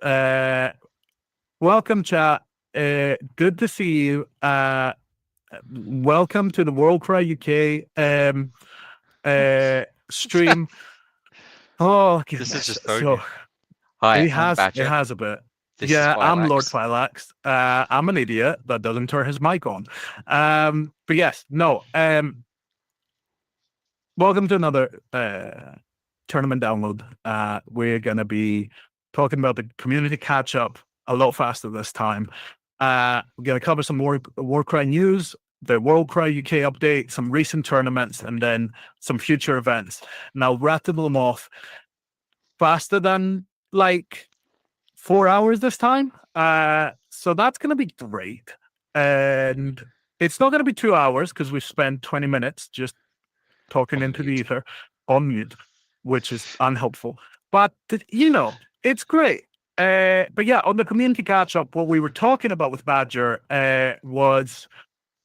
Welcome, chat. Good to see you. Welcome to the WorldCryUK stream. Oh This has goodness! just thrown So you. Hi, it I'm has it Badger. has a bit. This is Yeah, I'm Lord Phylax. Phylax. I'm an idiot that doesn't turn his mic on. But yes, no. Welcome to another tournament download. We're gonna be talking about the community catch up a lot faster this time. We're gonna cover some more Warcry news, the WorldCry UK update, some recent tournaments, and then some future events. And I'll rattle them off faster than like 4 hours this time. So that's gonna be great. And it's not gonna be 2 hours because we've spent 20 minutes just talking On into the mute. ether on mute, which is unhelpful. But it's great. But yeah, on the community catch up, what we were talking about with Badger was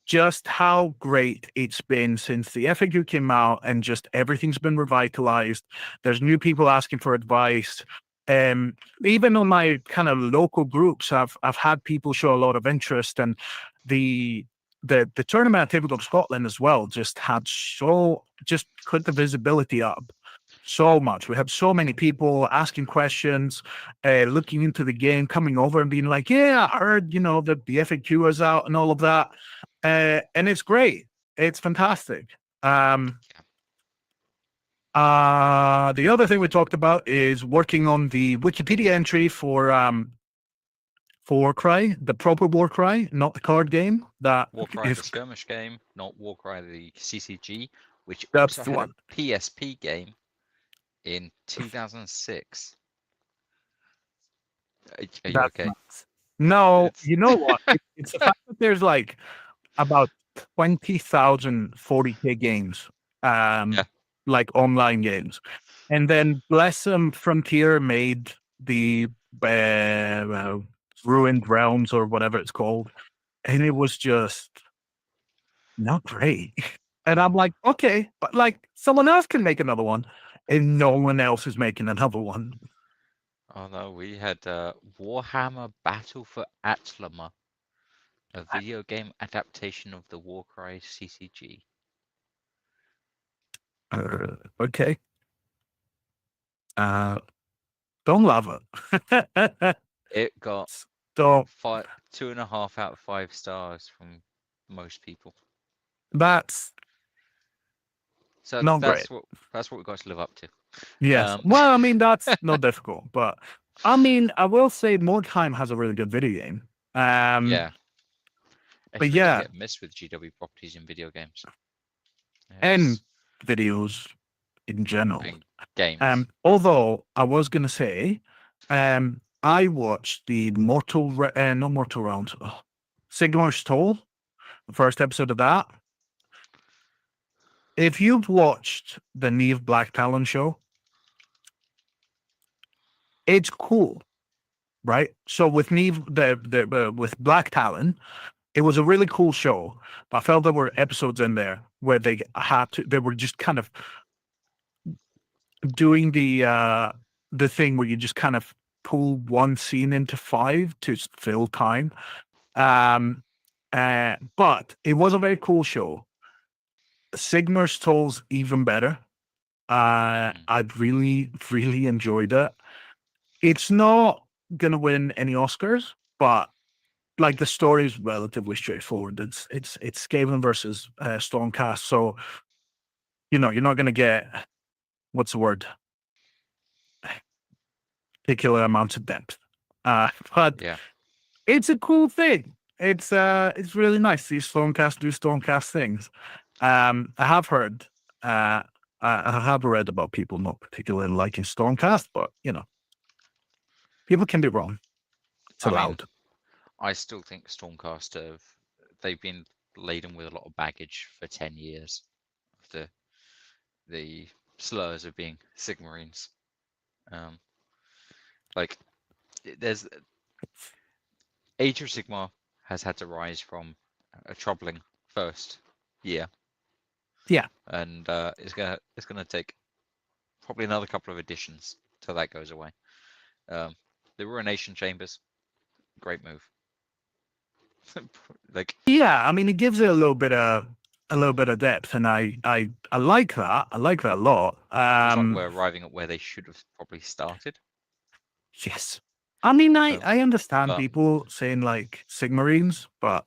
just how great it's been since the FAQ came out, and just everything's been revitalized. There's new people asking for advice. Even on my kind of local groups, I've had people show a lot of interest, and the the tournament at Tabletop Scotland as well just put the visibility up so much. We have so many people asking questions, looking into the game, coming over and being like, "Yeah, I heard that the FAQ is out and all of that," and it's great. It's fantastic. Um, the other thing we talked about is working on the Wikipedia entry for Warcry, the proper Warcry, not the card game. That Warcry is the skirmish game, not Warcry the CCG, which that's also the had a one. PSP game in 2006. Are you That's okay? nuts. No, It's you know what? It's the fact that there's like about 20,000 40K games, yeah. like online games. And then bless them, Frontier made the uh, Ruined Realms or whatever it's called. And it was just not great. And I'm like, okay, but like someone else can make another one. And no one else is making another one. Oh no, we had Warhammer Battle for Atlamar, a video game adaptation of the Warcry CCG. Okay. Uh, don't love it. It got So 2.5 out of 5 stars from most people. that's So not great. that's what we've got to live up to. Yes. Well, I mean, that's not difficult, but I mean, I will say Mordheim has a really good video game. Yeah, But it's really yeah, hit and miss with GW properties in video games. and It's videos in general. in games. Although I was gonna say, I watched the not Mortal Rounds, Sigmar's Toll, the first episode of that. If you've watched the Neve Black Talon show, it's cool, right? So with Neve, with Black Talon, it was a really cool show. But I felt there were episodes in there where they were just kind of doing the thing where you just kind of pull one scene into five to fill time. Um, but it was a very cool show. Sigmar's Toll's even better. Mm. I really, really enjoyed it. It's not gonna win any Oscars, but like the story is relatively straightforward. It's Skaven versus Stormcast, so you're not gonna get what's the word, particular amounts of depth. But Yeah, it's a cool thing. It's really nice. These Stormcast do Stormcast things. I have heard, I have read about people not particularly liking Stormcast, but people can be wrong. It's I mean, allowed. I still think Stormcast they've been laden with a lot of baggage for 10 years of the slurs of being Sigmarines. Um, like there's Age of Sigmar has had to rise from a troubling first year, Yeah, and it's gonna take probably another couple of editions till that goes away. Um, The Ruination Chambers, great move. Like, Yeah, I mean, it gives it a little bit of depth, and I like that. I like that a lot. it's like we're arriving at where they should have probably started. Yes. I mean, Um, I understand but people saying like Sigmarines, but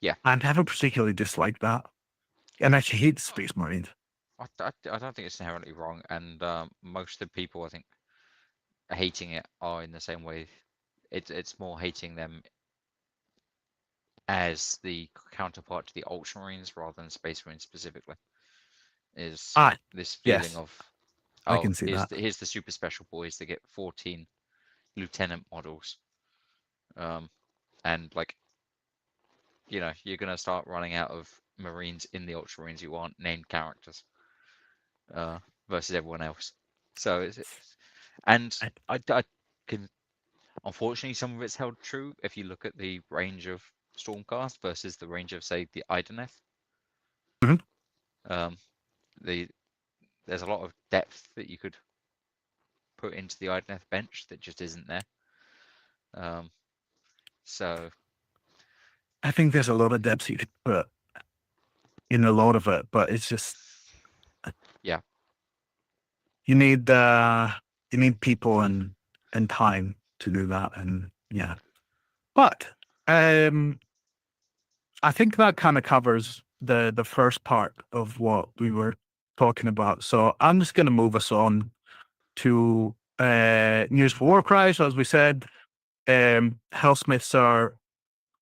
yeah, I never particularly disliked that. And I hate Space Marines. I don't think it's inherently wrong, and most of the people I think hating it are in the same way. It's more hating them as the counterpart to the Ultramarines rather than Space Marines specifically. Is Ah, this feeling yes, of, I oh, can see that. here's the super special boys that get 14 lieutenant models, and like, you know, you're gonna start running out of Marines in the Ultramarines who aren't named characters, versus everyone else. So and I- I can, unfortunately, some of it's held true if you look at the range of Stormcast versus the range of, say, the Ideneth. Mhm. Um, there's a lot of depth that you could put into the Ideneth bench that just isn't there. So I think there's a lot of depth you could put in a lot of it, but it's just yeah, you need people and time to do that, and yeah. But I think that kind of covers the first part of what we were talking about. So I'm just going to move us on to news for Warcry. So as we said, Hellsmiths are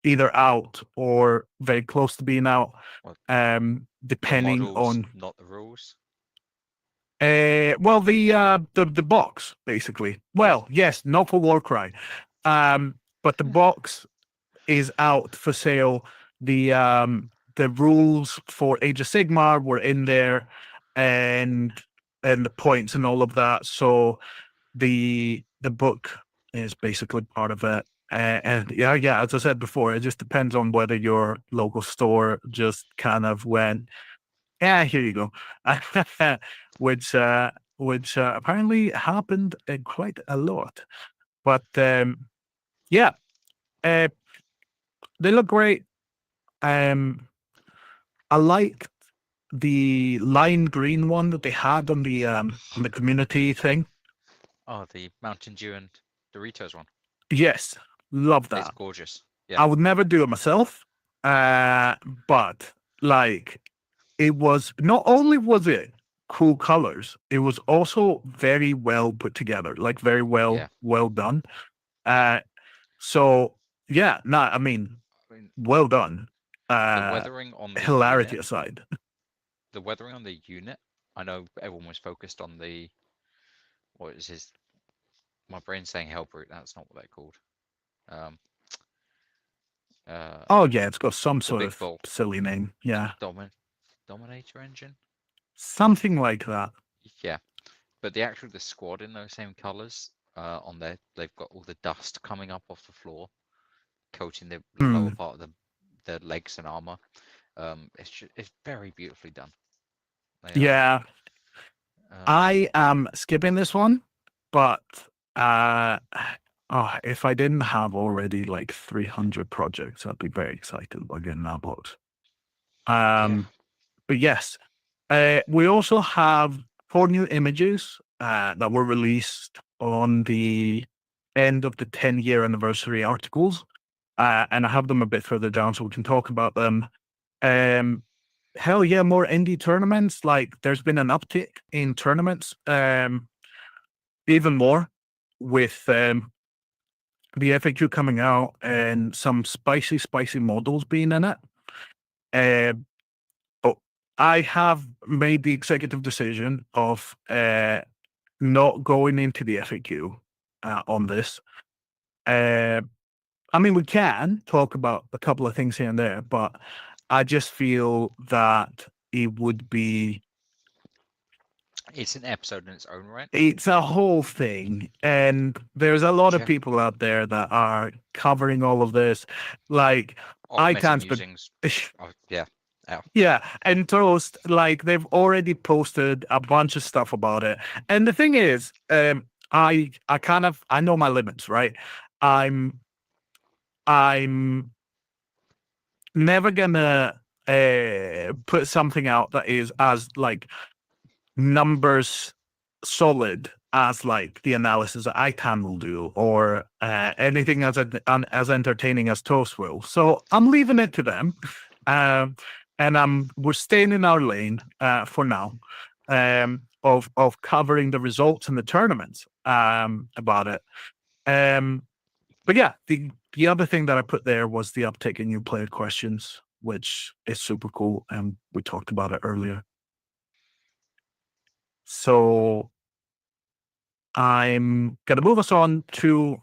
either out or very close to being out, well, the depending models, on not the rules. well the box basically. Yeah, Well, yes, not for Warcry, but the box is out for sale. The rules for Age of Sigmar were in there, and the points and all of that. So the book is basically part of it. And yeah, as I said before, it just depends on whether your local store just kind of went, yeah, here you go, which apparently happened quite a lot. But yeah, uh, they look great. I liked the lime green one that they had on the community thing. oh, the Mountain Dew and Doritos one. Yes, love It's that. gorgeous. Yeah, I would never do it myself, but like it was not only was it cool colors, it was also very well put together, like very yeah. well done. Uh, so yeah, no, I mean, I mean, well done. the Uh, weathering on the Hilarity unit, aside. I know everyone was focused on the, what is his, my brain's saying Hellbrute, that's not what they're called. Um, uh, Oh yeah, it's got some the sort big of bull, silly name. Yeah, Dominator engine. something like that. Yeah, but the squad in those same colors, on there, they've got all the dust coming up off the floor, coating the lower Hmm. part of the legs and armor. It's very beautifully done. They are. Yeah, I am skipping this one, but uh, oh, if I didn't have already like 300 projects, I'd be very excited about getting that box. Yeah. But yes, we also have 4 new images that were released on the end of the 10-year anniversary articles, and I have them a bit further down so we can talk about them. Um, hell yeah, more indie tournaments. Like there's been an uptick in tournaments, even more with the FAQ coming out and some spicy models being in it. Um, oh, I have made the executive decision of not going into the FAQ on this. Uh, I mean, we can talk about a couple of things here and there, but I just feel that it would be It's an episode in its own right. it's a whole thing. And there's a lot of Yeah. people out there that are covering all of this. Like Off meta ITAN's been musings. Oh, yeah. Oh, yeah, and Toast, like they've already posted a bunch of stuff about it. And the thing is, I know my limits, right? I'm I'm never gonna put something out that is as like numbers solid as like the analysis that ITAN will do, or anything as entertaining as Toast will. So I'm leaving it to them, um, and we're staying in our lane for now, of covering the results and the tournaments about it. But yeah, the other thing that I put there was the uptake in new player questions, which is super cool, and we talked about it earlier. So I'm gonna move us on to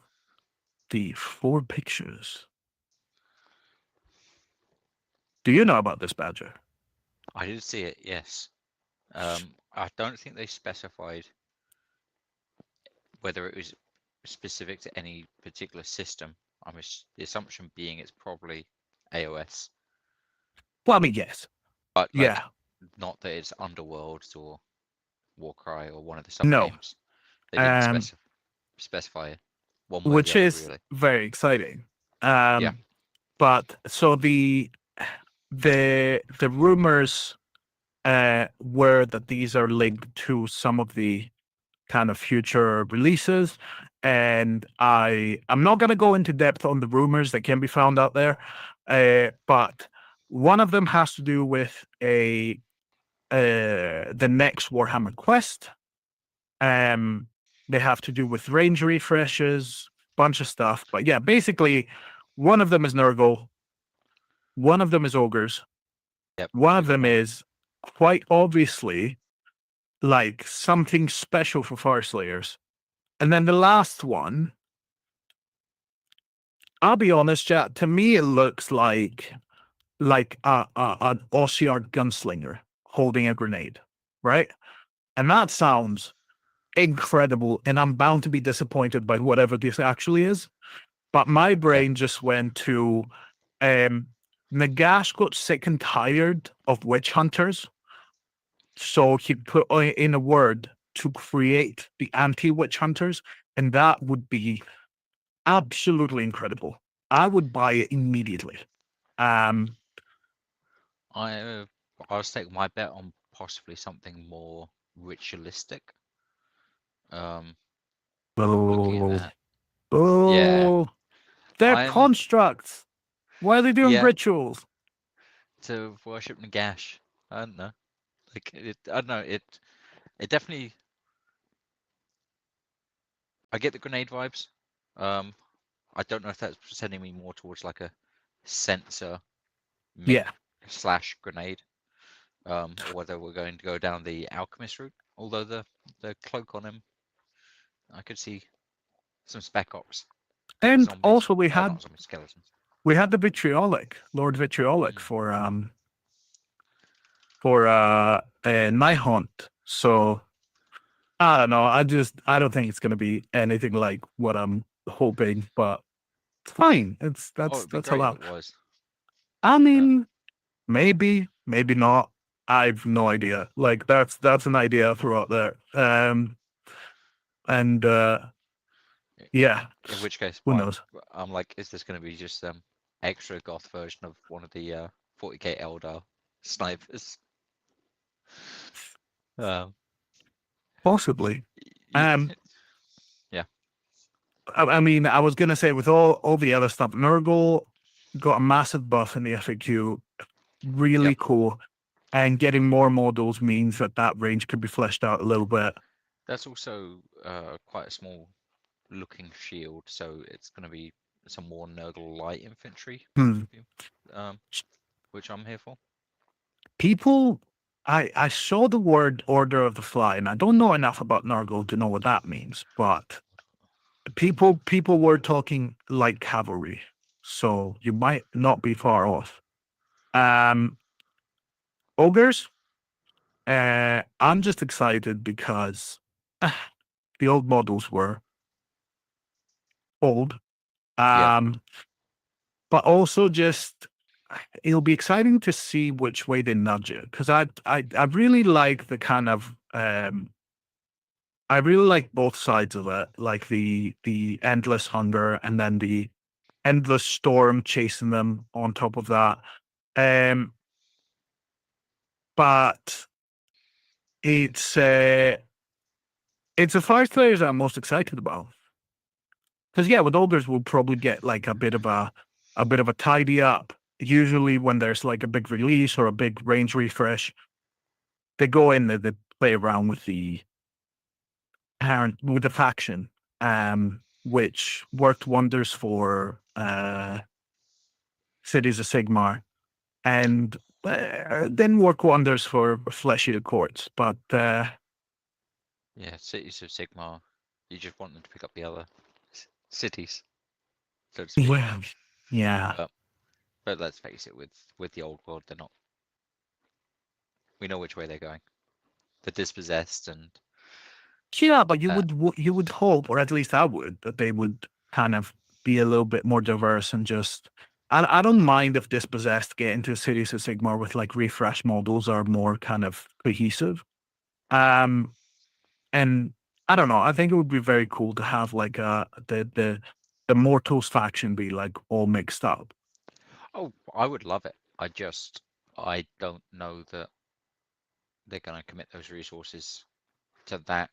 the 4 pictures. Do you know about this, Badger? I did see it, yes. I don't think they specified whether it was specific to any particular system. The assumption being it's probably AOS, Well, I mean, yes. but like Yeah. not that it's Underworlds or Warcry or one of the sub No. games. They didn't Um, specify one way or the which other, is really. very exciting. Yeah. But so the rumors were that these are linked to some of the kind of future releases. And I'm not going to go into depth on the rumors that can be found out there, but one of them has to do with the next Warhammer Quest. They have to do with range refreshes, bunch of stuff. But yeah, basically, one of them is Nurgle, one of them is Ogres, Yep. one of 2 them for 1. is quite obviously like something special for Fire Slayers. And then the last one, I'll be honest, chat. To me, it looks like an OCR gunslinger holding a grenade, right? And that sounds incredible. And I'm bound to be disappointed by whatever this actually is. But my brain just went to Nagash got sick and tired of witch hunters, so he put in a word to create the anti-witch hunters, and that would be absolutely incredible. I would buy it immediately. Um, I was taking my bet on possibly something more ritualistic. Looking at oh, that. Yeah. oh, they're I'm constructs. Why are they doing yeah, rituals? to worship Nagash. I don't know. I don't know, it definitely, I get the grenade vibes. I don't know if that's sending me more towards like a sensor mech Yeah, slash grenade, or whether we're going to go down the alchemist route. Although the cloak on him, I could see some spec ops and zombies. also Not zombies, skeletons. we had the vitriolic, Lord Vitriolic Mm. for Night Hunt. So I don't know. I don't think it's gonna be anything like what I'm hoping, but it's fine. Oh, it'd be That's great if allowed. it was. I mean, maybe, maybe not. I've no idea. Like that's an idea I threw out there. And yeah, In which case, who knows? I'm like, is this going to be just extra goth version of one of the 40k Eldar snipers? Um, Possibly. y- Um, yeah, I mean, I was gonna say with all the other stuff, Nurgle got a massive buff in the FAQ. yep. Really cool. And getting more models means that range could be fleshed out a little bit. That's also quite a small looking shield, so it's going to be some more Nurgle light infantry, Hmm. um, which I'm here for. People, I saw the word Order of the Fly, and I don't know enough about Nurgle to know what that means, but people were talking like cavalry, so you might not be far off. Um, Ogres, I'm just excited because the old models were old. Yeah, But also just it'll be exciting to see which way they nudge it because I really like the kind of I really like both sides of it, like the endless hunger and then the endless storm chasing them on top of that. Um, but it's uh, it's the fire players I'm most excited about. Because yeah, with ogres we'll probably get like a bit of a tidy up. Usually when there's like a big release or a big range refresh, they go in there, they play around with the faction, which worked wonders for Cities of Sigmar and didn't work wonders for Fleshy Courts. But Yeah, cities of Sigmar. You just want them to pick up the other cities, so to speak. well, yeah, But let's face it, with the old world, they're not. We know which way they're going. They're dispossessed, and yeah. But uh, you would hope, or at least I would, that they would kind of be a little bit more diverse and just. I don't mind if Dispossessed get into Cities of Sigmar with like refresh models are more kind of cohesive. Um, And I don't know. I think it would be very cool to have like the Mortals faction be like all mixed up. oh, I would love it. I don't know that they're going to commit those resources to that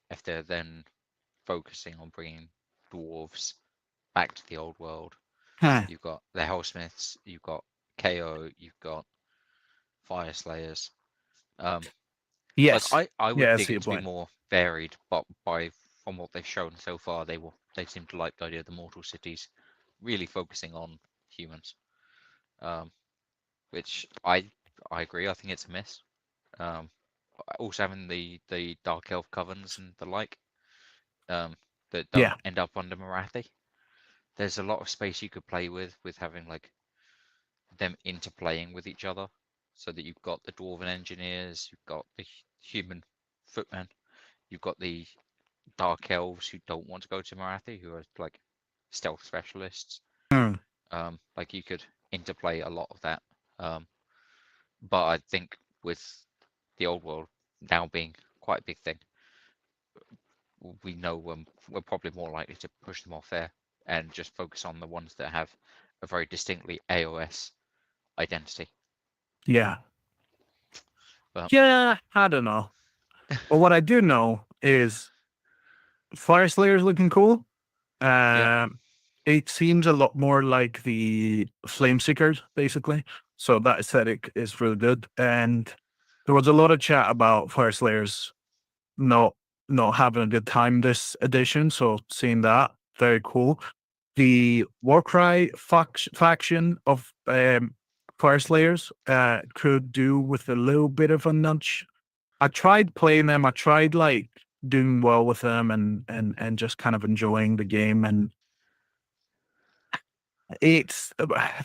if they're then focusing on bringing dwarves back to the old world. Huh. You've got the Hellsmiths, you've got KO, you've got Fire Slayers. Um, like Yes. I would Yeah, I dig see it your to be point. more varied, but from what they've shown so far, they seem to like the idea of the mortal cities really focusing on humans. Um, which I agree. I think it's a miss. Um, also having the Dark Elf covens and the like um, that don't Yeah. end up under Marathi. There's a lot of space you could play with having like them interplaying with each other, so that you've got the dwarven engineers, you've got the human footmen, you've got the dark elves who don't want to go to Marathi, who are like stealth specialists. Hmm. Like you could interplay a lot of that. Um, but I think with the old world now being quite a big thing, we know we're probably more likely to push them off there and just focus on the ones that have a very distinctly AOS identity. Yeah. But Yeah. I don't know. But what I do know is Fire Slayer is looking cool. yeah, Um, it seems a lot more like the Flame Seekers, basically. So that aesthetic is really good. And there was a lot of chat about Fire Slayers not not having a good time this edition. So seeing that, very cool. The Warcry faction of Fire Slayers could do with a little bit of a nudge. I tried playing them. I tried like doing well with them and just kind of enjoying the game. And it's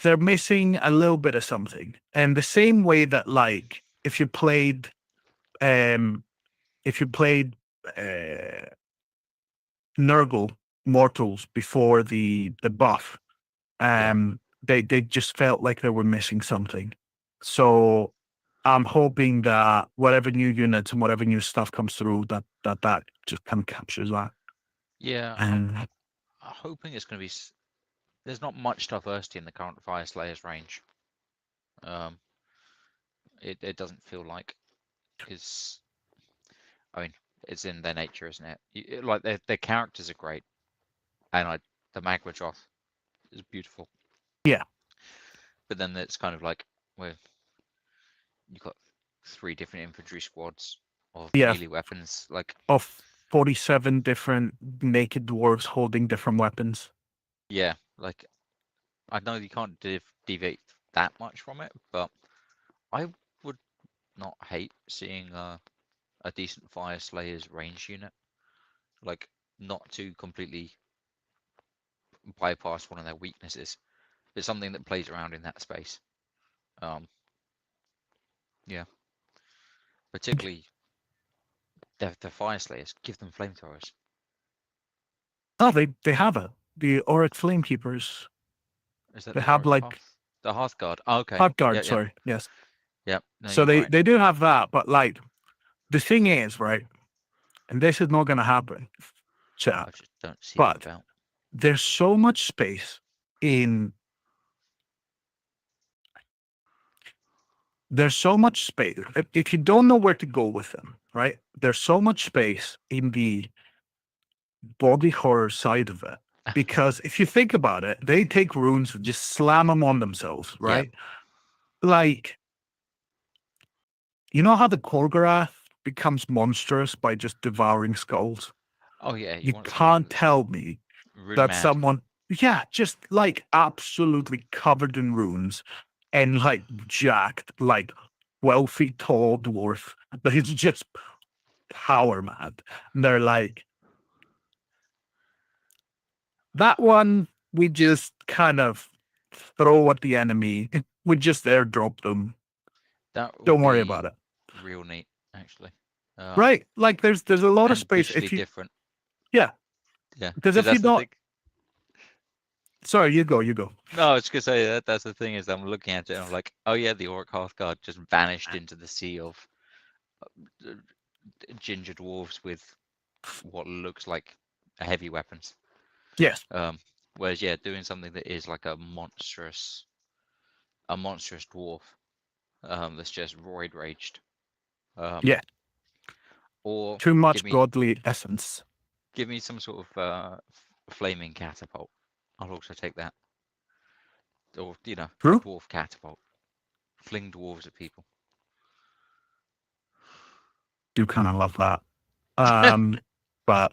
they're missing a little bit of something. And the same way that like um if you played uh Nurgle Mortals before the buff, yeah, they just felt like they were missing something. So I'm hoping that whatever new units and whatever new stuff comes through, that just kind of captures that. yeah. And I'm hoping it's going to be. There's not much diversity in the current Fire Slayers range. Um, it doesn't feel like, because I mean it's in their nature, isn't it? Like their characters are great, and the Magmadroth is beautiful, yeah, but then it's kind of like where you've got three different infantry squads of yeah, melee weapons. Like, of 47 different naked dwarves holding different weapons. yeah, like I know you can't deviate that much from it, but I would not hate seeing a decent Fire Slayers range unit. Like, not to completely bypass one of their weaknesses, but something that plays around in that space. Um, yeah, particularly the Fire Slayers, give them flamethrowers. Oh, they have it. The Auric Flamekeepers. Is that They the have like The Hearthguard? Oh, okay. Yeah, Hearthguard, yeah, sorry. Yes. yeah. No, So you're they right. they do have that, but like the thing is, right? and this is not going to happen, chat, I just don't see it but about. there's so much space in. There's so much space. If you don't know where to go with them, right? There's so much space in the body horror side of it. Because if you think about it, they take runes and just slam them on themselves, right? Like, you know how the Korgorath becomes monstrous by just devouring skulls? Oh yeah, you You want someone can't that's tell me rune that mad. someone, yeah, just like absolutely covered in runes and like jacked, like 12 feet tall dwarf that is just power mad. And they're like, that one we just kind of throw at the enemy. We just airdrop them. That would Don't worry be about it. real neat, actually. Um, Right. Like there's a lot of and space visually if you, different. yeah. Yeah, Because because if you that's the don't, thing. sorry, you go. No, I was gonna say that's the thing is I'm looking at it and I'm like, oh yeah, the Orc Hearthguard just vanished into the sea of uh, ginger dwarves with what looks like heavy weapons. Yes. Um, whereas yeah, doing something that is like a monstrous dwarf that's just roid raged. Um, Yeah. or Too give much me godly essence. some sort of flaming catapult. I'll also take that. Or a True. dwarf catapult. Fling dwarves at people. Do kind of love that. Um, but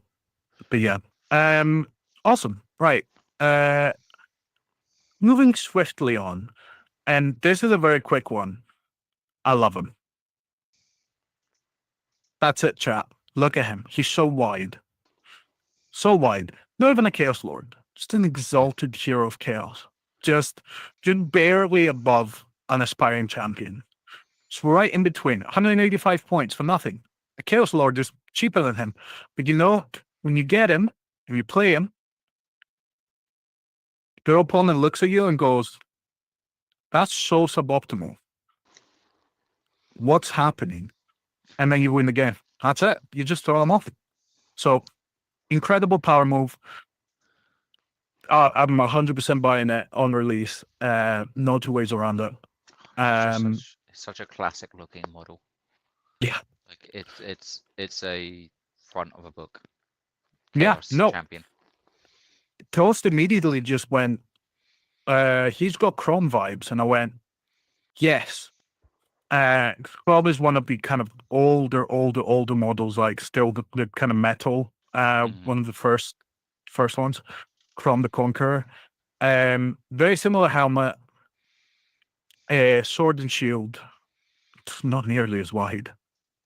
yeah. Um, awesome. Right. Uh, moving swiftly on, and this is a very quick one. I love him. That's it, chap. Look at him. He's so wide. So wide. Not even a Chaos Lord. Just an Yeah. exalted hero of chaos. Just barely above an aspiring champion. It's right in between. 185 points for nothing. A Chaos Lord is cheaper than him. But you know, when you get him, if you play him, your opponent looks at you and goes, that's so suboptimal. What's happening? And then you win the game. That's it. You just throw them off. So incredible power move. I'm 100% buying it on release. No two ways around it. It's just Um, such a classic looking model. yeah, Like it's a front of a book. yeah, Chaos no. champion. Toast immediately just went, he's got Chrome vibes. And I went, yes. Chrome is one of the kind of older models, like still the kind of metal, Hmm. one of the first ones, Chrome the Conqueror. Very similar helmet, sword and shield, not nearly as wide,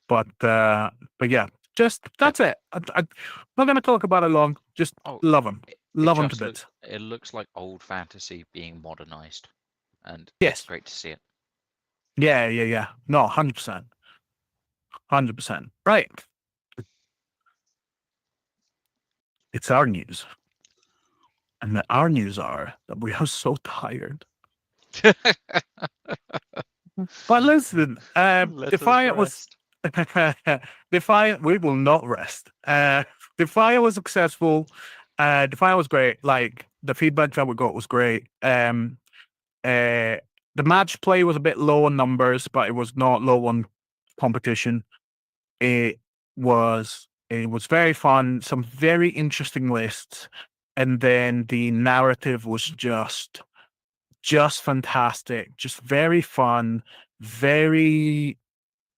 but yeah, just But that's it. I'm not going to talk about it long. Just oh, love him, it love him to just look bits. it looks like old fantasy being modernized, and it's Yes, great to see it. yeah. No, 100%, 100%. Right, it's our news, and our news are that we are so tired. But listen, Let us Defiant was rest. Defiant. We will not rest. Defiant was successful. Defiant was great. Like the feedback that we got was great. The match play was a bit low on numbers, but it was not low on competition. It it was very fun. Some very interesting lists, and then the narrative was just fantastic. Just very fun, very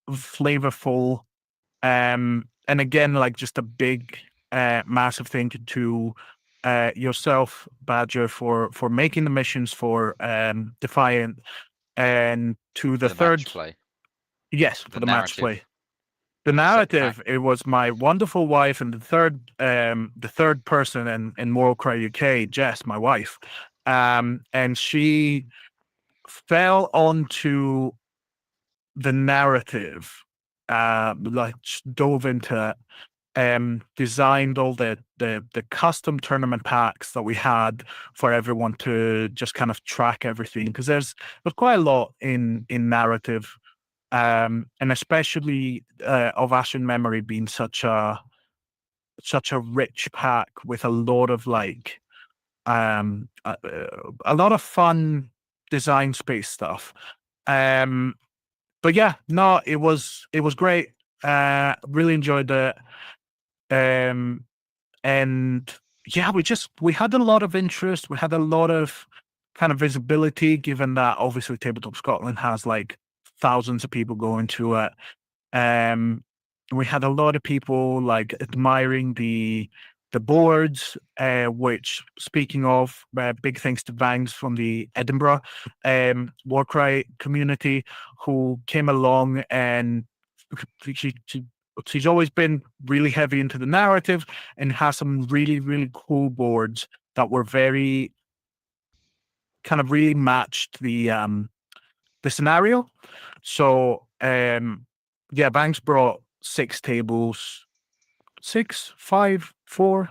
flavorful. And again, like just a big, massive thank you to yourself, Badger, for making the missions for Defiant, and to For the the match third, play, yes, for the the match narrative play. The set the pack. narrative, it was my wonderful wife and the third person in WorldCryUK, Jess, my wife. And she fell onto the narrative, like just dove into it, designed all the custom tournament packs that we had for everyone to just kind of track everything, because there's quite a lot in narrative, and especially of Ashen Memory being such a such a rich pack with a lot of like a lot of fun design space stuff. Um, but yeah, no, it was great. Really enjoyed it. Um, and yeah, we had a lot of interest. We had a lot of kind of visibility, given that obviously Tabletop Scotland has like thousands of people going to it. Um, we had a lot of people like admiring the boards, which speaking of, big thanks to Vangs from the Edinburgh Warcry community who came along, and she, she she's always been really heavy into the narrative and has some really, really cool boards that were very kind of really matched the scenario. So yeah, Banks brought 6 tables, six, five, four,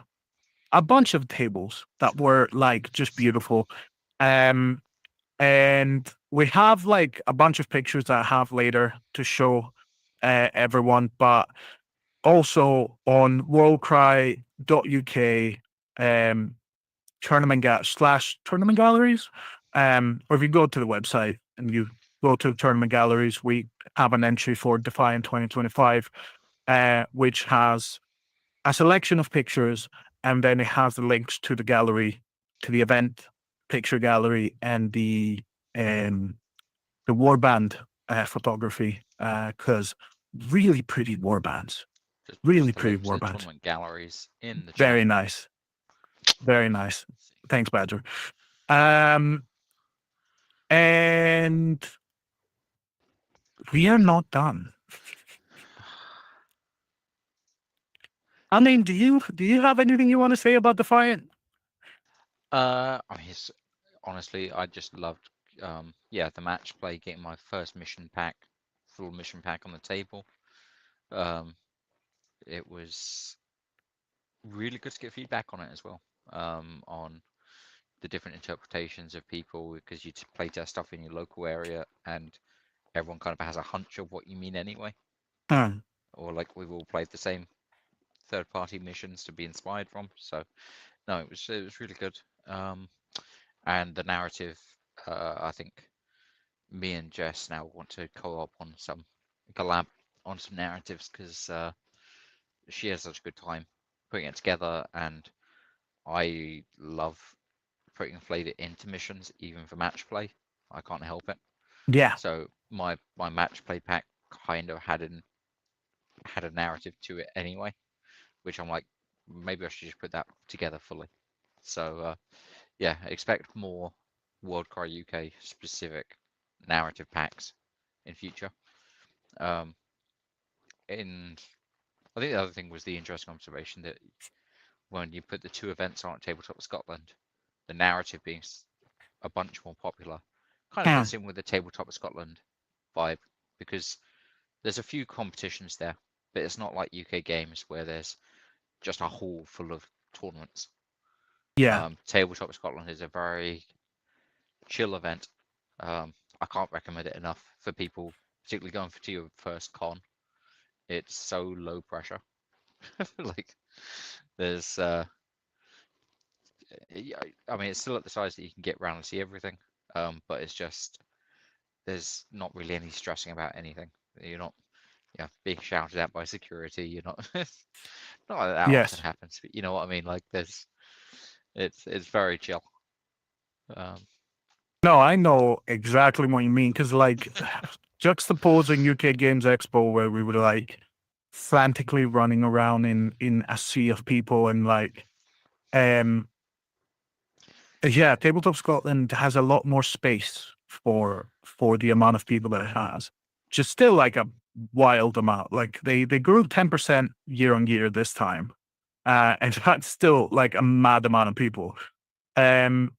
a bunch of tables that were like just beautiful. Um and we have like a bunch of pictures that I have later to show everyone, but also on WorldCryUK tournament galleries. Or if you go to the website and you go to the tournament galleries, we have an entry for Defiant 2025, which has a selection of pictures, and then it has the links to the gallery, to the event picture gallery, and the warband photography, because really pretty warbands, Just really post the pretty link to the warbands. tournament galleries in the chat. Very nice. Very nice. Let's see. Thanks, Badger. And we are not done. I mean, do you have anything you want to say about Defiant? I mean, honestly, I just loved, yeah, the match play, getting my first mission pack, full mission pack on the table. It was really good to get feedback on it as well, on the different interpretations of people, because you play test stuff in your local area and everyone kind of has a hunch of what you mean anyway, Hmm. or like we've all played the same third-party missions to be inspired from. So no, it was really good. And the narrative, I think me and Jess now want to co-op on some collab on some narratives, because she has such a good time putting it together, and I love putting flavor into missions, even for match play. I can't help it. Yeah. So my match play pack kind of had a narrative to it anyway, which I'm like, maybe I should just put that together fully. So yeah, expect more WorldCry UK specific narrative packs in future. And I think the other thing was the interesting observation that when you put the two events on at Tabletop Scotland, the narrative being a bunch more popular kind of Hmm. fits in with the Tabletop Scotland vibe, because there's a few competitions there, but it's not like UK games where there's just a hall full of tournaments. Yeah. Tabletop Scotland is a very chill event. I can't recommend it enough for people, particularly going to your first con. It's so low pressure. Like there's, I mean, it's still at the size that you can get around and see everything. But it's just there's not really any stressing about anything. You're not, yeah, being shouted at by security. You're not, not like that often Yes. happens, but you know what I mean. Like it's very chill. Um, No, I know exactly what you mean, because like juxtaposing UK Games Expo, where we were like frantically running around in a sea of people, and like um yeah, Tabletop Scotland has a lot more space for the amount of people that it has. Just still like a wild amount. Like they grew 10% year on year this time. And that's still like a mad amount of people. Um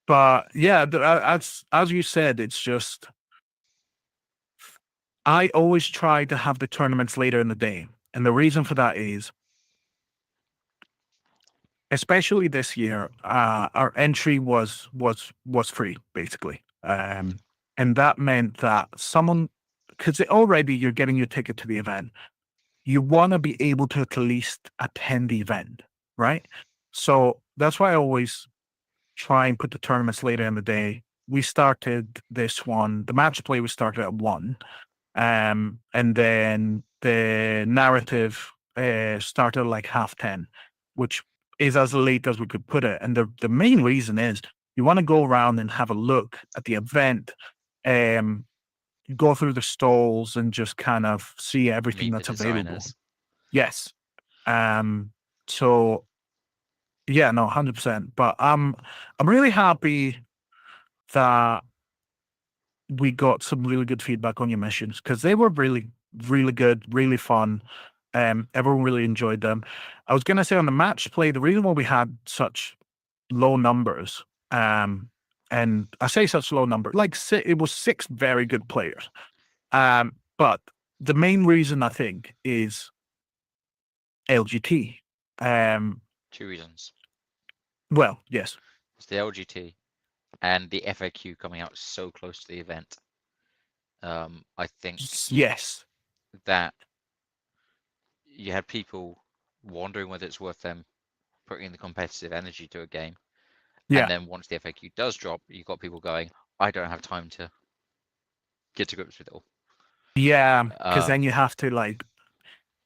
but yeah, as you said, it's just I always try to have the tournaments later in the day. And the reason for that is, especially this year, our entry was free basically, and that meant that someone, because already you're getting your ticket to the event, you want to be able to at least attend the event, right? So that's why I always try and put the tournaments later in the day. We started this one, the match play we started at 1. And then the narrative started like 10:30, which is as late as we could put it. And the main reason is you want to go around and have a look at the event, um, go through the stalls and just kind of see everything Meet the that's available. designers. Yes. Um, so yeah, no, 100%. But I'm really happy that we got some really good feedback on your missions because they were really, really good, really fun. Everyone really enjoyed them. I was gonna say on the match play, the reason why we had such low numbers, and I say such low number, like it was 6 very good players. But the main reason I think is LGT. Um, 2 reasons. well, yes, It's the LGT and the FAQ coming out so close to the event. I think yes, that you had people wondering whether it's worth them putting in the competitive energy to a game. yeah, And then once the FAQ does drop, you've got people going, I don't have time to get to grips with it all. yeah, because Um, then you have to like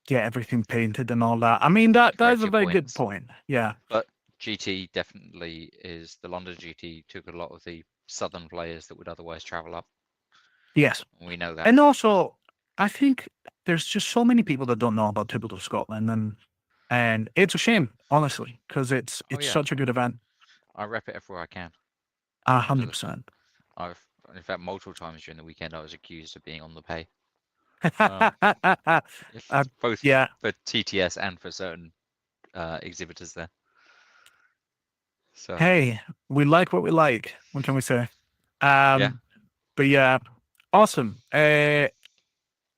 get everything painted and all that. I mean, that is correct a your very good points. point. Yeah. But GT definitely is the London GT took a lot of the southern players that would otherwise travel up. Yes. We know that. And also, I think there's just so many people that don't know about Typical Scotland, and it's a shame, honestly, because it's Oh yeah, such a good event. I rep it everywhere I can. A So hundred percent. I've, in fact, multiple times during the weekend, I was accused of being on the pay. Um, both Yeah. for TTS and for certain exhibitors there. So Hey, we like what we like. What can we say? yeah, But yeah, awesome.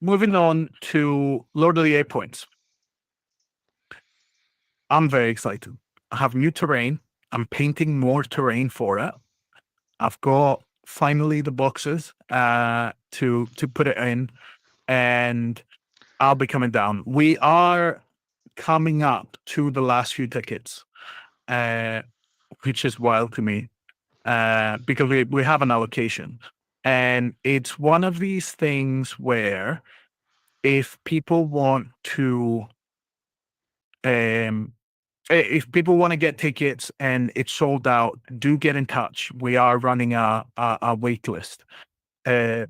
Moving on to Lord of the 8 points. I'm very excited. I have new terrain. I'm painting more terrain for it. I've got finally the boxes to put it in, and I'll be coming down. We are coming up to the last few tickets, uh, which is wild to me, because we have an allocation, and it's one of these things where if people want to um if people want to get tickets and it's sold out, do get in touch. We are running a wait list. Uh,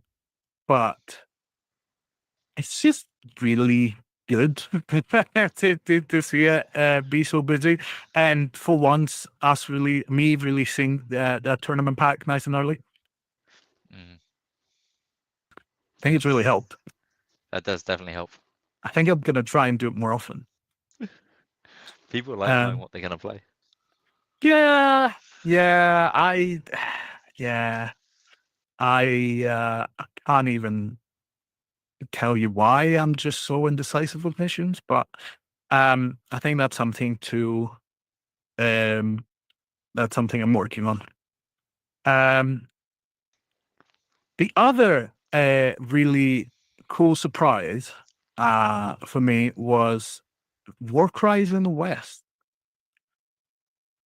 but it's just really good to see it be so busy. And for once, me releasing the tournament pack nice and early, mm, I think it's really helped. that does definitely help. I think I'm going to try and do it more often. People like knowing Um, what they're gonna play. yeah, yeah, yeah, I can't even tell you why I'm just so indecisive with missions, but I think um that's something I'm working on. Um the other really cool surprise for me was Warcry in the West.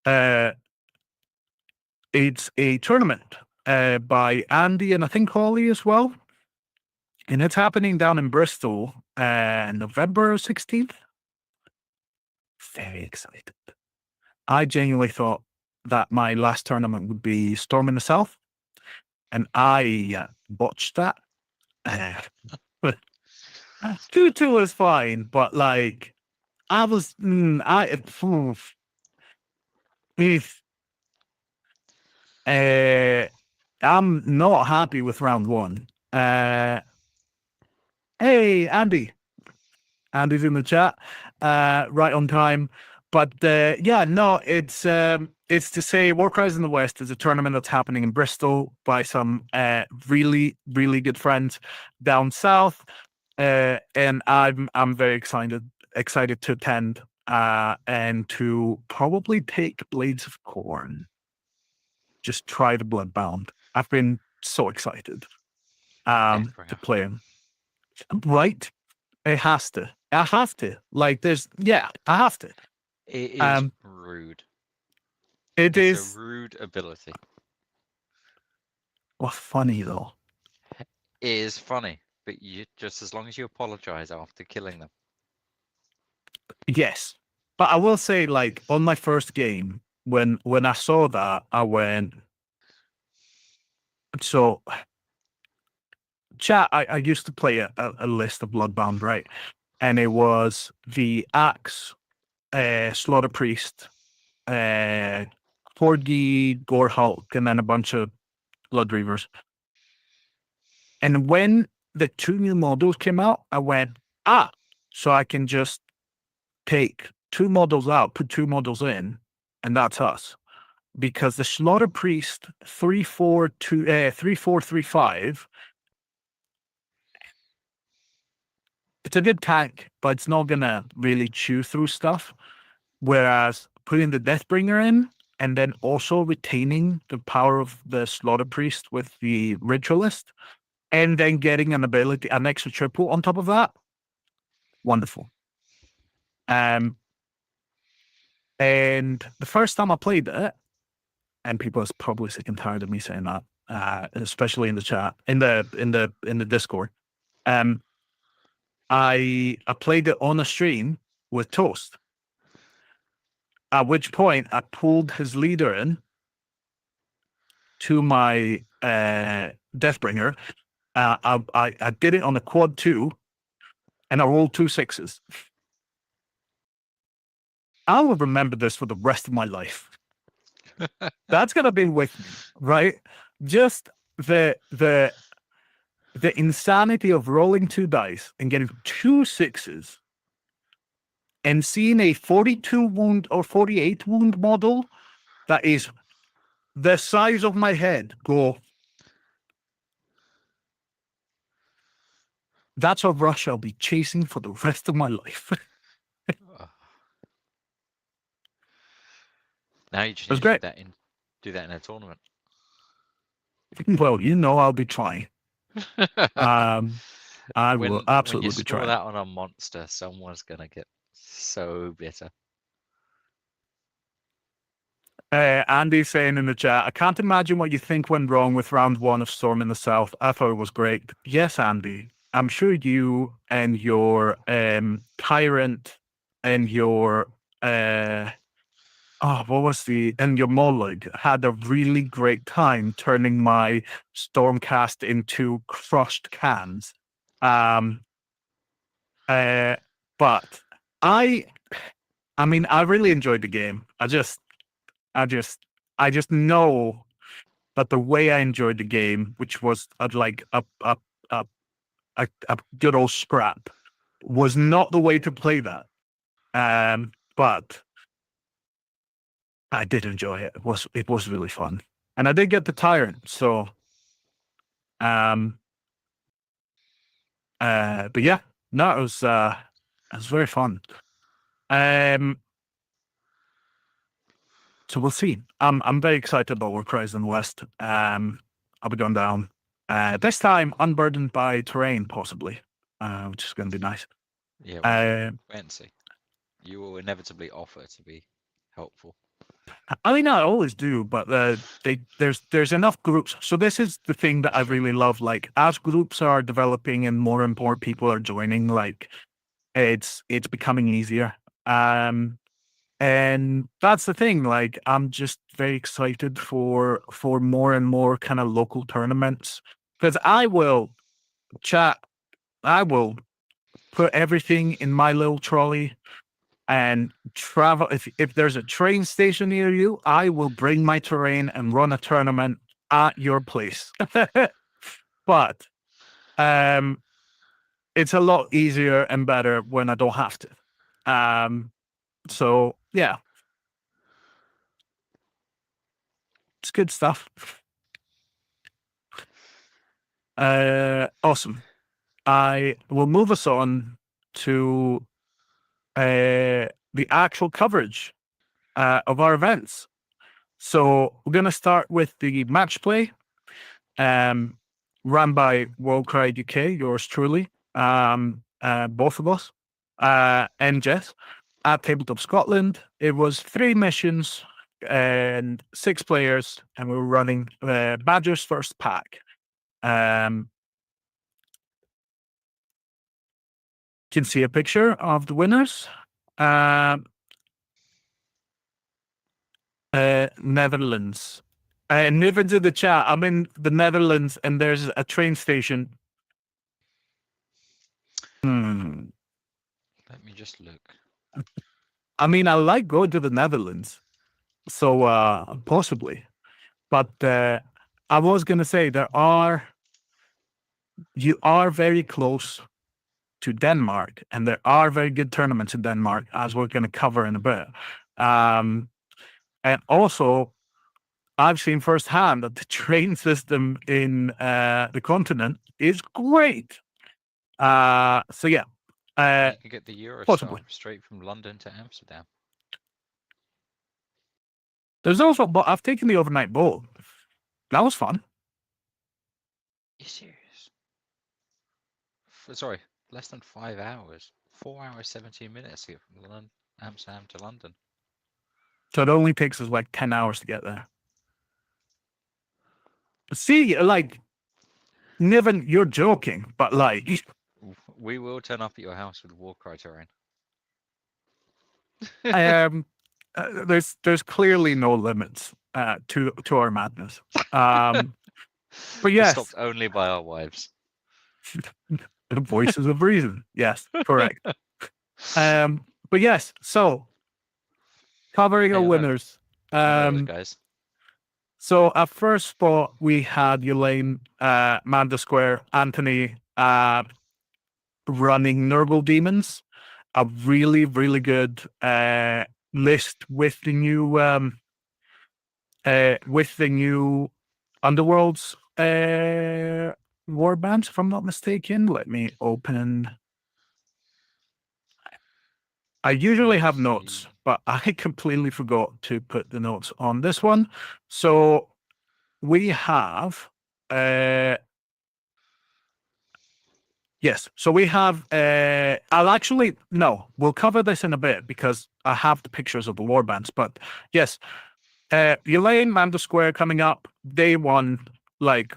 Uh it's a tournament by Andy and I think Holly as well. And it's happening down in Bristol November 16th. Very excited. I genuinely thought that my last tournament would be Storm in the South, and I botched that. But 2-2 was fine, but like I was, if, I'm not happy with round 1. Hey, Andy. Andy's in the chat, right on time. But yeah, no, it's to say Warcry in the West is a tournament that's happening in Bristol by some really, really good friends down south. And I'm very excited to attend and to probably take Blades of Corn. Just try the Bloodbound. I've been so excited to Deathbringer. play him. Right? It has to. I have to. Like, I have to. It is Um, rude. it It's a is rude ability. well, funny though. It is funny, but you just as long as you apologize after killing them. Yes, but I will say, like, on my first game, when I saw that, I went. So, chat. I used to play a list of Bloodbound, right? And it was the Axe, Slaughter Priest, Porgy, Gore Hulk, and then a bunch of Blood Reavers. And when the 2 new models came out, I went, so I can just take 2 models out, put 2 models in, and that's us. Because the Slaughter Priest 3435, it's a good tank, but it's not gonna really chew through stuff. Whereas putting the Deathbringer in and then also retaining the power of the Slaughter Priest with the Ritualist, and then getting an ability, an extra triple on top of that, wonderful. And the first time I played it, and people are probably sick and tired of me saying that, especially in the chat, in the Discord. I played it on a stream with Toast. At which point I pulled his leader in to my Deathbringer. I did it on a quad 2, and I rolled 2 6s. I will remember this for the rest of my life. That's gonna be with me, right? Just the insanity of rolling 2 dice and getting 2 6s and seeing a 42 wound or 48 wound model that is the size of my head go. That's a rush I'll be chasing for the rest of my life. Now you just It was need to great. do that in a tournament. Well, I'll be trying. I will absolutely when you be score trying. that on a monster, someone's gonna get so bitter. Andy's saying in the chat, I can't imagine what you think went wrong with round 1 of Storm in the South. I thought it was great. Yes, Andy. I'm sure you and your Tyrant and your and your Mollog had a really great time turning my Stormcast into crushed cans. But I mean, I really enjoyed the game. I just know that the way I enjoyed the game, which was like a good old scrap, was not the way to play that. But I did enjoy it. It was really fun, and I did get the Tyrant. So, but yeah, no, it was very fun. So we'll see. I'm very excited about Warcry in the West. I'll be going down. This time unburdened by terrain, possibly, which is going to be nice. Yeah, wait and see. You will inevitably offer to be helpful. I mean, I always do, but there's enough groups. So this is the thing that I really love. Like, as groups are developing and more people are joining, like it's becoming easier. And that's the thing. Like, I'm just very excited for more and more kind of local tournaments, because I will put everything in my little trolley and travel. If there's a train station near you, I will bring my terrain and run a tournament at your place. But it's a lot easier and better when I don't have to. So yeah, it's good stuff. Awesome. I will move us on to the actual coverage of our events. So we're going to start with the match play, run by WorldCryUK, yours truly, both of us. NGES at Tabletop Scotland. It was 3 missions and 6 players, and we were running Badger's first pack. You can see a picture of the winners. Netherlands. Niven's in the chat. I'm in the Netherlands, and there's a train station. Let me just look. I mean, I like going to the Netherlands, so possibly. But I was gonna say you are very close to Denmark, and there are very good tournaments in Denmark, as we're gonna cover in a bit. And also, I've seen firsthand that the train system in the continent is great. So yeah, You can get the Eurostar possibly. straight from London to Amsterdam. There's also, but I've taken the overnight boat. That was fun. You serious? Sorry, less than 5 hours. 4 hours 17 minutes to get from London, Amsterdam to London. So it only takes us like 10 hours to get there. See, like, Niven, you're joking, but like, We will turn up at your house with Warcry terrain. there's clearly no limits to our madness. But yes, stopped only by our wives. The voices of reason. Yes, correct. But yes, so covering our winners. Guys. So at first spot we had Yolane, Manda Square, Anthony running Nurgle Demons, a really, really good list with the new Underworlds warbands, if I'm not mistaken. Let me open. I usually have notes, but I completely forgot to put the notes on this one. So we have yes. So we have we'll cover this in a bit because I have the pictures of the warbands. But yes, Yolane, Manda Square coming up day one, like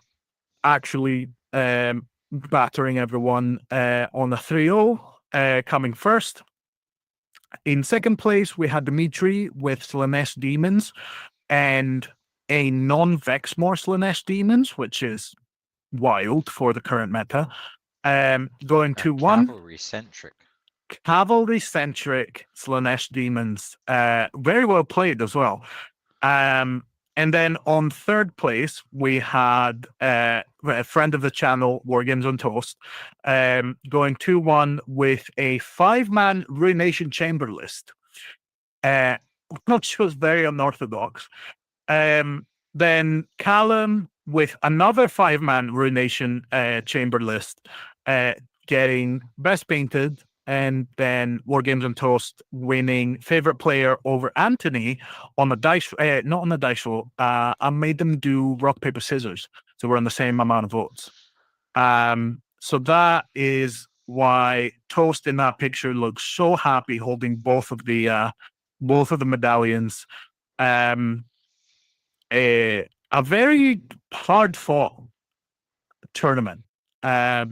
actually battering everyone on a 3-0, coming first. In second place, we had Dimitri with Slanesh Demons and a non-Vexmore Slanesh Demons, which is wild for the current meta. Going 2-1. Cavalry-centric Slanesh Demons. Very well played as well. And then on third place, we had a friend of the channel, Wargames on Toast, going 2-1 with a 5-man Ruination Chamber list, which was very unorthodox. Then Callum with another 5-man Ruination Chamber list, getting Best Painted, and then Wargames on Toast winning favorite player over Anthony on the dice, not on the dice roll. I made them do rock, paper, scissors. So we're on the same amount of votes. So that is why Toast in that picture looks so happy holding both of the medallions. A very hard fought tournament. I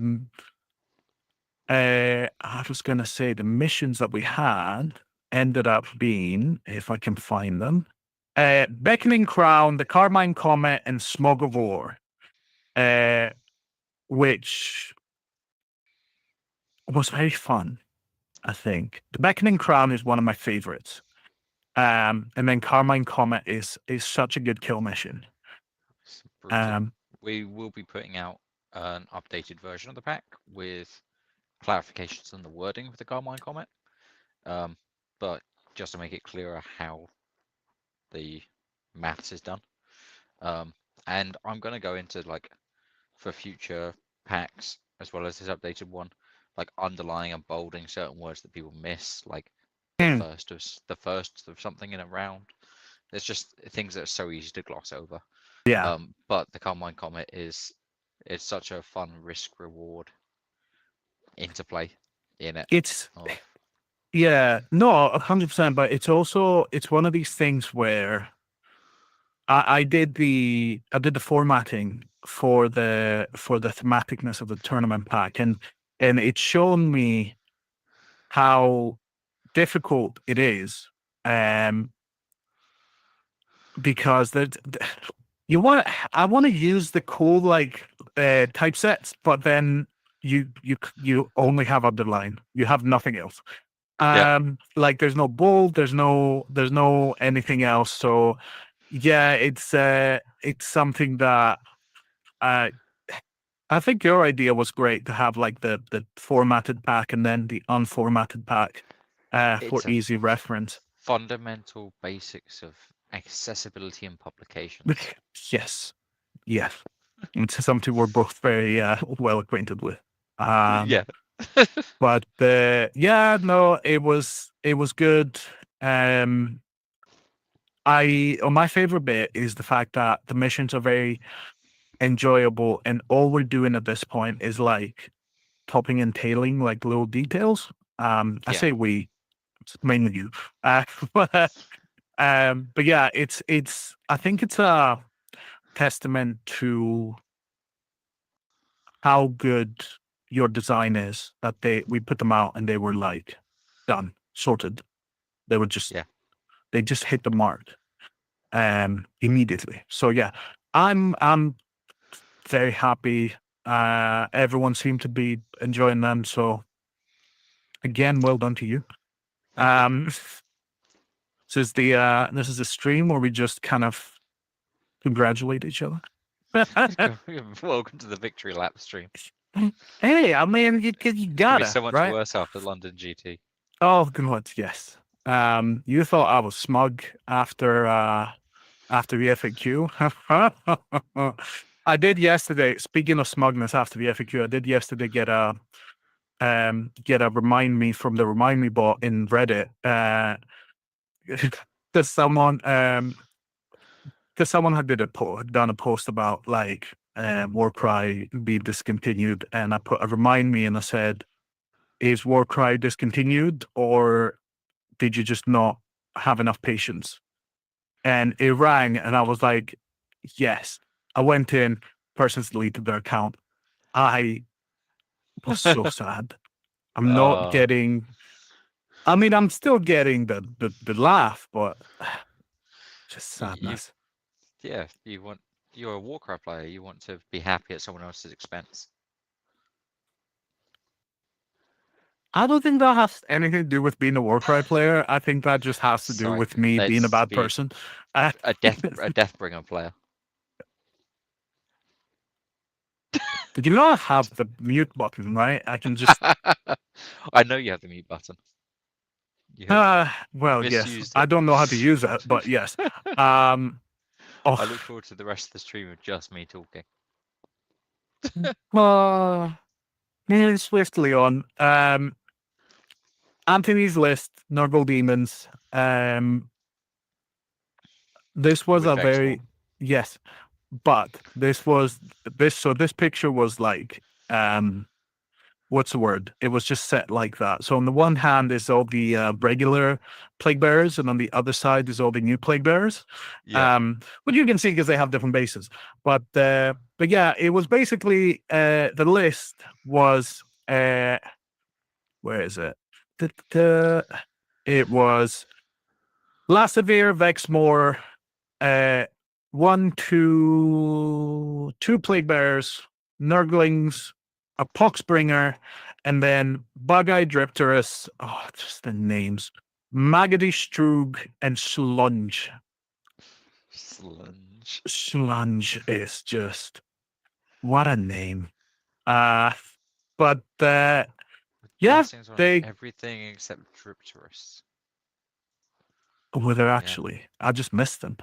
was going to say the missions that we had ended up being, if I can find them, Beckoning Crown, the Carmine Comet, and Smog of War, which was very fun, I think. The Beckoning Crown is one of my favorites. And then Carmine Comet is such a good kill mission. We will be putting out an updated version of the pack with clarifications on the wording of the Carmine Comet, but just to make it clearer how the maths is done. And I'm going to go into, like, for future packs as well as this updated one, like underlining and bolding certain words that people miss, like the first of something in a round. There's just things that are so easy to gloss over. Yeah. But the Carmine Comet is such a fun risk reward interplay in it. It's Yeah, no, 100%. But it's one of these things where I did the formatting for the thematicness of the tournament pack, and it's shown me how difficult it is, um, because you want I want to use the cool like typesets, but then you only have underline, you have nothing else. Yeah, Like there's no bold, there's no anything else. So yeah, it's something that uh I think your idea was great to have like the formatted pack and then the unformatted pack for it's a easy reference. fundamental basics of accessibility and publications. Yes, yes. It's something we're both very well acquainted with. Um, Yeah. but yeah, no, it was good. Um, my favorite bit is the fact that the missions are very enjoyable, and all we're doing at this point is like topping and tailing like little details. I Yeah. say we, it's mainly you. Uh, but yeah, it's I think it's a testament to how good your design is that we put them out and they were like done, sorted. They were just Yeah. they just hit the mark immediately. So yeah, I'm very happy. Everyone seemed to be enjoying them. So again, well done to you. Thank you. This is a stream where we just kind of congratulate each other. Welcome to the Victory Lap stream. Hey, I mean, you It's gonna be gotta, so much right? worse after London GT. Oh, good. Yes. You thought I was smug after the FAQ. I did yesterday. Speaking of smugness after the FAQ, I did yesterday get a remind me from the remind me bot in Reddit. That someone because someone had done a post about like Warcry be discontinued, and I put a remind me and I said, "Is Warcry discontinued, or did you just not have enough patience?" And it rang, and I was like, "Yes." I went in, person's deleted their account. I was so sad. I'm not Oh, getting. I mean, I'm still getting the laugh, but just you, sadness. yeah, you're a Warcry player. You want to be happy at someone else's expense. I don't think that has anything to do with being a Warcry player. I think that just has to do Sorry, with me being a let's bad be person. Uh, a Deathbringer player. did you not have the mute button, right? I can just. I know you have the mute button. You have Well, yes. misused I it. don't know how to use it, but yes. Um. Oh. I look forward to the rest of the stream of just me talking. Uh, moving swiftly on. Anthony's list, Nurgle Demons. This was With a Vex War. very yes, but this picture was like what's the word? It was just set like that. So on the one hand is all the regular plague bearers, and on the other side is all the new plague bearers. Yeah. But you can see because they have different bases. But yeah, it was basically the list was where is it? It was Lasavir, Vexmore, uh, two plague bearers, Nurglings, a poxbringer, and then Bug-Eyed Dripterus. Oh, just the names. Magady Stroog and Slunge. Slunge. Slunge is just what a name. Uh but yeah, Blessings on they everything except Dripterus. were there Yeah. actually. I just missed them.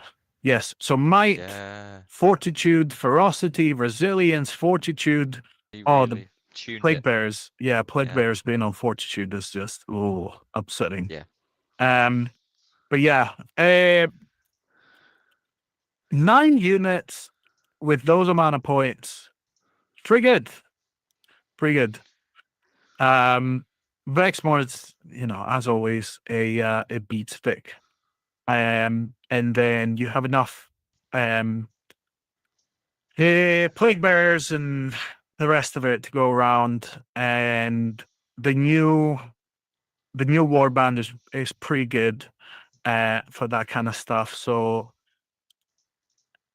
Yes. So might, Yeah. fortitude, ferocity, resilience, fortitude. He Oh, the really tuned plague it. bears. Yeah, plague Yeah. bears being on fortitude is just upsetting. Yeah. Um, but yeah, 9 units with those amount of points. Pretty good. Pretty good. Um, Vexmore's, as always, a beats Vic. And then you have enough plague bears and the rest of it to go around. And the new warband is pretty good for that kind of stuff. So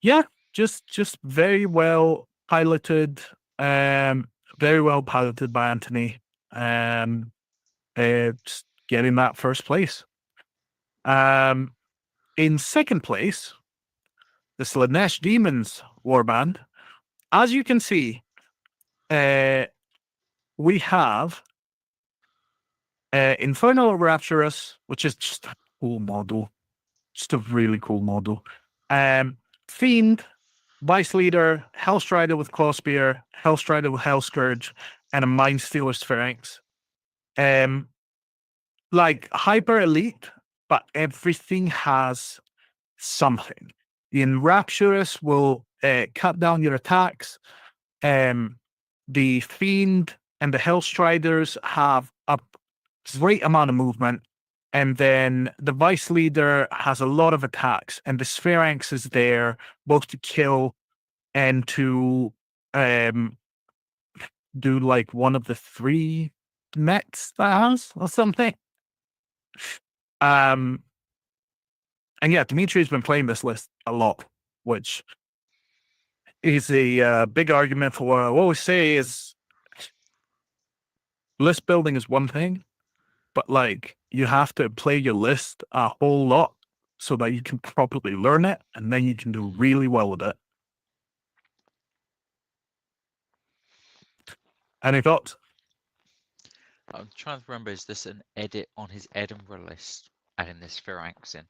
yeah, just very well piloted, very well piloted by Anthony. Just getting that first place. In second place, the Slanesh Demons warband. As you can see, we have Infernal Rapturous, which is just a cool model, just a really cool model. Fiend, Vice Leader, Hellstrider with Clawspear, Hellstrider with Hellscourge, and a Mind Stealer Sphinx. Like hyper elite, but everything has something. The Enrapturous will cut down your attacks. The Fiend and the Hellstriders have a great amount of movement. And then the Vice Leader has a lot of attacks. And the Sphinx is there both to kill and to do like one of the 3 mechs that has or something. And yeah, Dimitri's been playing this list a lot, which is a big argument for what I always say is list building is one thing, but like you have to play your list a whole lot so that you can properly learn it, and then you can do really well with it. Any thoughts? I'm trying to remember, is this an edit on his Edinburgh list, adding this Phylax in?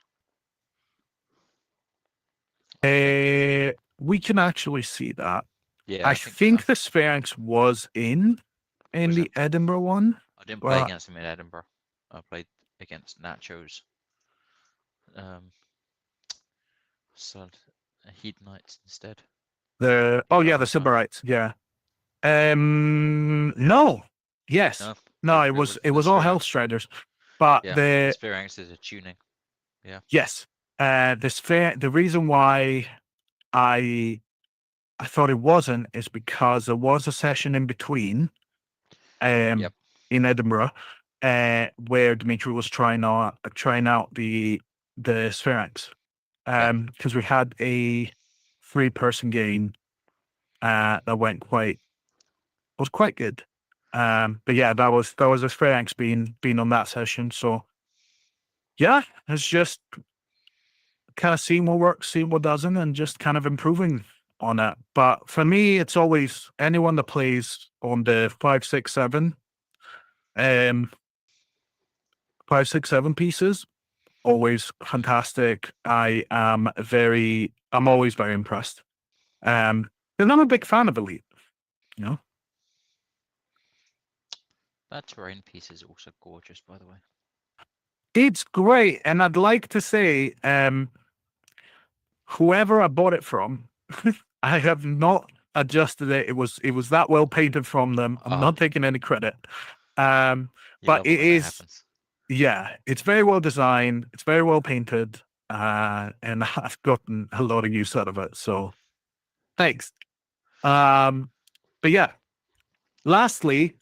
We can actually see that. Yeah, I think the Sphinx was in Was the it? Edinburgh one. I didn't play against him in Edinburgh. I played against Nacho's Hedonites instead. The Sybarites, yeah. No. Yes. No, it was all Hellstriders. But yeah, the Sphinx is a tuning. Yeah. Yes. The reason why I thought it wasn't is because there was a session in between in Edinburgh where Dimitri was trying out the Sphinx. Because we had a 3-person game that was quite good. But yeah, that was a Sphinx being on that session. So yeah, it's just kind of seeing what works, seeing what doesn't, and just kind of improving on it. But for me, it's always anyone that plays on the 5, 6, 7, 5, 6, 7 pieces, always fantastic. I'm always very impressed. And I'm a big fan of Elite, That terrain piece is also gorgeous, by the way. It's great, and I'd like to say, whoever I bought it from, I have not adjusted it. It was that well painted from them. I'm not taking any credit. But it is, it's very well designed. It's very well painted, and I've gotten a lot of use out of it. So, thanks. But yeah, lastly,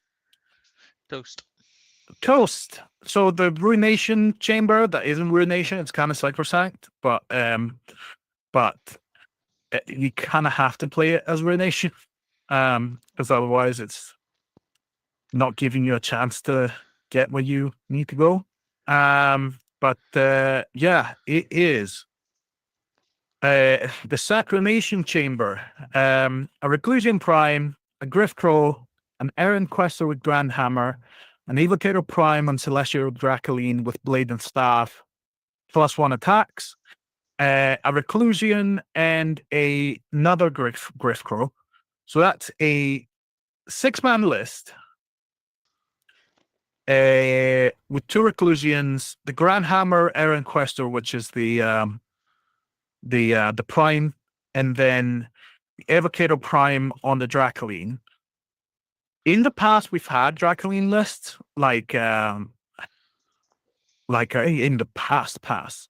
Toast. So the Ruination Chamber that isn't Ruination, it's kind of sacrosanct, but you kind of have to play it as Ruination, because otherwise it's not giving you a chance to get where you need to go. But yeah, it is the Sacronation Chamber, a Reclusion Prime, a Griff Crow, an Errant Quester with Grand Hammer, an Evocator Prime on Celestial Dracoline with Blade and Staff, +1 attacks, a Reclusion, and another Griff Crow. So that's a 6-man list with 2 Reclusions, the Grand Hammer, Errant Quester, which is the Prime, and then the Evocator Prime on the Dracoline. In the past, we've had Dracoline lists, like in the past.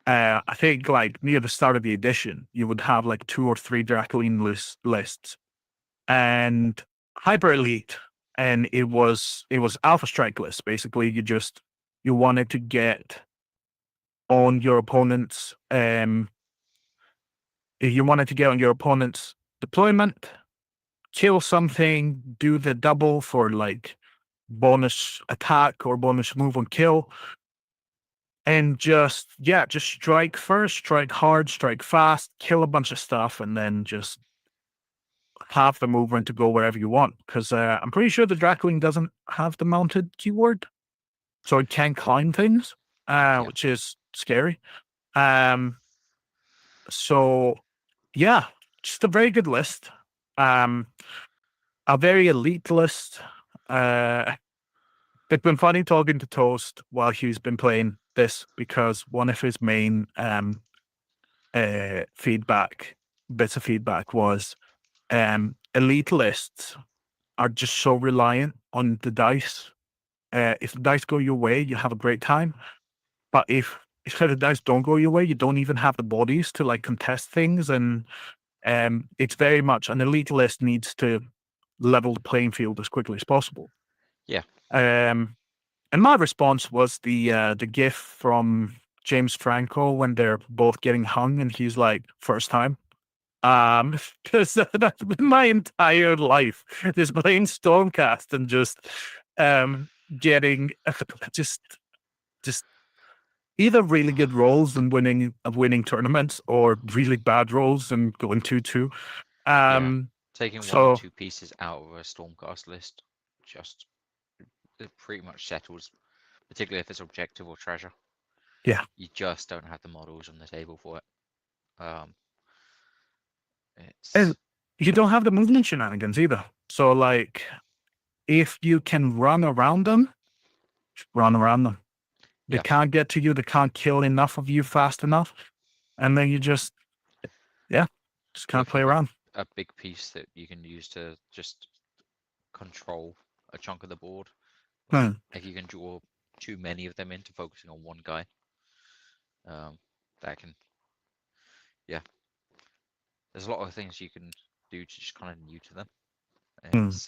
I think like near the start of the edition, you would have like 2 or 3 Dracoline lists, and Hyper Elite, and it was Alpha Strike list. Basically, you wanted to get on your opponent's you wanted to get on your opponent's deployment, kill something, do the double for like bonus attack or bonus move on kill, and just strike first, strike hard, strike fast, kill a bunch of stuff, and then just have the movement to go wherever you want. Because I'm pretty sure the Dracoline doesn't have the mounted keyword, so it can climb things, Yeah. which is scary. So yeah, just a very good list. A very elite list. It's been funny talking to Toast while he's been playing this, because one of his main bits of feedback was elite lists are just so reliant on the dice. If the dice go your way, you have a great time. But if the dice don't go your way, you don't even have the bodies to like contest things. And it's very much an elite list needs to level the playing field as quickly as possible. Yeah. And my response was the gif from James Franco when they're both getting hung, and he's like, first time. Because that's been my entire life, just playing Stormcast and just getting just either really good rolls and winning tournaments, or really bad rolls and going 2-2. Taking 1 or So 2 pieces out of a Stormcast list just it pretty much settles, particularly if it's objective or treasure. yeah, You just don't have the models on the table for it. and It's you don't have the movement shenanigans either. So like, if you can run around them, just run around them. They Yeah. can't get to you. They can't kill enough of you fast enough, and then you just can't if play you've got around. a big piece that you can use to just control a chunk of the board, like Hmm. if you can draw too many of them into focusing on one guy, that can, there's a lot of things you can do to just kind of new to them. Hmm. It's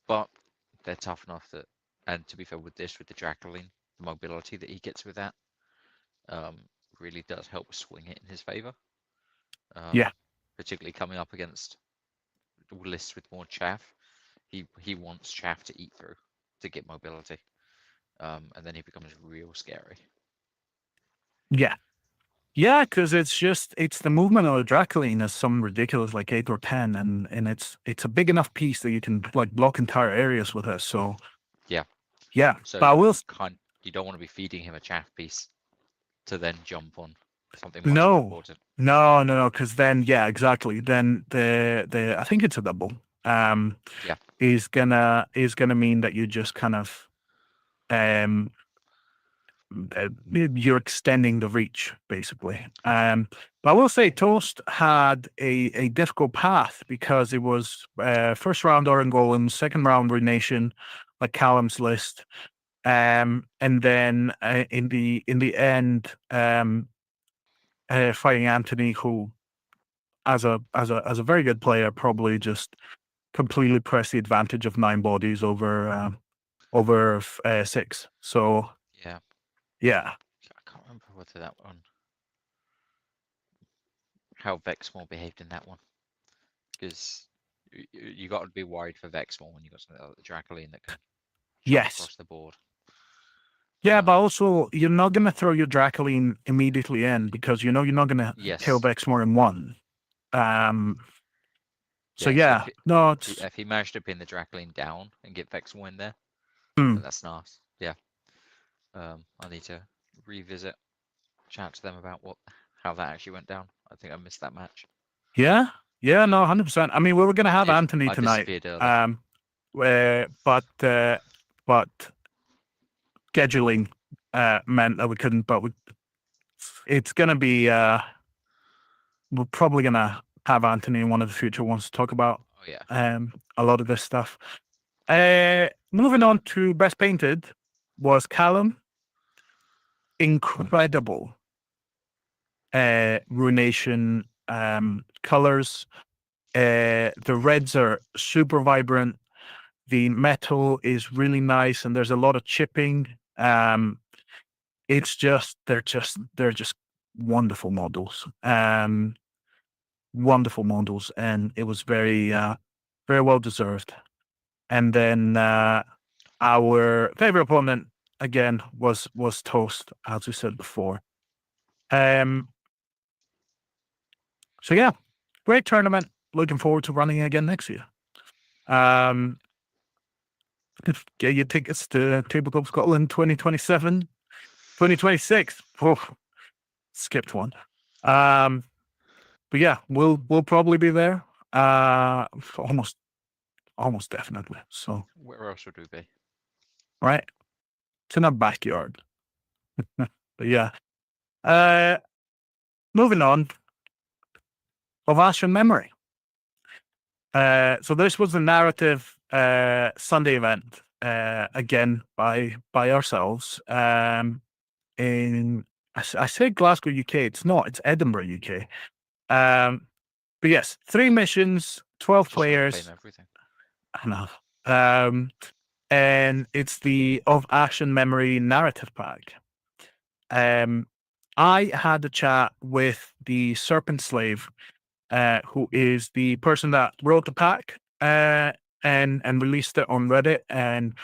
but they're tough enough that, and to be fair with this, with the Dracoline, the mobility that he gets with that really does help swing it in his favor. Yeah. Particularly coming up against lists with more chaff. He wants chaff to eat through to get mobility, and then he becomes real scary. Yeah. Because it's the movement of the Dracoline is some ridiculous like 8 or 10, and it's a big enough piece that you can like block entire areas with it. So Yeah. So but I will you don't want to be feeding him a chaff piece to then jump on something much more no, important. no, because then exactly. Then the I think it's a double. Yeah. Is gonna mean that you just kind of um you're extending the reach basically. But I will say Toast had a difficult path, because it was first round Oran Golem, second round Renation, like Callum's list, and then in the end fighting Anthony, who as a very good player probably just completely pressed the advantage of 9 bodies over 6. So Yeah. yeah. I can't remember whether that one, how Vexmore behaved in that one, because you got to be worried for Vexmore when you got something like the Dracoline that can chunk Yes. across the board. Yeah, but also you're not going to throw your Dracoline immediately in, because you're not going to kill Yes. Vex more in one. So So no, it's if he managed to pin the Dracoline down and get Vexmore in there, hmm, then that's nice. Yeah. I need to revisit, chat to them about how that actually went down. I think I missed that match. yeah, no, 100%. I mean, we were going to have Anthony I tonight, disappeared early. but scheduling meant that we couldn't. But it's going to be we're probably going to have Anthony in one of the future ones to talk about. Oh yeah. A lot of this stuff. Moving on to Best Painted was Callum. Incredible ruination colors. The reds are super vibrant. The metal is really nice, and there's a lot of chipping. It's just they're just wonderful models. Wonderful models, and it was very well deserved. And then our favorite opponent again was Toast, as we said before. So yeah, great tournament. Looking forward to running it again next year. Get your tickets to Tabletop Scotland 2027, 2026. Oh, skipped one. But yeah, we'll probably be there. Almost definitely. So Where else would we be? right, it's in our backyard. But yeah, moving on. Of Ashen Memory. So this was the narrative Sunday event again by ourselves in I say Glasgow, UK. It's not. It's Edinburgh, UK. But yes, 3 missions, 12 Just want to players. claim everything. I know. And it's the Of Ashen Memory narrative pack. I had a chat with the Serpent Slave, who is the person that wrote the pack and released it on Reddit. And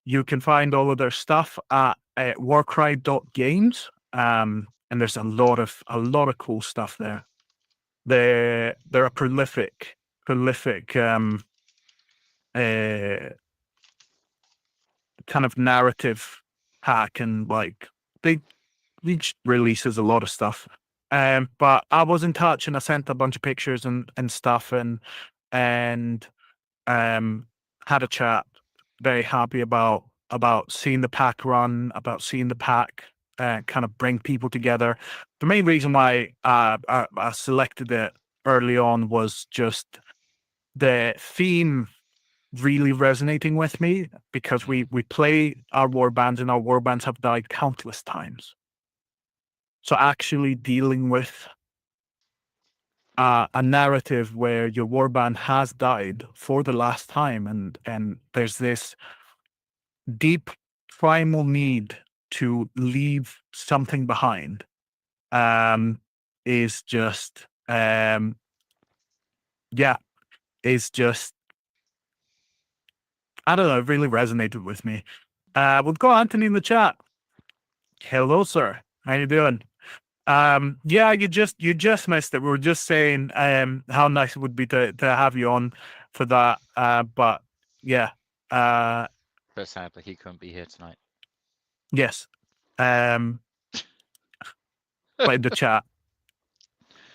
you can find all of their stuff at Warcry.games. And there's a lot of cool stuff there. They're a prolific kind of narrative hack, and like they each releases a lot of stuff. But I was in touch and I sent a bunch of pictures and stuff and had a chat. Very happy about seeing the pack run, about seeing the pack kind of bring people together. The main reason why I selected it early on was just the theme really resonating with me, because we play our war bands and our war bands have died countless times. So actually dealing with a narrative where your warband has died for the last time, and there's this deep primal need to leave something behind, is just yeah, is just, I don't know, it really resonated with me. We've got Anthony in the chat. Hello, sir. How you doing? Yeah, you just missed it. We were just saying how nice it would be to have you on for that. But yeah, But sadly, he couldn't be here tonight. yes. But in the chat.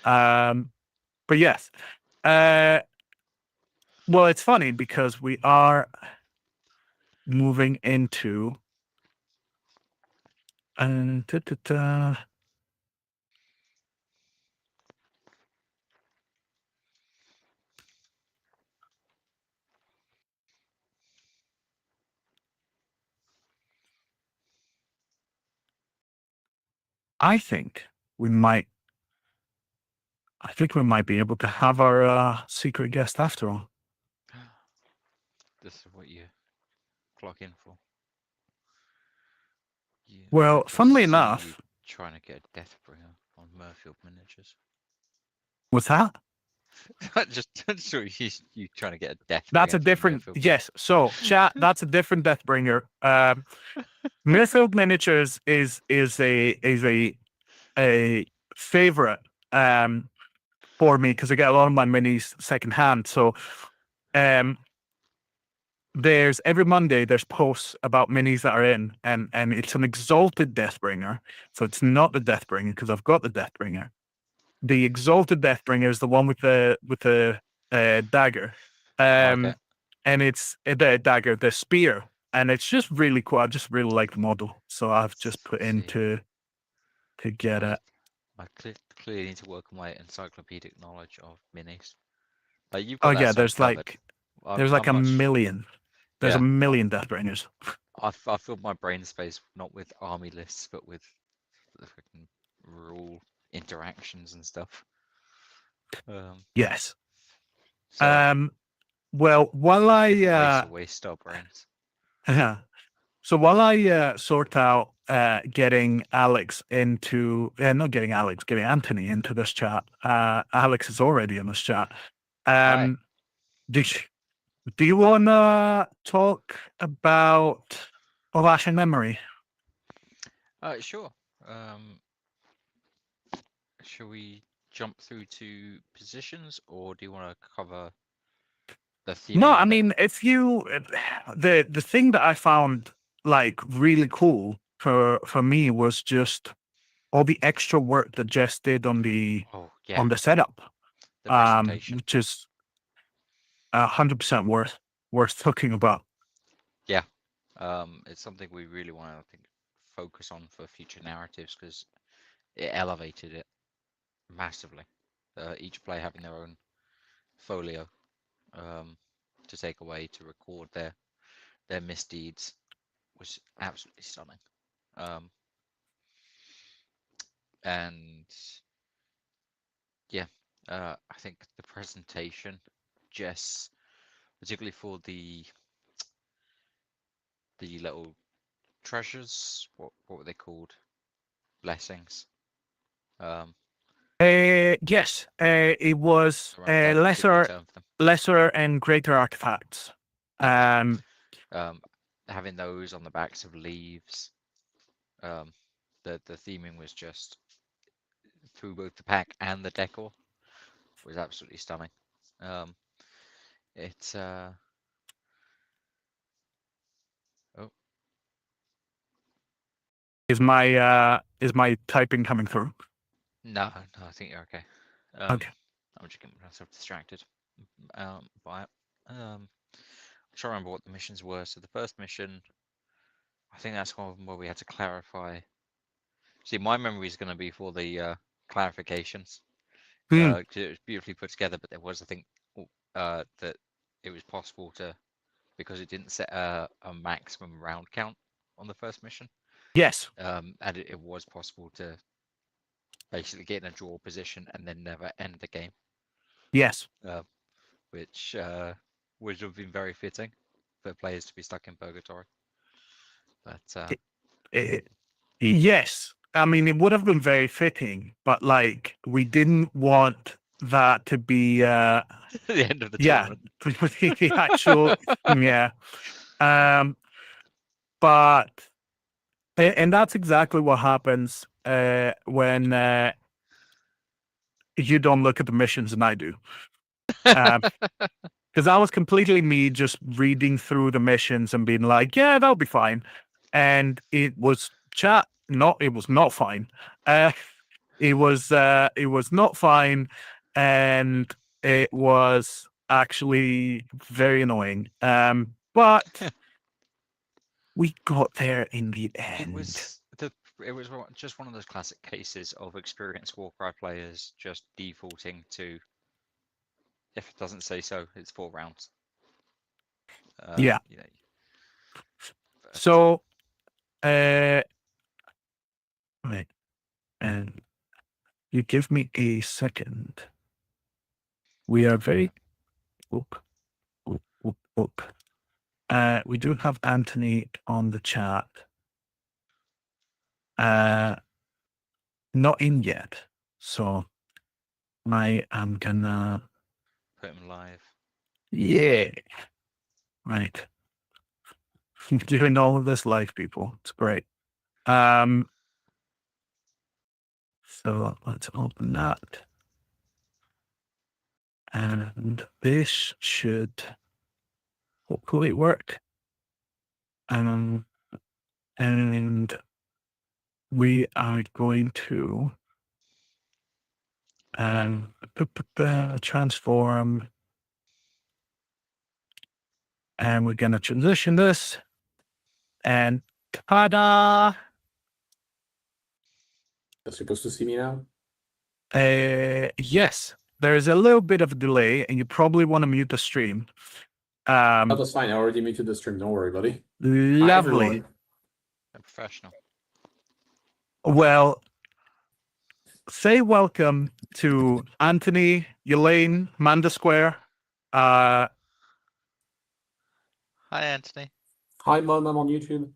But yes. Well, it's funny because we are moving into I think we might be able to have our secret guest after all. This is what you clock in for. Yeah, Well, I funnily see enough, you trying to get a Deathbringer on Murfield Miniatures. what's that? I just saw you trying to get a Deathbringer. That's a from different, Murfield yes. So chat, that's a different Deathbringer. Murfield Miniatures is a favorite for me, because I get a lot of my minis secondhand. So there's every Monday there's posts about minis that are in, and it's an exalted Deathbringer. So it's not the Deathbringer, because I've got the Deathbringer. The exalted Deathbringer is the one with the dagger. Okay. And it's the dagger, the spear, and it's just really cool. I just really like the model, so I've just put in to get it. I clearly need to work on my encyclopedic knowledge of minis. Like you've Oh got that yeah, side there's covered. like I'm a much. million. There's a Yeah, million Deathbringers. I filled my brain space not with army lists, but with the freaking rule interactions and stuff. Yes. So Well, while different ways I to waste our brains. so while I sort out getting Alex into not getting Alex, getting Anthony into this chat. Alex is already in this chat. Hi. Do you, do you wanna talk about Lasting Memory? Sure. Um, shall we jump through to positions, or do you want to cover the No, theming I of it? mean, if you the thing that I found like really cool for me was just all the extra work that Jess did Oh yeah, on the setup, the presentation. which is 100% worth talking about. Yeah. It's something we really want to, I think, focus on for future narratives because it elevated it massively. Each player having their own folio to take away to record their misdeeds was absolutely stunning. And yeah, I think the presentation, Jess, particularly for the little treasures, what were they called? Blessings. Um, Yes, it was that particular term for them. lesser and greater artifacts. Yeah. Um, Um, having those on the backs of leaves. Um, the theming was just through both the pack and the decor was absolutely stunning. Um, it's oh is my typing coming through? no, I think you're okay. Okay. I'm just getting myself distracted by it. I'm trying to remember what the missions were. So the first mission, I think that's one of them where we had to clarify. See, my memory is going to be for the clarifications. Hmm. 'Cause it was beautifully put together, but there was, I think, that it was possible to, because it didn't set a maximum round count on the first mission, Yes. and it was possible to basically get in a draw position and then never end the game, Yes. which would have been very fitting for players to be stuck in purgatory. But Eh, yes. I mean, it would have been very fitting, but like we didn't want that to be the end of the yeah, tournament. the actual yeah. Um but and that's exactly what happens when you don't look at the missions and I do. Because that was completely me just reading through the missions and being like, yeah, that'll be fine. And it was it was not fine. Uh, it was not fine. And it was actually very annoying. But we got there in the It end. was just one of those classic cases of experienced Warcry players just defaulting to, if it doesn't say so, it's 4 rounds. Yeah. You know, but, So, right. And you give me a second. We are very. Oop, oop, oop, oop. We do have Anthony on the chat. Not in yet. So I am gonna put him live. yeah. Right. Doing all of this live, people. It's great. So let's open that. And this should hopefully work. And we are going to transform, and we're going to transition this, and ta-da! Are supposed to see me now? Yes. there's a little bit of a delay, and you probably want to mute the stream. Oh, that's fine. I already muted the stream. Don't worry, buddy. Hi, Lovely. everyone. A professional. Well, say welcome to Anthony, Yolane, Manda Square. Hi, Anthony. Hi, Mom. I'm on YouTube.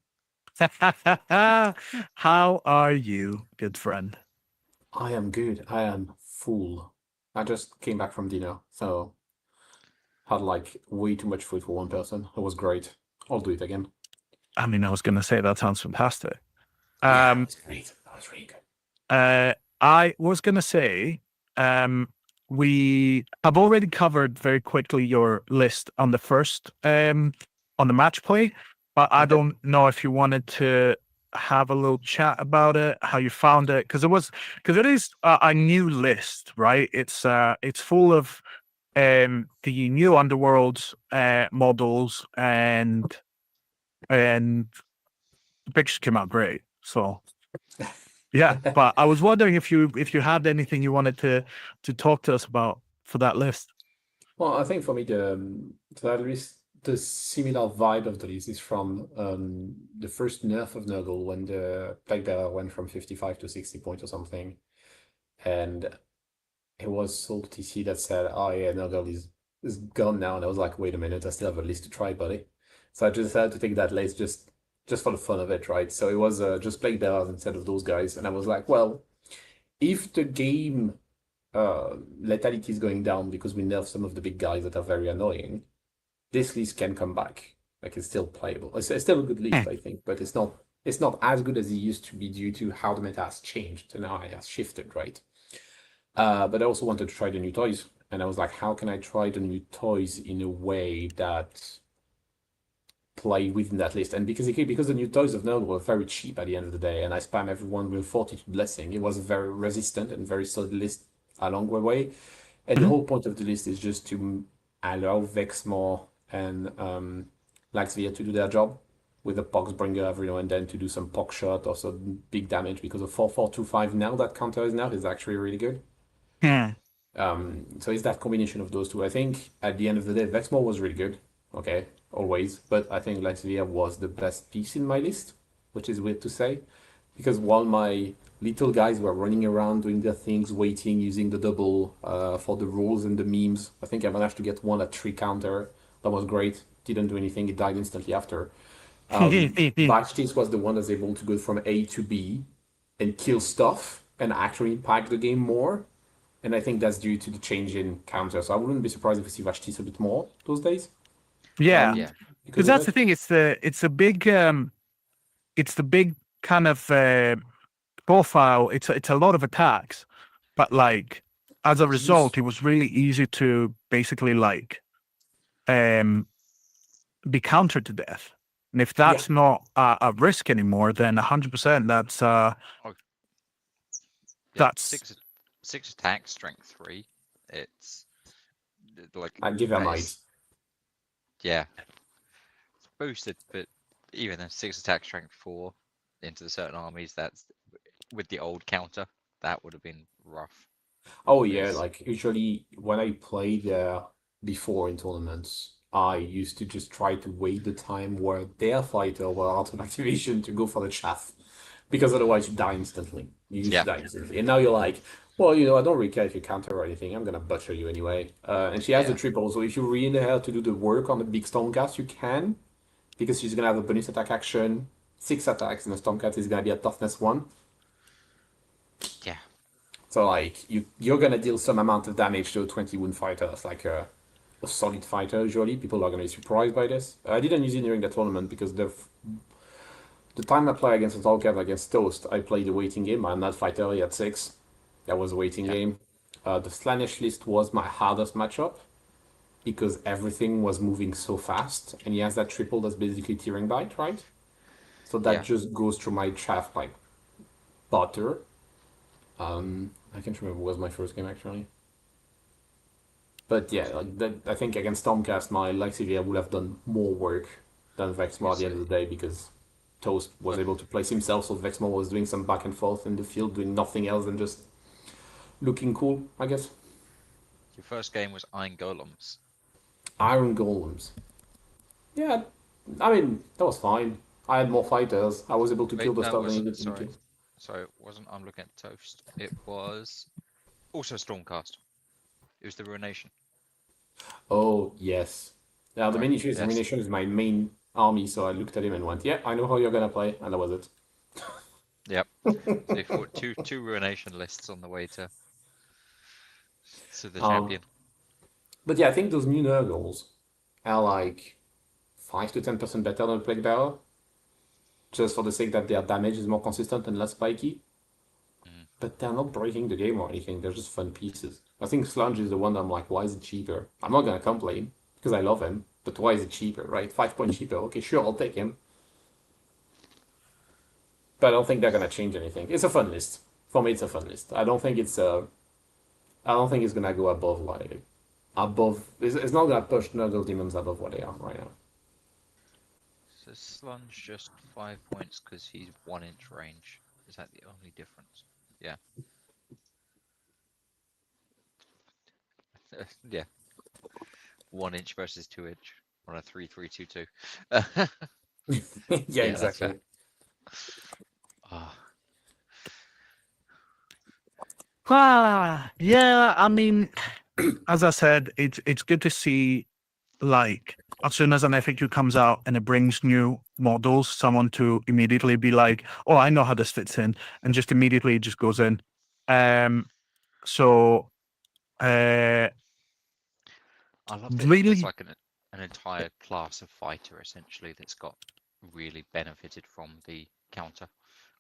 How are you, good friend? I am good. I am full. I just came back from dinner, so had like way too much food for one person. It was great. I'll do it again. I mean, I was going to say that sounds fantastic. Yeah, it was great. That was really good. I was going to say, we have already covered very quickly your list on the first, on the match play, but I don't know if you wanted to have a little chat about it, how you found it, because it is a new list, right? It's full of the new Underworld models, and the pictures came out great. So yeah, but I was wondering if you had anything you wanted to talk to us about for that list. Well, I think for me, the similar vibe of the list is from the first nerf of Nurgle when the Plague Bearer went from 55 to 60 points or something. And it was Soul TC that said, oh yeah, Nurgle is gone now. And I was like, wait a minute, I still have a list to try, buddy. So I just decided to take that list just for the fun of it, right? So it was just Plague Bearers instead of those guys. And I was like, well, if the game lethality is going down because we nerf some of the big guys that are very annoying, this list can come back. Like, it's still playable. It's still a good list, I think, but it's not as good as it used to be due to how the meta has changed and how it has shifted, right? But I also wanted to try the new toys, and I was like, how can I try the new toys in a way that play within that list? And because the new toys of Nurgle were very cheap at the end of the day, and I spam everyone with Fortitude Blessing, it was a very resistant and very solid list along the way. And the whole point of the list is just to allow Vexmore and Laxvia to do their job with a Poxbringer every now and then to do some pox shot or some big damage, because of 4-4-2-5 now that counter is actually really good. So it's that combination of those two. I think at the end of the day, Vexmore was really good. Okay, always. But I think Laxvia was the best piece in my list, which is weird to say, because while my little guys were running around doing their things, waiting, using the double for the rules and the memes, I think I managed to get one at 3 counter. That was great. Didn't do anything. It died instantly after. Vashtis was the one that's able to go from A to B and kill stuff and actually impact the game more. And I think that's due to the change in counter. So I wouldn't be surprised if we see Vashtis a bit more those days. Yeah, Yeah. because that's the thing. It's the big kind of profile. It's a lot of attacks, but like as a result, it was really easy to basically like be countered to death. And if that's not a risk anymore, then 100% that's six attack, strength 3. It's like I'd give her that might. is- Yeah, it's boosted, but even then, 6 attack, strength 4 into the certain armies. That's with the old counter. That would have been rough. Oh yeah, Yes. like usually when I played before in tournaments, I used to just try to wait the time where their fighter were out of activation to go for the chaff, because otherwise you die instantly. You used to die instantly, and now you're like, well, I don't really care if you counter or anything. I'm gonna butcher you anyway. And she has the triple, so if you really know how to do the work on the big Stormcast, you can, because she's gonna have a bonus attack action, 6 attacks, and the Stormcast is gonna be a toughness 1. Yeah. So like you're gonna deal some amount of damage to a 20 wound fighter. That's like a solid fighter usually. People are gonna be surprised by this. I didn't use it during the tournament because the time I play against a Tolkien against Toast, I played the waiting game. I'm not fighter at 6. That was a waiting game. The Slaanesh list was my hardest matchup because everything was moving so fast, and he has that triple that's basically Tearing Bite, right? So that just goes through my chaff like butter. I can't remember what was my first game actually. But yeah, like that, I think against Stormcast, my Lexivia would have done more work than Vexmore at the end of the day, because Toast was able to place himself, so Vexmore was doing some back and forth in the field, doing nothing else than just looking cool, I guess. Your first game was Iron Golems. Iron Golems. Yeah, I mean, that was fine. I had more fighters. I was able to kill the no, it stuff I wasn't. needed to Sorry. kill. Sorry, it wasn't. I'm looking at Toast. It was also Stormcast. It was the Ruination. Oh, yes. Yeah, the Right, miniature yes. examination is my main army, so I looked at him and went, yeah, I know how you're gonna play, and that was it. Yep. So you fought two Ruination lists on the way to the champion. But yeah, I think those new Nurgles are like 5 to 10% better than Plague Bearer. Just for the sake that their damage is more consistent and less spiky. But they're not breaking the game or anything, they're just fun pieces. I think Sludge is the one that I'm like, why is it cheaper? I'm not gonna complain, because I love him, but why is it cheaper, right? 5 points cheaper, okay, sure, I'll take him. But I don't think they're gonna change anything. It's a fun list. For me, it's a fun list. I don't think it's gonna go above it's not gonna push Nurgle Demons above what they are right now. So Slunge just 5 points because he's 1 inch range. Is that the only difference? Yeah. Yeah. 1 inch versus 2 inch on a 3-3-2-2. Yeah, that's exactly. fair. Ah, Yeah, I mean, as I said, it's good to see, like, as soon as an FAQ comes out and it brings new models, someone to immediately be like, oh, I know how this fits in, and just immediately it just goes in. So I love it. really, There's like an entire class of fighter essentially that's got really benefited from the counter.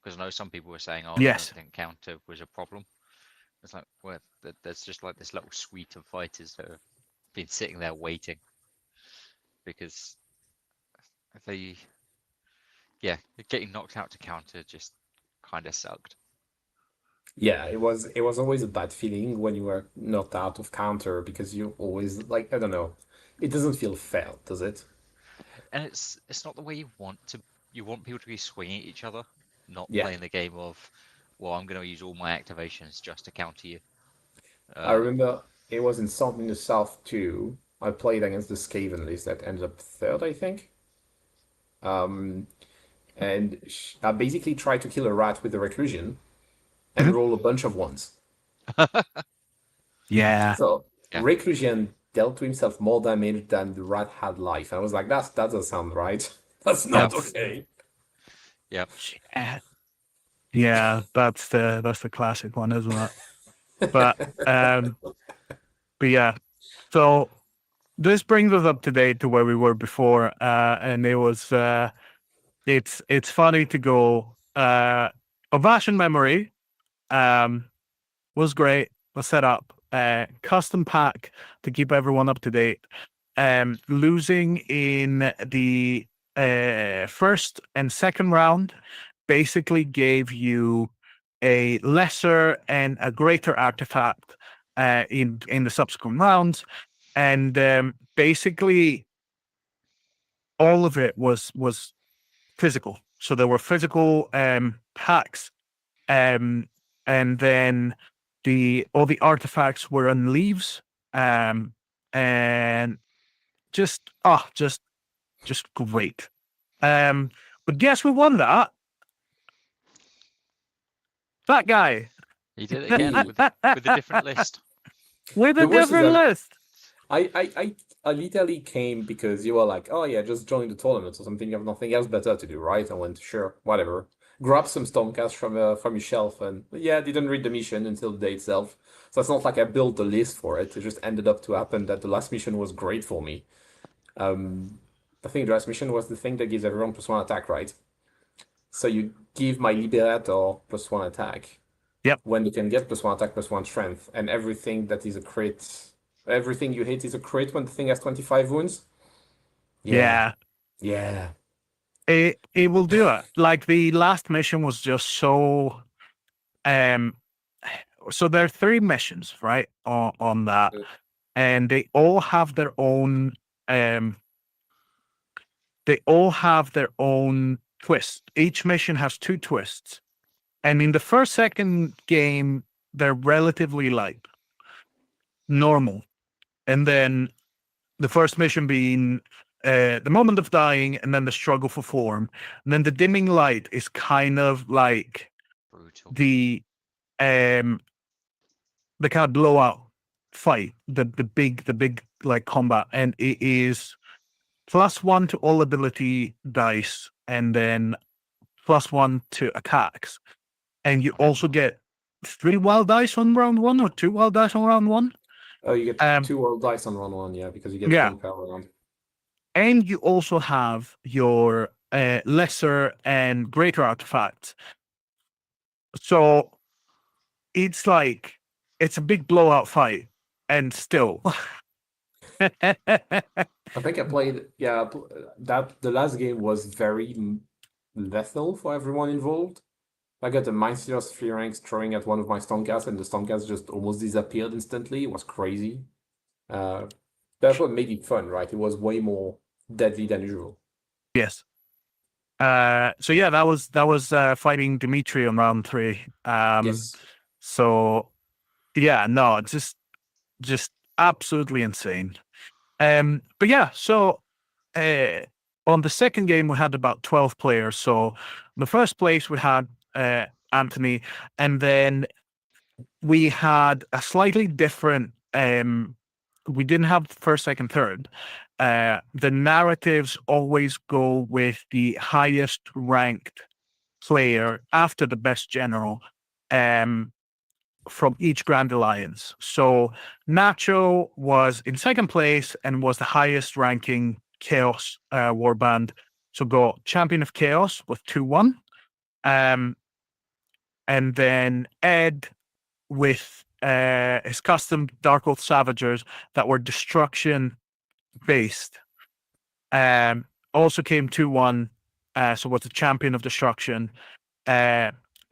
Because I know some people were saying, oh, yes, I don't think counter was a problem. It's like, well, there's just like this little suite of fighters that have been sitting there waiting because they, yeah, getting knocked out to counter just kind of sucked. Yeah, it was always a bad feeling when you were knocked out of counter because you always like I don't know. It doesn't feel fair, does it? And it's not the way you want to. You want people to be swinging at each other, not Yeah. playing the game of, well, I'm going to use all my activations just to counter you. I remember it was in Something in the South too. I played against the Skaven list that ended up third, I think. And I basically tried to kill a rat with a reclusion and Mhm. roll a bunch of ones. yeah, So Yeah. reclusion dealt to himself more damage than the rat had life. And I was like, that doesn't sound right. That's not Yep. okay. Yep. yeah, that's the classic one, isn't it? But yeah. So this brings us up to date to where we were before, and it was it's funny to go. Ovation Memory was great. Was set up. Custom pack to keep everyone up to date. Losing in the first and second round basically gave you a lesser and a greater artifact in the subsequent rounds, and basically all of it was physical. So there were physical packs, and then all the artifacts were on leaves, and just great. But guess who won that? That guy. He did it again with a different list. With a The worst is different that- list. I literally came because you were like, oh yeah, just join the tournament or something. You have nothing else better to do, right? I went, sure, whatever. Grab some Stormcast from your shelf, and yeah, didn't read the mission until the day itself. So it's not like I built the list for it. It just ended up to happen that the last mission was great for me. I think the last mission was the thing that gives everyone +1 attack, right? So you give my Liberator +1 attack. Yep. When you can get +1 attack, +1 strength, and everything that is a crit, everything you hit is a crit when the thing has 25 wounds. Yeah. Yeah. It will do it. Like the last mission was just so so there are 3 missions, right? On that. And they all have their own twists. Each mission has 2 twists. And in the second game, they're relatively like normal. and then the first mission being the moment of dying, and then the struggle for form, and then the dimming light is kind of like Brutal. the kind of blowout fight, the big like combat, and it is +1 to all ability dice, and then +1 to attacks, and you also get 3 wild dice on round 1 or 2 wild dice on round 1. Oh, you get 2 world dice on round 1, yeah, because you get Yeah. 1 power round. And you also have your lesser and greater artifacts. So it's like it's a big blowout fight, and still. I think I played, that the last game was very lethal for everyone involved. I got a Mind Stealer's 3 ranks throwing at one of my Stormcasts, and the Stormcast just almost disappeared instantly. It was crazy. That's what made it fun, right? It was way more deadly than usual. Yes. So yeah, that was fighting Dimitri on round 3. Yes. So yeah, no, it's just absolutely insane. But yeah, so on the second game we had about 12 players. So the first place we had Anthony, and then we had a slightly different we didn't have first, second, third. The narratives always go with the highest ranked player after the best general from each Grand Alliance. So Nacho was in second place and was the highest ranking Chaos warband. So got Champion of Chaos with 2-1. And then Ed with his custom Dark Oath Savagers that were destruction based. Also came 2-1. So was the Champion of Destruction.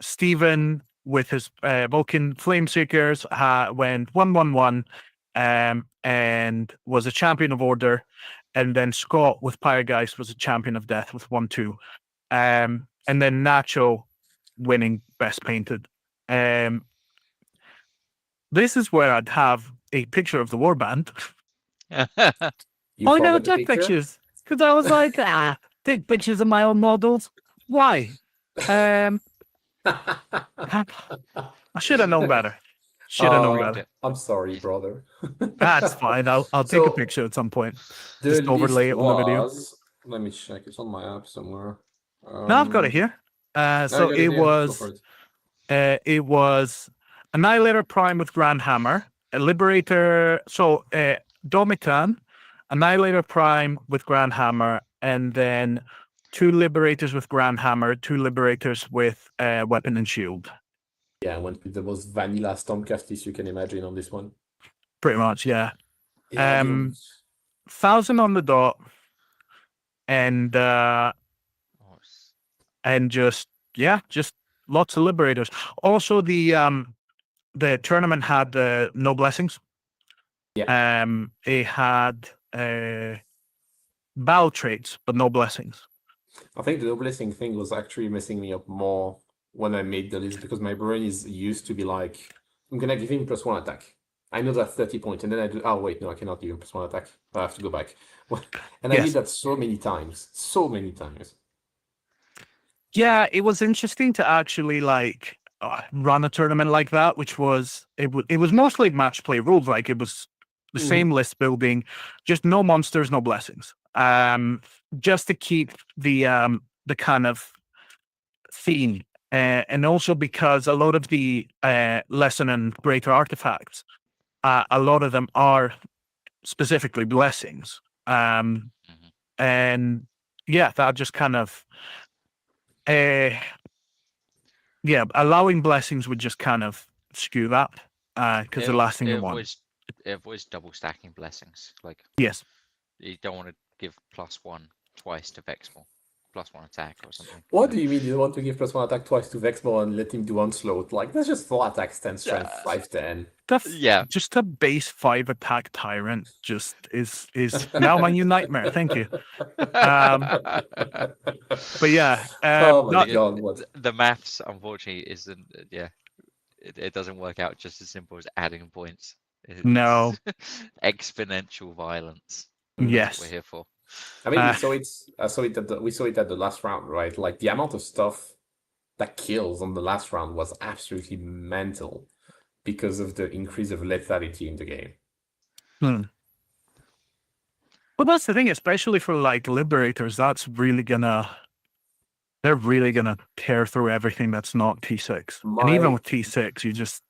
Stephen with his Vulcan Flameseekers went 1-1-1 and was a Champion of Order. And then Scott with Pyregeist was a Champion of Death with 1-2. And then Nacho winning Best Painted. This is where I'd have a picture of the warband. You I never forgot the took picture? pictures because I was like, take pictures of my own models. Why? I should have known better. Should have known Oh, better. I'm sorry, brother. That's fine. I'll take a So, picture at some point. The Just overlay it list on the video. was, let me check. It's on my app somewhere. No, I've got it here. No, So you got it Go for was it. Annihilator Prime with Grand Hammer, a Liberator. So Domitan, Annihilator Prime with Grand Hammer, and then 2 Liberators with Grand Hammer, 2 Liberators with Weapon and Shield. Yeah, I went with the most vanilla Stormcastis you can imagine on this one. Pretty much, yeah. Yeah, 1,000 on the dot, and just lots of Liberators. Also, the tournament had no blessings. Yeah. It had battle traits, but no blessings. I think the no blessing thing was actually messing me up more when I made the list, because my brain is used to be like, I'm gonna give him +1 attack. I know that's 30 points, and then I do, oh wait, no, I cannot give him +1 attack. I have to go back. And I Yes. did that so many times. So many times. Yeah, it was interesting to actually like run a tournament like that, which was it was mostly match play rules. Like it was the same list building, just no monsters, no blessings. Just to keep the kind of theme, and also because a lot of the lesson and greater artifacts, a lot of them are specifically blessings. And yeah, that just kind of allowing blessings would just kind of skew that because the last thing you want. It avoids double stacking blessings. Like, Yes, you don't want to give +1 twice to Vexmore, +1 attack or something. What do you mean you don't want to give +1 attack twice to Vexmore and let him do onslaught? Like, that's just 4 attacks, 10 strength, 5-10. Yeah. Just a base 5 attack tyrant just is now my new nightmare. Thank you. But yeah, Oh my god, what? The maths unfortunately isn't. Yeah, it doesn't work out just as simple as adding points. It's No. exponential violence. Mm. That's what we're Yes. here for. I mean, Uh, we saw it at the last round, right? Like the amount of stuff that kills on the last round was absolutely mental because of the increase of lethality in the game. hmm. But that's the thing, especially for like liberators, they're really gonna tear through everything that's not T6. And even My with T6, you just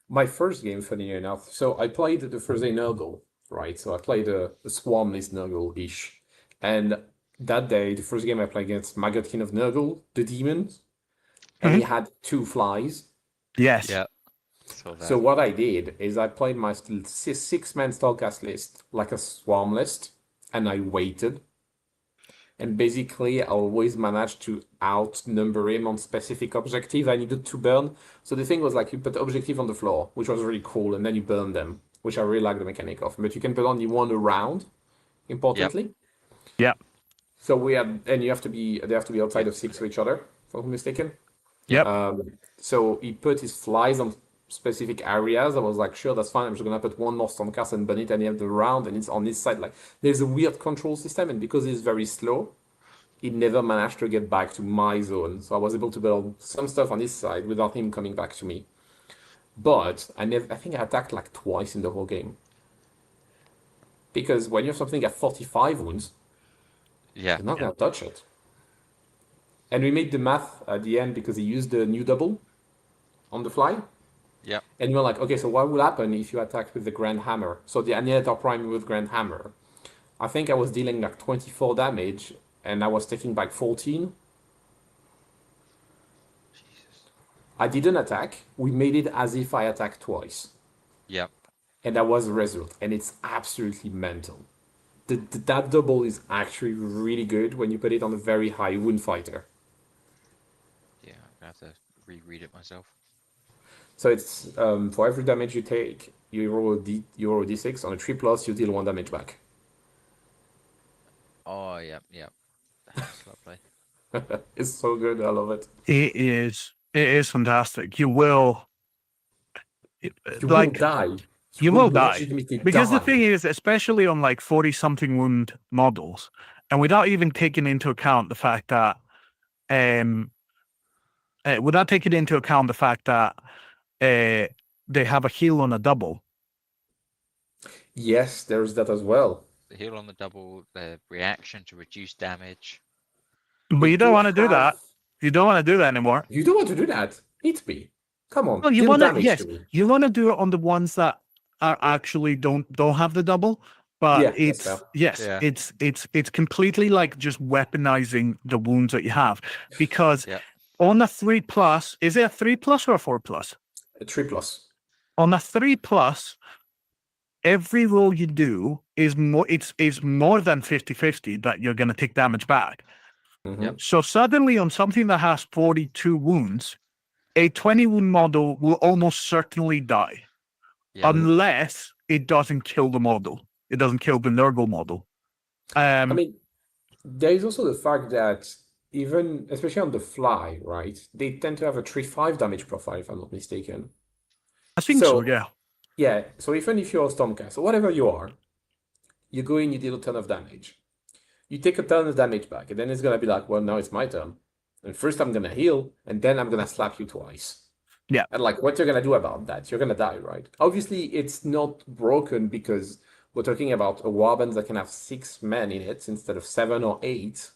my first game, funny enough, so I played the first day Nurgle, right? So I played a Swarm list Nurgle-ish. And that day, the first game I played against Maggotkin of Nurgle, the demons, and he had 2 flies. yes. Yeah. So So that. what I did is I played my 6-man Starcast list like a Swarm list, and I waited. And basically, I always managed to outnumber him on specific objective I needed to burn. So the thing was like you put objective on the floor, which was really cool, and then you burn them, which I really like the mechanic of. But you can put only one around, importantly. Yep. So and they have to be outside of 6 of each other, if I'm not mistaken. Yep. So he put his flies on specific areas. I was like, sure, that's fine. I'm just gonna put one more Stormcast and burn it, and you have the round, and it's on this side. Like, there's a weird control system, and because he's very slow, he never managed to get back to my zone. So I was able to build some stuff on his side without him coming back to me. But I think I attacked like twice in the whole game. Because when you have something at 45 wounds, Yeah. you're not gonna touch it. And we made the math at the end because he used the new double on the fly. Yeah. And you're like, okay, so what will happen if you attack with the Grand Hammer? So the Annihilator Prime with Grand Hammer. I think I was dealing like 24 damage, and I was taking back 14. Jesus. I didn't attack. We made it as if I attacked twice. Yep. And that was the result. And it's absolutely mental. That double is actually really good when you put it on a very high wound fighter. Yeah, I'm gonna have to reread it myself. So it's for every damage you take, you roll a d6. On a 3+, you deal 1 damage back. Oh, yep, yep. That's lovely. It's so good. I love it. It is fantastic. You will You like will die. you will die. legitimately Because the die. thing is, especially on like 40-something wound models, and without even taking into account the fact that they have a heal on a double. Yes, there's that as well. The heal on the double, the reaction to reduce damage. But you don't want to do that. You don't want to do that anymore. You don't want to do that. Hit me. Come on. No, you deal want to, damage yes, to me. you want to do it on the ones that are actually don't have the double. But Yeah, that's it's fair. yes, Yeah. it's completely like just weaponizing the wounds that you have. Because Yeah. on a 3+, is it a 3+ or a 4+? A 3+. On a 3+, every roll you do is more than 50-50 that you're gonna take damage back. Mhm. Yep. So suddenly on something that has 42 wounds, a 20 wound model will almost certainly die. Yeah. Unless it doesn't kill the model. It doesn't kill the Nurgle model. I mean, there is also the fact that even, especially on the fly, right, they tend to have a 3-5 damage profile, if I'm not mistaken. I think so, so- yeah. Yeah, so even if you're a Stormcast, or whatever you are, you go in, you deal a ton of damage. You take a ton of damage back, and then it's gonna be like, well, now it's my turn. And first I'm gonna heal, and then I'm gonna slap you twice. Yeah. And like, what you're gonna do about that? You're gonna die, right? Obviously, it's not broken because we're talking about a warband that can have 6 men in it instead of 7 or 8.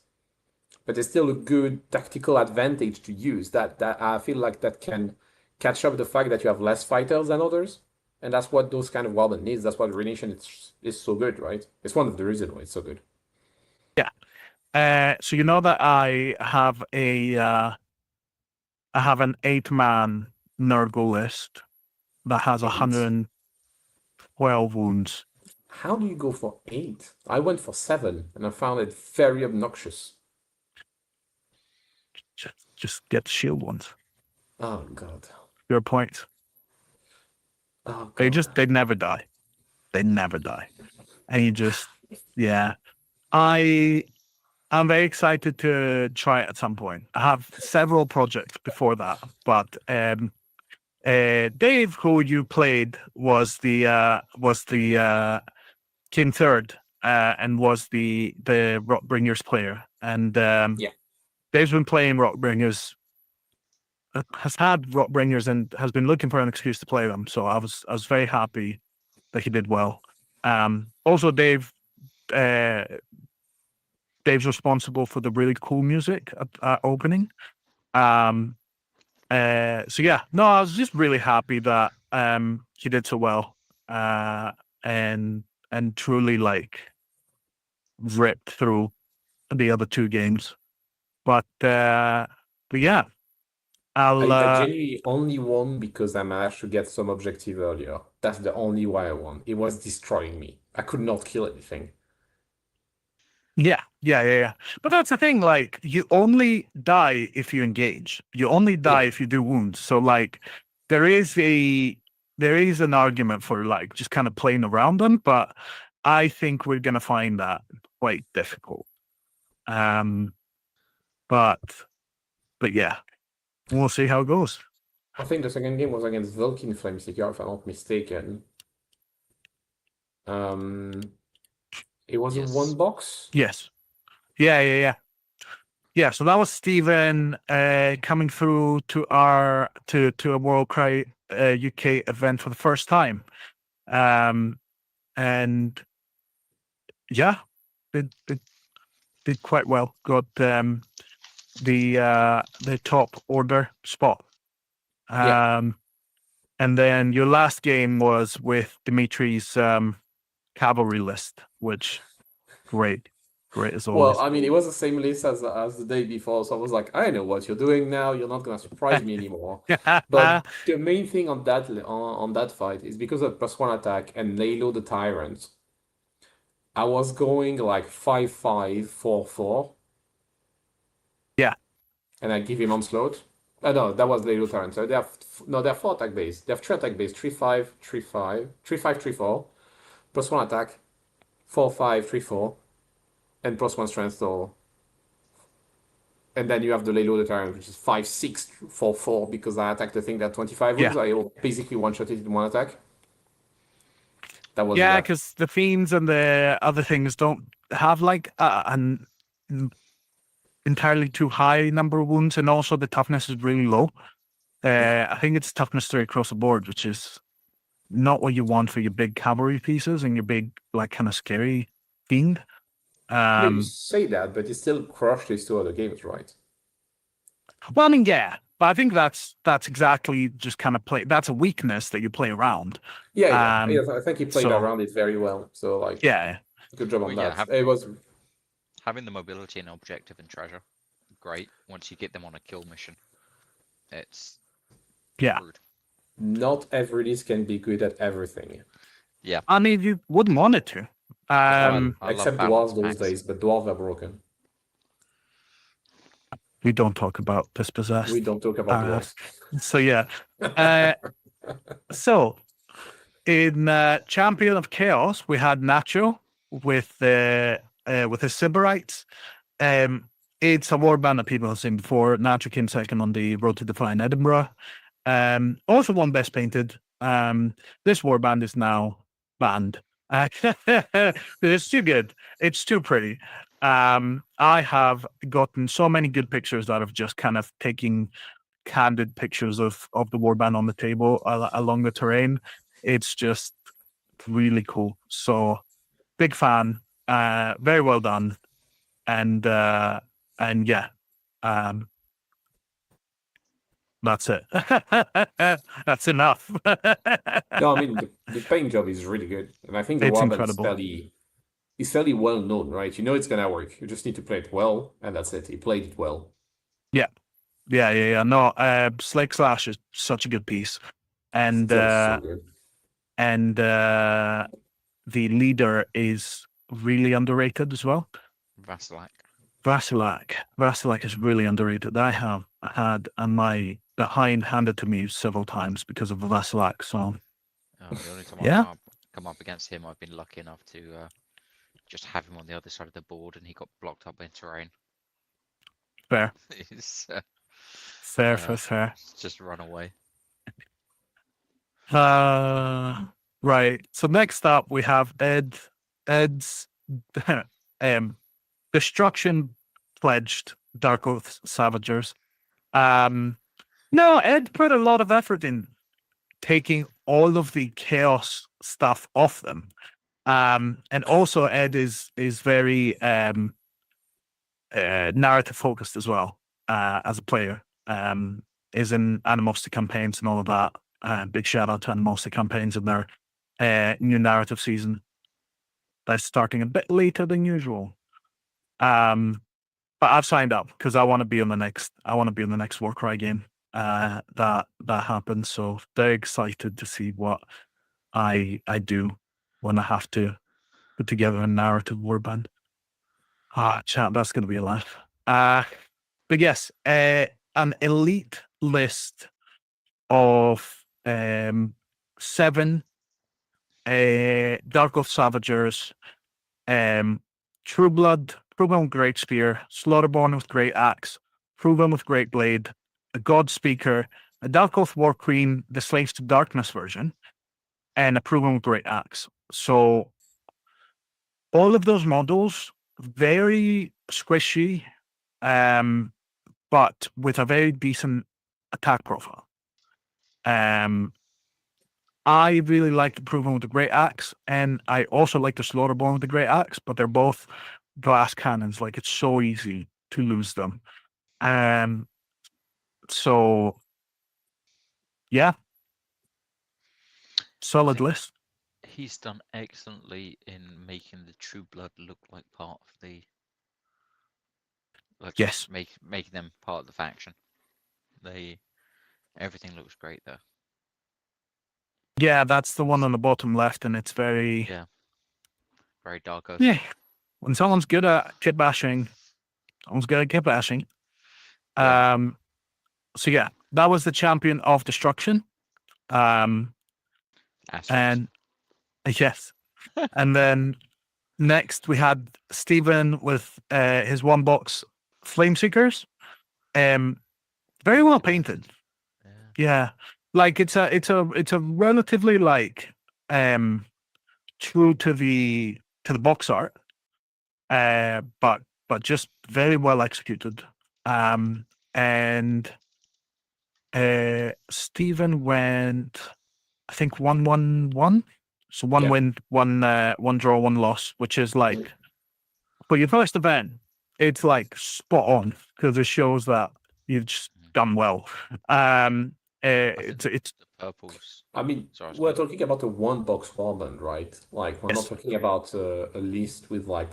But there's still a good tactical advantage to use. That I feel like that can catch up the fact that you have less fighters than others. And that's what those kind of warband needs. That's why Renation is so good, right? It's one of the reasons why it's so good. So you know that I have an 8-man Nurgle list that has 112 wounds. How do you go for 8? I went for 7, and I found it very obnoxious. Just get the shield ones. Oh god. Your point. Oh They god. they never die. They never die. And you just, yeah. I'm very excited to try it at some point. I have several projects before that, but Dave, who you played, was the came third and was the Rockbringers player. And Yeah. Dave's been playing Rockbringers, has had Rockbringers, and has been looking for an excuse to play them. So I was very happy that he did well. Also, Dave's responsible for the really cool music at opening. So yeah, no, I was just really happy that he did so well, and truly like ripped through the other two games. But yeah, I'll I genuinely only won because I managed to get some objective earlier. That's the only why I won. It was destroying me. I could not kill anything. yeah. But that's the thing, like you only die if you engage. You only die if you do wounds. So like there is an argument for like just kind of playing around them, but I think we're gonna find that quite difficult. But yeah, we'll see how it goes. I think the second game was against Vulcan Flameseeker, if I'm not mistaken. It was Yes. a one box. Yes. Yeah. So that was Stephen coming through to our to a WorldCry UK event for the first time. And yeah, did quite well. Got the top order spot. And then your last game was with Dimitri's cavalry list, which great as always. Well, I mean, it was the same list as the day before, so I was like, I know what you're doing now. You're not gonna surprise me anymore. But the main thing on that fight is because of +1 attack and Laylo the Tyrant. I was going like 5-5, 4-4. Yeah. And I give him onslaught. No, that was Laylo Tyrant. So they're 4 attack base. They have 3 attack base, 3-5, 3-5, 3-5, 3-4, +1 attack, 4-5, 3-4, and +1 strength. So, and then you have the Laylo the Tyrant, which is 5-6, 4-4, because I attacked the thing that 25 wounds. I basically one-shotted in 1 attack. That was because the Fiends and the other things don't have like an entirely too high number of wounds, and also the toughness is really low. I think it's toughness 3 across the board, which is not what you want for your big cavalry pieces and your big like kind of scary fiend. You say that, but you still crushed these 2 other games, right? Well, I mean, yeah, but I think that's exactly just kind of play. That's a weakness that you play around. Yeah. Yes, I think he played around it very well. So like, good job on that. It was having the mobility and objective and treasure, great. Once you get them on a kill mission, it's rude. Not every list can be good at everything. Yeah, I mean, you wouldn't want it to. Except dwarves those days, but dwarves are broken. We don't talk about Dispossessed. We don't talk about dwarves. So yeah. So in Champion of Chaos, we had Nacho with his Sybarites. It's a warband that people have seen before. Nacho came second on the Road to Define Edinburgh. Also won Best Painted. This warband is now banned. It's too good. It's too pretty. I have gotten so many good pictures that of just kind of taking candid pictures of the warband on the table along the terrain. It's just really cool. So big fan. Very well done. And yeah. That's it. That's enough. No, I mean the paint job is really good, and I think the warband is fairly well known, right? You know it's gonna work. You just need to play it well, and that's it. He played it well. Yeah. No, Slake Slash is such a good piece, and so good. And the leader is really underrated as well. Vasilak is really underrated. I have had my behind handed to me several times because of Vasilak. So the only time I've come up against him, I've been lucky enough to just have him on the other side of the board, and he got blocked up by terrain. Fair. Fair. Just run away. Right. So next up we have Ed's Destruction Pledged Dark Oath Savagers. No, Ed put a lot of effort in taking all of the chaos stuff off them. And also Ed is very narrative focused as well, as a player. Is in animosity campaigns and all of that. Big shout out to animosity campaigns and their new narrative season. That's starting a bit later than usual. But I've signed up because I want to be on the next. I want to be on the next Warcry game. That happens. So very excited to see what I do when I have to put together a narrative warband. Chat, that's going to be a laugh. But yes, an elite list of 7 Dark Oath Savagers, Trueblood with Great Spear, Slaughterborn with Great Axe, Proven with Great Blade, a God Speaker, a Dark Oath War Queen, the Slaves to Darkness version, and a Proven with Great Axe. So all of those models, very squishy, but with a very decent attack profile. I really like the Proven with the Great Axe, and I also like the Slaughterborn with the Great Axe, but they're both glass cannons. Like, it's so easy to lose them. So yeah, solid list. He's done excellently in making the True Blood look like part of the Yes. making them part of the faction. Everything looks great there. Yeah, that's the one on the bottom left, and it's very Dark Oath. Yeah. When someone's good at kit bashing, someone's good at kit bashing. Yeah. So yeah, that was the Champion of Destruction. And yes. And then next we had Stephen with his 1-box Flame Seekers. Very well painted. Yeah. Like it's a relatively like true to the box art. But just very well executed. And Stephen went, I think 1-1-1. So one win, one draw, 1 loss, which is like for your first event, it's like spot on because it shows that you've just done well. It's the purples. I mean, we're talking about a 1-box warband, right? Like, we're not talking about a list with like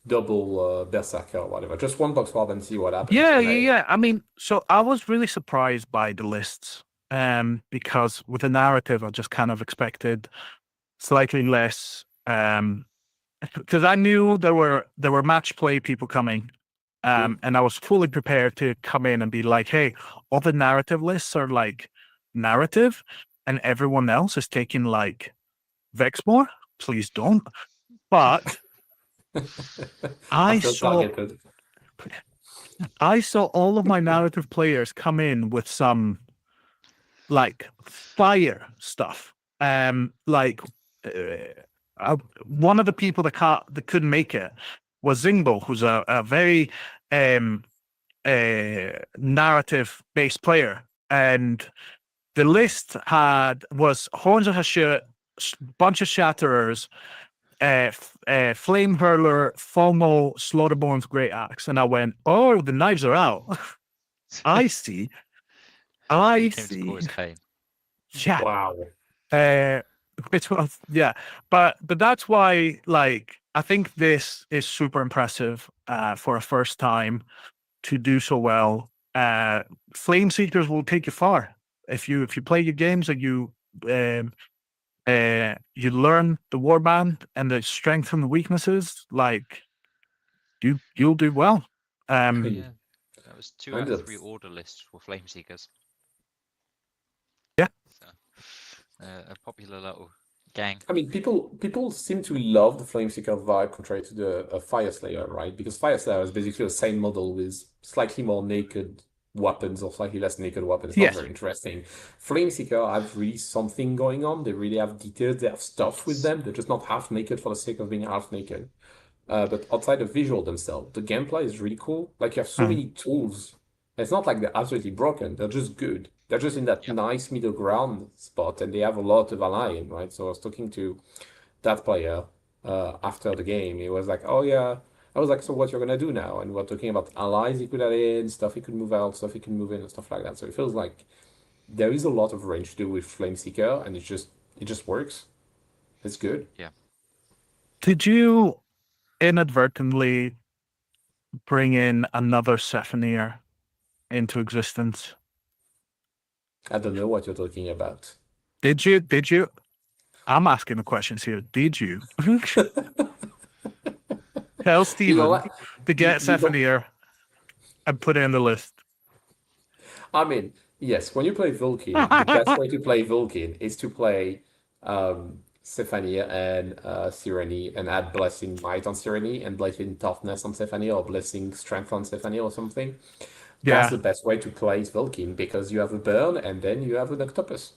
double Berserker or whatever. Just 1-box warband, see what happens. Yeah. I mean, so I was really surprised by the lists, because with the narrative, I just kind of expected slightly less, because I knew there were match play people coming. And I was fully prepared to come in and be like, hey, all the narrative lists are like narrative and everyone else is taking like Vexmore. Please don't. But I saw all of my narrative players come in with some like fire stuff. One of the people that couldn't make it was Zingbo, who's a very narrative based player, and the list was Horns of Hashut, bunch of Shatterers, Flame Hurler, FOMO, Slaughterborn's Great Axe, and I went, oh, the knives are out. I see. Yeah. Wow. But that's why, like, I think this is super impressive for a first time to do so well. Flame Seekers will take you far if you play your games and you learn the warband and the strengths and the weaknesses. Like, you'll do well. That was 2 out of 3 order lists for Flame Seekers. Yeah. So, a popular little gang. I mean, people seem to love the Flameseeker vibe contrary to the Fire Slayer, right? Because Fire Slayer is basically the same model with slightly more naked weapons or slightly less naked weapons. It's Yes. not very interesting. Flameseeker have really something going on. They really have details. They have stuff with them. They're just not half naked for the sake of being half naked. But outside of visual themselves, the gameplay is really cool. Like you have so many tools. It's not like they're absolutely broken. They're just good. They're just in that nice middle ground spot, and they have a lot of ally in, right? So I was talking to that player after the game. He was like, "Oh yeah." I was like, "So what you're gonna do now?" And we're talking about allies he could add in, stuff he could move out, stuff he can move in, and stuff like that. So it feels like there is a lot of range to do with Flameseeker, and it just works. It's good. Yeah. Did you inadvertently bring in another Sephoneer into existence? I don't know what you're talking about. Did you? I'm asking the questions here. Did you? Tell Steven You know what? to get You don't- Sephoneer and put it in the list. I mean, yes, when you play Vulcan, the best way to play Vulcan is to play Sephania and Sireni and add Blessing Might on Sireni and Blessing Toughness on Sephania or Blessing Strength on Sephania or something. That's the best way to play Vulcan because you have a burn and then you have an octopus.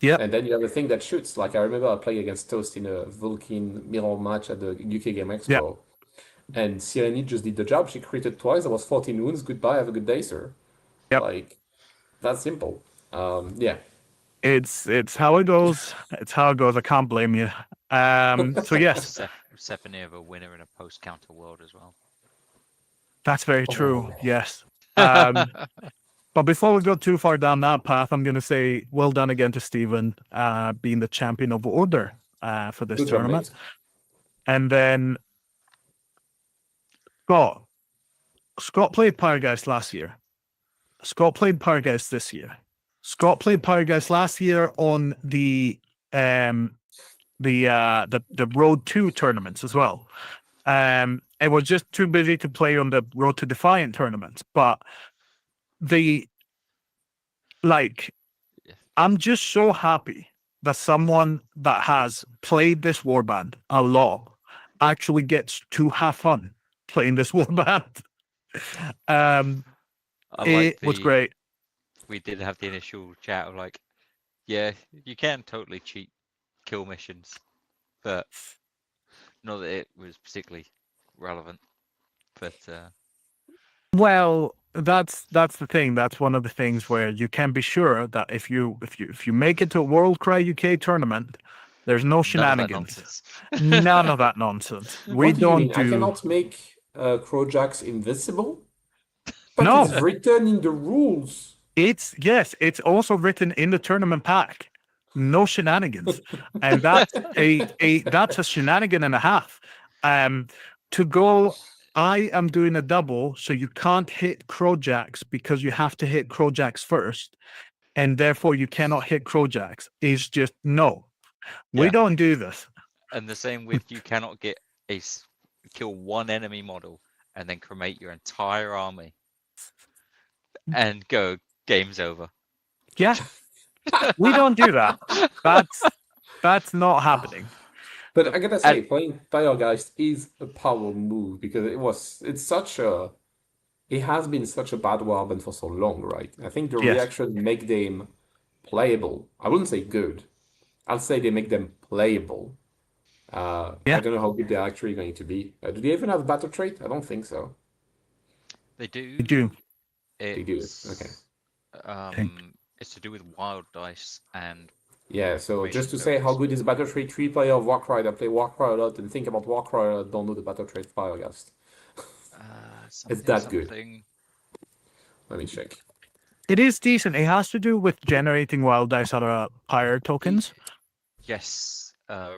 Yep. And then you have a thing that shoots. Like I remember I played against Toast in a Vulcan mirror match at the UK Game Expo. Yep. And Sireni just did the job. She critted twice. There was 14 wounds. Goodbye. Have a good day, sir. Yep. Like, that's simple. Yeah. It's how it goes. It's how it goes. I can't blame you. So yes, Sephoneer of a winner in a post-counter world as well. that's very true. Oh. Yes. But before we go too far down that path, I'm going to say well done again to Steven, being the champion of order for this Good job, tournament. mate. And then Scott played Pyregeist last year. Scott played Pyregeist this year. Scott played Pyregeist last year on the Road 2 tournaments as well. And was just too busy to play on the Road to Defiant tournaments. But I'm just so happy that someone that has played this warband a lot actually gets to have fun playing this warband. It was great. We did have the initial chat of like, yeah, you can totally cheat kill missions, but not that it was particularly relevant. But well, that's the thing. That's one of the things where you can be sure that if you make it to a WorldCryUK tournament, there's no shenanigans. None of that nonsense. We What do you don't mean? do. I cannot make Crowjacks invisible? But No. it's written in the rules. It's also written in the tournament pack. No shenanigans, and that's that's a shenanigan and a half. To go, I am doing a double, so you can't hit Crowjacks because you have to hit Crowjacks first, and therefore you cannot hit Crowjacks. Is just no. We don't do this. And the same with you cannot get kill one enemy model and then cremate your entire army and go game's over. Yeah, we don't do that. That's not happening. But I gotta say, playing Pyregeist is a power move because it has been such a bad warband for so long, right? I think the reactions make them playable. I wouldn't say good. I'll say they make them playable. I don't know how good they're actually going to be. Do they even have a battle trait? I don't think so. They do. They do. They do. Okay. It's to do with wild dice and. Yeah, so just to say how good is battle trait, 3-player of Warcry that play Warcry a lot and think about Warcry a lot, don't know the battle trait Pyregeist. It's that good. Let me check. It is decent. It has to do with generating wild dice out of pyre tokens. Yes.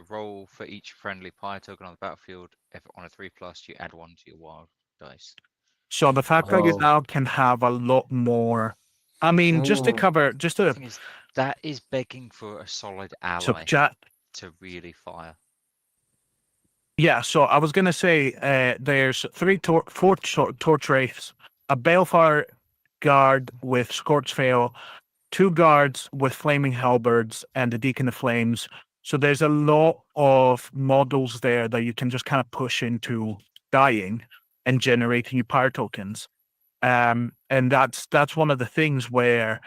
Roll for each friendly pyre token on the battlefield. If on a 3+, you add 1 to your wild dice. So the fact that you now can have a lot more. I mean, just to cover, just to. That is begging for a solid ally to really fire. Yeah, so I was going to say there's four torch wraiths, a balefire guard with Scorch Veil, 2 guards with flaming halberds, and a Deacon of Flames. So there's a lot of models there that you can just kind of push into dying and generating your pyre tokens. And that's one of the things where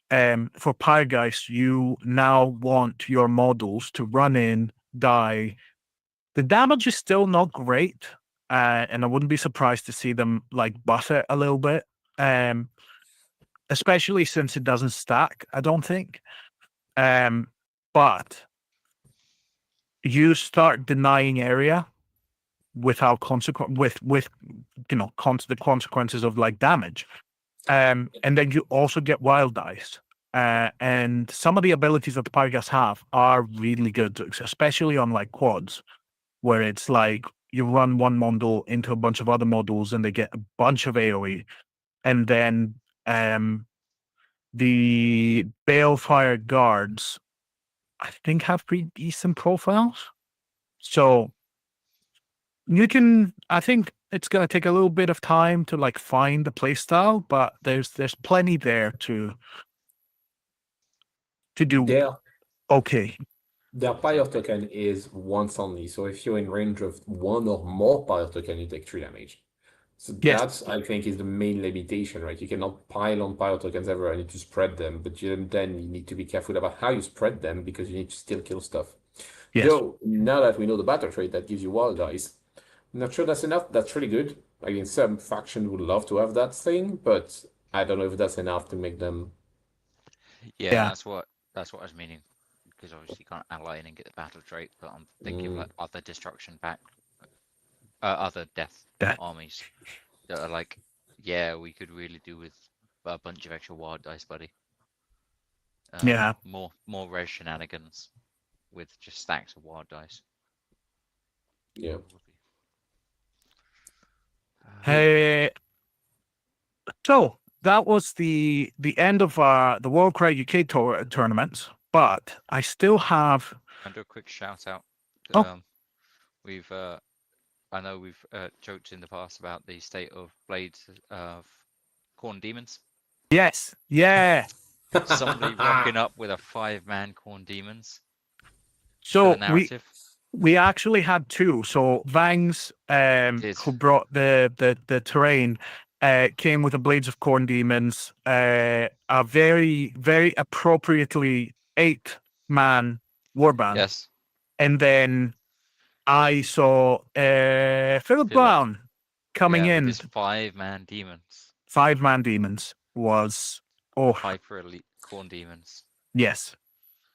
for Pyregeist, you now want your models to run in, die. The damage is still not great, and I wouldn't be surprised to see them like buff it a little bit, especially since it doesn't stack. I don't think, but you start denying area without consequence with the consequences of like damage, and then you also get wild dice. And some of the abilities that the Pyregeist have are really good, especially on like quads, where it's like you run one model into a bunch of other models and they get a bunch of AoE. And then the Balefire guards, I think, have pretty decent profiles. So I think it's going to take a little bit of time to like find the playstyle, but there's plenty there to do okay. Their Pyre token is once only, so if you're in range of one or more Pyre token, you take 3 damage. So Yes. that's, I think, is the main limitation, right? You cannot pile on Pyre tokens everywhere. You need to spread them, but then you need to be careful about how you spread them because you need to still kill stuff. Yes. Though, now that we know the battle trait that gives you wild dice, I'm not sure that's enough. That's really good. I mean, some faction would love to have that thing, but I don't know if that's enough to make them. Yeah, that's what I was meaning. Because obviously you can't ally in and get the battle trait, but I'm thinking of like other destruction pack, other death armies that are like, yeah, we could really do with a bunch of extra wild dice, buddy. More res shenanigans with just stacks of wild dice. Yeah. Hey, so that was the end of the Warcry UK tournaments, but I still have. I'll do a quick shout out. We've I know we've joked in the past about the state of Blades of Corn Demons. Yes, yeah. Somebody rocking up with a 5-man Corn Demons. So we actually had 2. So Vangs, who brought the terrain, came with the Blades of Corn Demons, a very, very appropriately 8-man warband. Yes. And then I saw Philip Brown coming in. With his 5-man demons. 5-man demons was Hyper elite Corn Demons. Yes.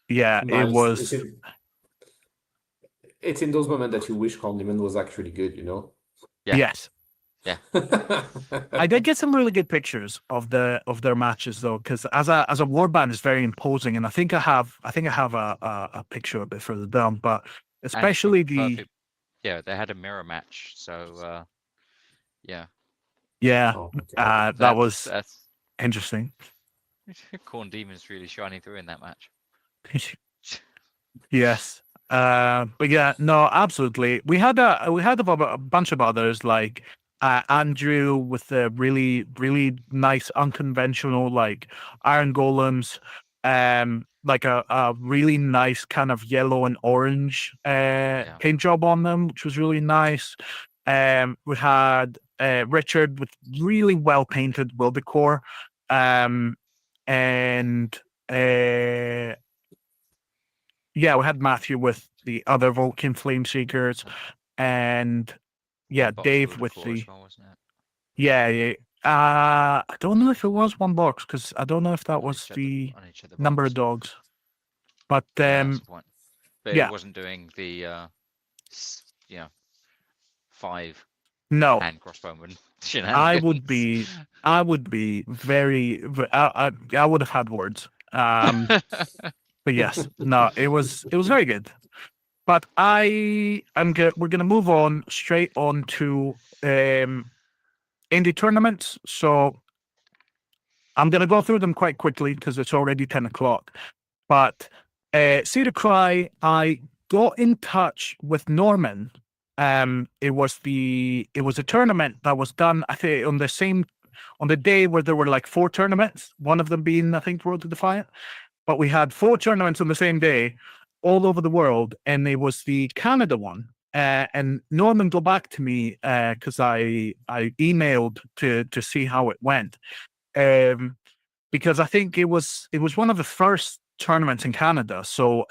Yeah, it was. It's in those moments that you wish Corn Demon was actually good, you know? Yeah. Yes. Yeah. I did get some really good pictures of their matches though, because as a warband is very imposing, and I think I have a picture a bit further down, but especially they had a mirror match, so yeah. That was interesting. Corn Demons really shining through in that match. Yes. But yeah, no, absolutely. We had a bunch of others like Andrew with the really, really nice unconventional like iron golems, like a really nice kind of yellow and orange paint job on them, which was really nice. We had Richard with really well painted Wildecore, and yeah, we had Matthew with the other Vulcan Flame Seekers, and Dave with the I don't know if it was one box because I don't know if that was the number of dogs, but but it wasn't doing the 5 hand crossbowman. I would be very I would have had words. But yes, no, it was very good. But we're gonna move on straight on to indie tournaments. So I'm gonna go through them quite quickly because it's already 10 o'clock. But Cedar Cry, I got in touch with Norman. It was a tournament that was done, I think, on the day where there were like 4 tournaments. One of them being, I think, Road to Defiant. But we had 4 tournaments on the same day all over the world, and it was the Canada one. and Norman got back to me because I emailed to see how it went, because I think it was one of the first tournaments in Canada. So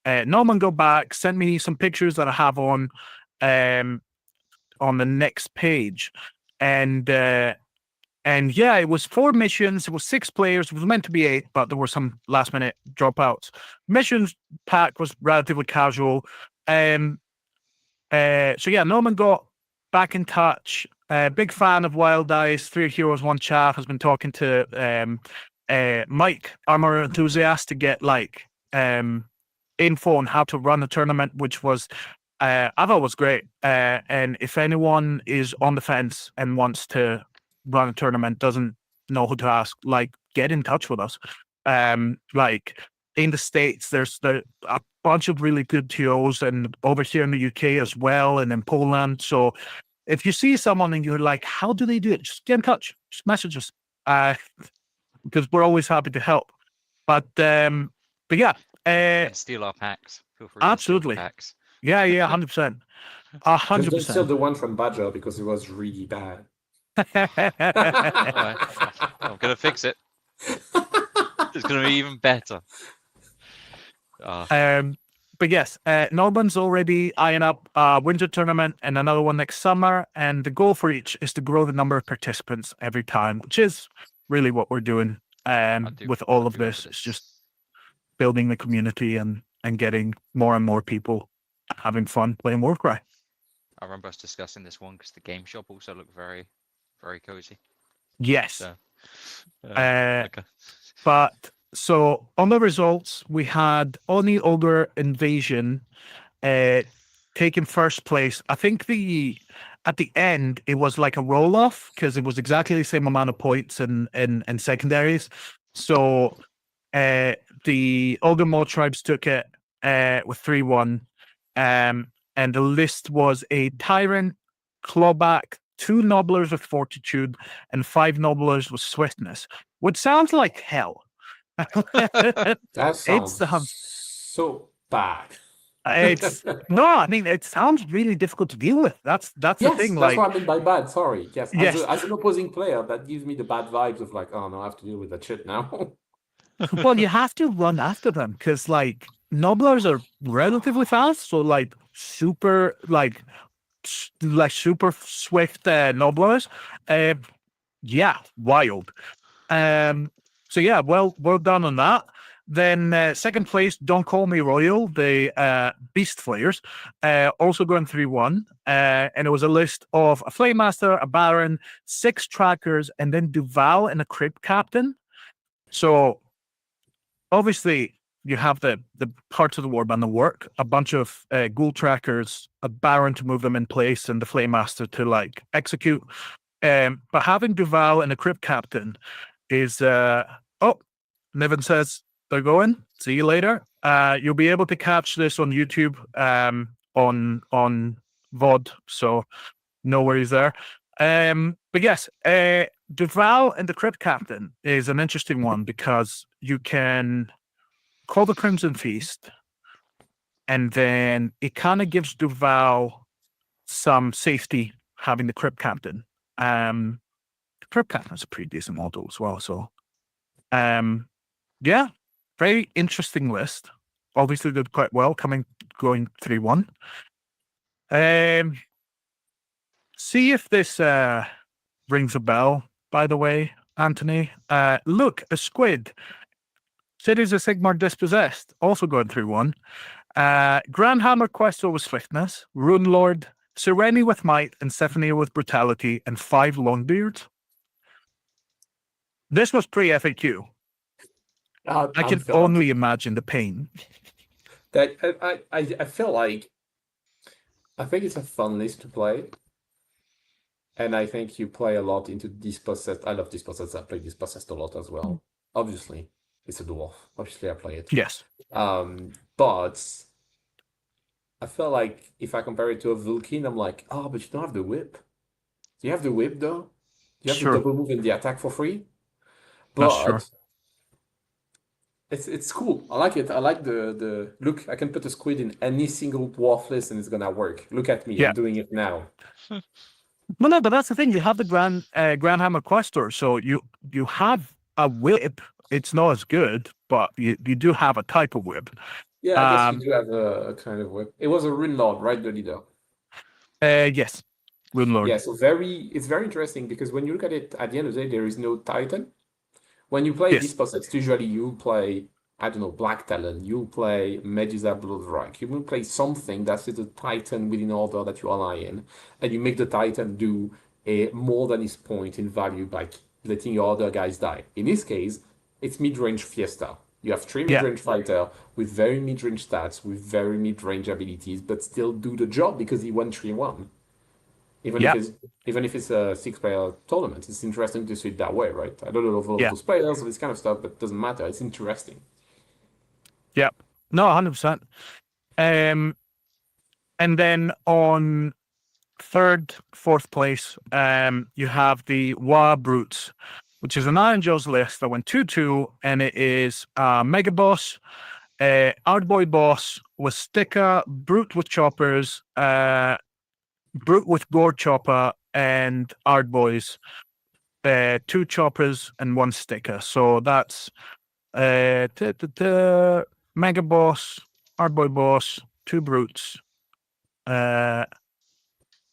Norman got back, sent me some pictures that I have on the next page, and yeah, it was 4 missions. It was 6 players. It was meant to be 8, but there were some last minute dropouts. Missions pack was relatively casual. So yeah, Norman got back in touch. Big fan of Wild Eyes. 3 Heroes, 1 Chat has been talking to Mike, Armor Enthusiast, to get info on how to run a tournament, which was I thought was great. And if anyone is on the fence and wants to run a tournament, doesn't know who to ask, get in touch with us. In the States, there's a bunch of really good TOs, and over here in the UK as well, and in Poland. So if you see someone and you're like, how do they do it? Just get in touch, just message us, because we're always happy to help. But yeah. And steal our packs. Feel free Absolutely. to steal packs. Yeah, 100%. Just don't steal the one from Badger because it was really bad. 100%. I'm going to fix it. It's going to be even better. But yes, Norman's already eyeing up a winter tournament and another one next summer. And the goal for each is to grow the number of participants every time, which is really what we're doing with all of this. It's just building the community and getting more and more people having fun playing Warcry. I remember us discussing this one because the game shop also looked very, very cozy. Yes. So, okay. okay. But so on the results, we had Oni Ogre Invasion taking first place. I think at the end it was like a roll off because it was exactly the same amount of points in secondaries. So the Ogre Mod Tribes took it with 3-1. And the list was a Tyrant, Clawback, 2 Nobblers with Fortitude, and 5 Nobblers with Swiftness, which sounds like hell. That sounds so bad. No, I mean, it sounds really difficult to deal with. That's the thing. That's what I mean by bad. Sorry. Yes. Yes. As an opposing player, that gives me the bad vibes of oh no, I have to deal with that shit now. Well, you have to run after them because Nobblers are relatively fast, so super super swift Nobblers. Yeah, wild. So yeah, well done on that. Then second place, Don't Call Me Royal, the Beast Flayers, also going 3-1. And it was a list of a Flame Master, a Baron, 6 Trackers, and then Duval and a Crypt Captain. So obviously you have the parts of the warband that work, a bunch of Ghoul Trackers, a Baron to move them in place, and the Flame Master to execute. But having Duval and a Crypt Captain is Niven says they're going. See you later. You'll be able to catch this on YouTube on VOD, so no worries there. But yes, Duval and the Crypt Captain is an interesting one because you can call the Crimson Feast, and then it kind of gives Duval some safety having the Crypt Captain. The Crypt Captain is a pretty decent model as well, so yeah, very interesting list. Obviously did quite well, going 3-1. See if this rings a bell, by the way, Anthony. Look, a squid. Cities of Sigmar Dispossessed, also going 3-1. Grand Hammer Questo with Swiftness, Rune Lord, Sereni with Might, and Sephania with Brutality, and 5 Longbeards. This was pre-FAQ. I can only imagine the pain. That I feel like I think it's a fun list to play. And I think you play a lot into Dispossessed. I love Dispossessed. I play Dispossessed a lot as well. Obviously, it's a dwarf. Obviously, I play it. Yes. But I feel like if I compare it to a Vulcan, I'm like, oh, but you don't have the whip. Do you have the whip though? You have the double move and the attack for free. But It's cool. I like it. I like the look. I can put a squid in any single dwarf list and it's gonna work. Look at me. Yeah. I'm doing it now. Well, no, but that's the thing. You have the Grand Hammer Questor, so you have a whip. It's not as good, but you do have a type of whip. Yeah, I guess you do have a kind of whip. It was a Rune Lord, right? The leader. Yes, Rune Lord. Yeah, so it's very interesting because when you look at it, at the end of the day, there is no Titan. When you play Yes. these sets, usually you play, I don't know, Black Talon, you play Medusa Bloodwrack, you will play something that's a Titan within order that you ally in, and you make the Titan do a more than his point in value by letting your other guys die. In this case, it's mid-range Fiesta. You have three Yeah. mid-range fighter with very mid-range stats, with very mid-range abilities, but still do the job because he won 3-1. Even Yeah. if it's a 6-player tournament, it's interesting to see it that way, right? I don't know of all Yeah. those players or this kind of stuff, but it doesn't matter. It's interesting. Yeah. No, 100%. And then on third, fourth place, you have the Wa Brutes, which is an Iron Joe's list that went 2-2, and it is Mega Boss, Ardboy Boss with Sticker, Brute with Choppers, Brute with Gore Chopper, and Ardboys, 2 Choppers and 1 Sticker. So that's Mega Boss, Ardboy Boss, 2 Brutes, 3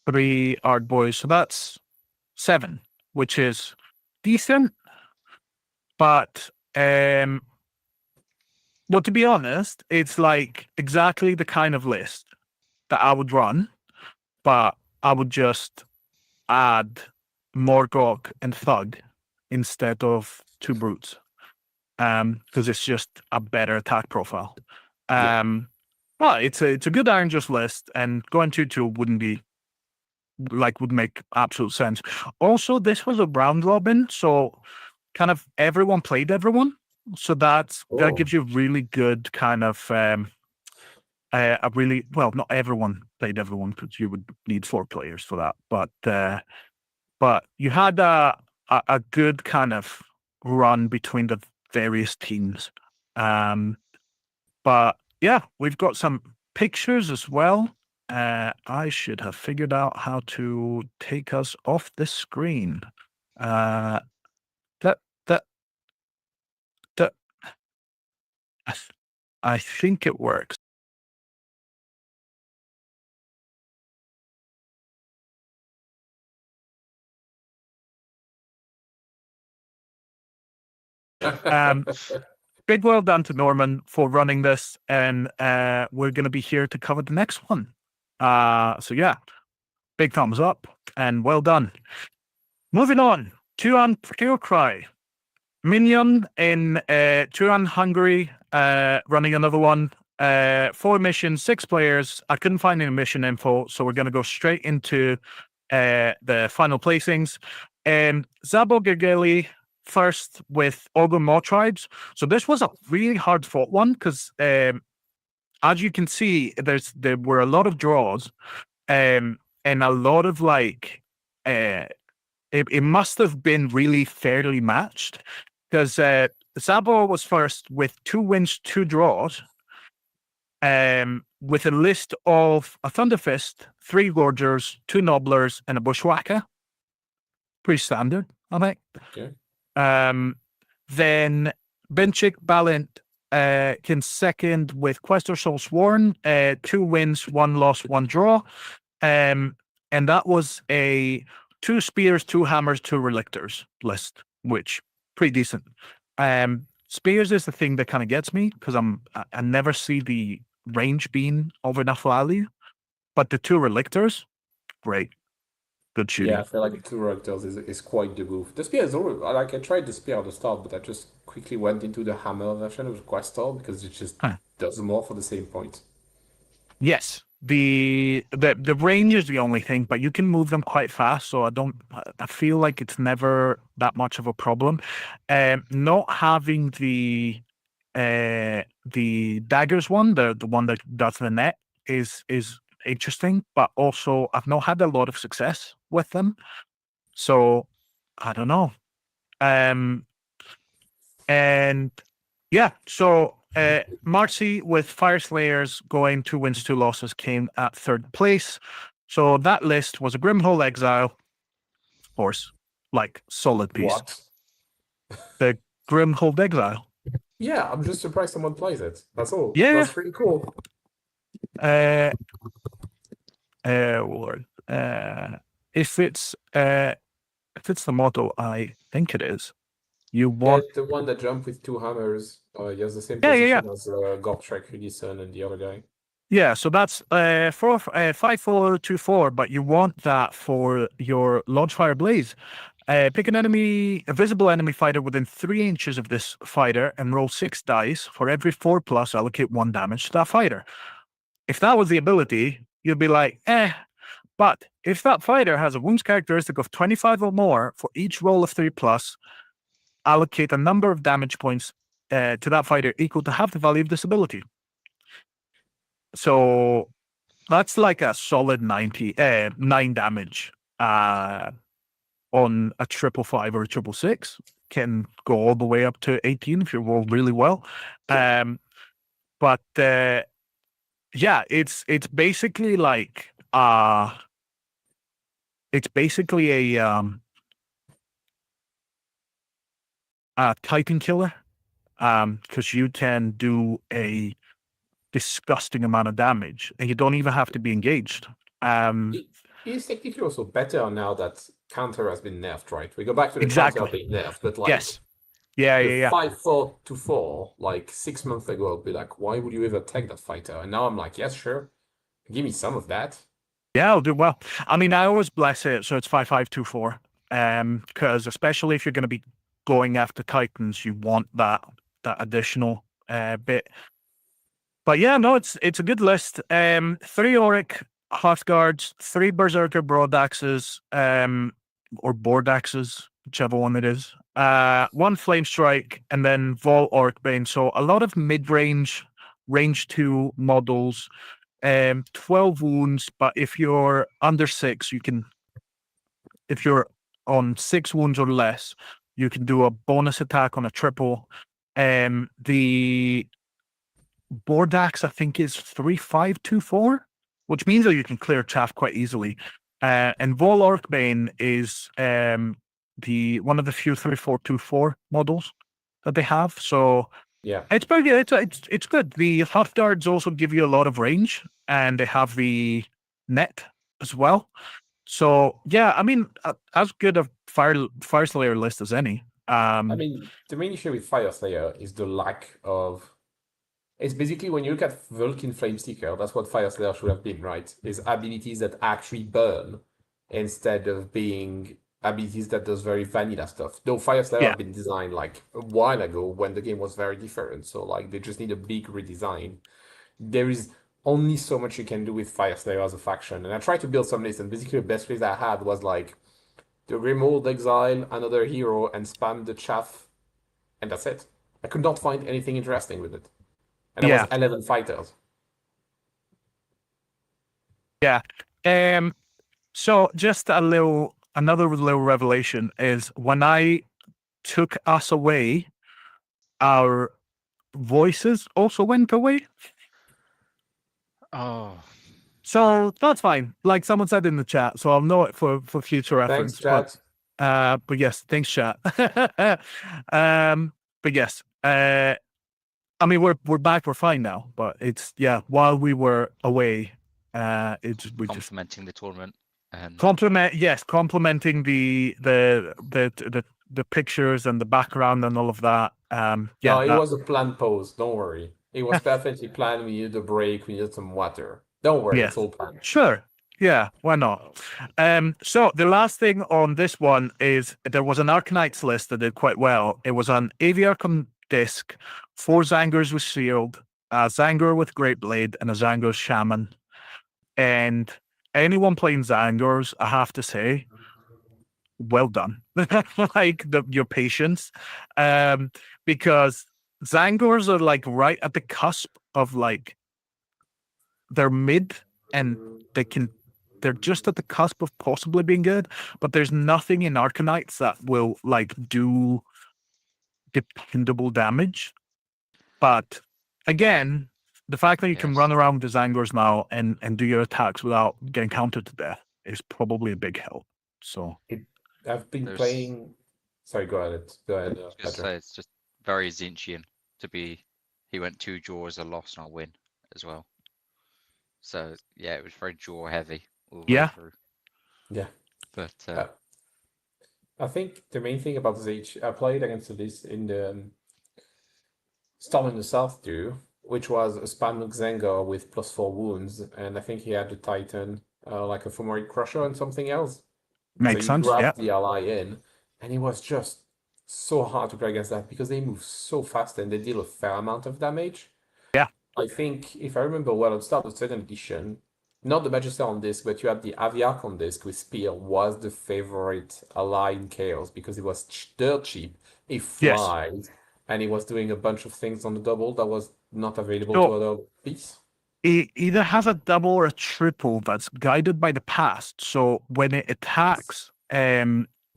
Ardboys. So that's 7, which is decent. But well, to be honest, it's like exactly the kind of list that I would run, but I would just add Morgok and Thug instead of 2 Brutes. Because it's just a better attack profile. Well, it's a good Iron Just list, and going 2-2 wouldn't be would make absolute sense. Also, this was a round robin, so kind of everyone played everyone. So that gives you really good kind of a really not everyone played everyone because you would need 4 players for that. But you had a good kind of run between the various teams. But yeah, we've got some pictures as well. I should have figured out how to take us off the screen. That I think it works. Big well done to Norman for running this, and we're going to be here to cover the next one. So yeah, big thumbs up and well done. Moving on, Tuan Warcry. Minion in Turan, Hungary, running another one. 4 missions, 6 players. I couldn't find any mission info, so we're going to go straight into the final placings. Zabo Gergely first with Ogun Maw Tribes. So this was a really hard fought one because, as you can see, there were a lot of draws, and a lot of it must have been really fairly matched because Zabo was first with 2 wins, 2 draws, with a list of a Thunderfist, 3 Gorgers, 2 Nobblers, and a Bushwhacker. Pretty standard, I think. Okay. Then Benchik Balint came second with Questor Soul Sworn, 2 wins, 1 loss, 1 draw. And that was a 2 Spears, 2 Hammers, 2 Relictors list, which pretty decent. Spears is the thing that kind of gets me because I never see the range being of enough value, but the 2 Relictors, great. Good shooting. Yeah, I feel like 2 Relictors is quite the move. The spear is always, I tried the spear at the start, but I just quickly went into the hammer version of Questor because it just does more for the same point. Yes, the range is the only thing, but you can move them quite fast. So I feel like it's never that much of a problem. Not having the daggers one, the one that does the net, is interesting, but also I've not had a lot of success with them. So I don't know. And Yeah, so Marcy with Fire Slayers going 2 wins, 2 losses came at 3rd place. So that list was a Grimhold Exile, of course, like solid piece. What? The Grimhold Exile. Yeah, I'm just surprised someone plays it. That's all. Yeah. That's pretty cool. Lord. If it's the model, I think it is. You Yeah, want the one that jumped with 2 hammers. He has the same Yeah, position yeah. as Gortrek, Hudison, and the other guy. Yeah, so that's 5-4-2-4, but you want that for your Launchfire Blaze. Pick a visible enemy fighter within 3 inches of this fighter and roll 6 dice. For every 4+, allocate 1 damage to that fighter. If that was the ability, you'd be like, But if that fighter has a wounds characteristic of 25 or more, for each roll of 3+, allocate a number of damage points to that fighter equal to half the value of this ability. So that's like a solid 9 damage on a 555 or a 666. Can go all the way up to 18 if you roll really well. But yeah, it's basically like it's basically a Titan killer, because you can do a disgusting amount of damage, and you don't even have to be engaged. It is technically also better now that counter has been nerfed, right? We go back to the Exactly. counter being nerfed, but like Yes. Yeah, the yeah, yeah. 5-4-2-4, like 6 months ago, I'd be like, why would you ever take that fighter? And now I'm like, yes, sure. Give me some of that. Yeah, I'll do well. I mean, I always bless it, so it's 5-5-2-4. Because especially if you're going to be going after Titans, you want that additional bit. But yeah, no, it's a good list. 3 Auric Hearthguards, 3 Berserker Broadaxes, or Boardaxes, whichever one it is. 1 Flame Strike, and then Vol Orcbane. So a lot of mid-range, range 2 models. 12 wounds, but if you're under 6, you can. If you're on 6 wounds or less, you can do a bonus attack on a triple. The Boardax, I think, is 3-5-2-4, which means that you can clear chaff quite easily. And Vol Orcbane is the one of the few 3-4-2-4 models that they have. So Yeah. it's pretty good. It's good. The Hearthguards also give you a lot of range, and they have the net as well. So yeah, I mean, as good a Fire Slayer list as any. I mean, the main issue with Fire Slayer is the lack of. It's basically when you look at Vulcan Flameseeker, that's what Fire Slayer should have been, right? Is abilities that actually burn instead of being abilities that does very vanilla stuff. Though Fire Slayer have been designed like a while ago when the game was very different. So like they just need a big redesign. There is only so much you can do with Fire Slayer as a faction. And I tried to build some lists, and basically the best list I had was like the Grimhold Exile, another hero, and spam the chaff, and that's it. I could not find anything interesting with it. And there was 11 fighters. Yeah. So just another little revelation is when I took us away, our voices also went away. Oh. So that's fine. Like someone said in the chat, so I'll know it for future reference. Thanks, chat. But yes, thanks, chat. But yes, I mean we're back, we're fine now. But it's while we were away, we just Complementing the tournament and complimenting the pictures and the background and all of that. No, it was a planned pose. Don't worry. It was perfectly planned. We needed a break. We needed some water. Don't worry, it's all planned. Sure. Yeah, why not? So the last thing on this one is there was an Arcanites list that did quite well. It was an Aviarchon disc, 4 Zangors with Shield, a Zangor with Great Blade, and a Zangor Shaman. And anyone playing Zangors, I have to say, well done. Like your patience. Because Zangors are like right at the cusp of like they're mid, and they're just at the cusp of possibly being good, but there's nothing in Arcanites that will like do dependable damage. But again, the fact that you can Yes. run around with the Zangors now and do your attacks without getting countered to death is probably a big help. So I've been There's- playing. Sorry, go ahead. Go ahead, I was gonna Badger. say it's just very Zinchian to be. He went 2 draws, a loss, and a win as well. So yeah, it was very draw heavy all the way Yeah. through. Yeah. But I think the main thing about Zage, I played against this in the Storm in the South too, which was a spam Xengar with +4 wounds, and I think he had the Titan, like a Fomori Crusher and something else. makes So you sense. Yeah. grab the ally in, and it was just so hard to play against that because they move so fast and they deal a fair amount of damage. Yeah. I think, if I remember well, at the start of the 2nd edition, not the Magister on disc, but you had the Aviarch on disc with Spear was the favorite ally in Chaos because it was dirt cheap. It Yes. flies, and it was doing a bunch of things on the double that was not available So- to other piece. It either has a double or a triple that's guided by the past. So when it attacks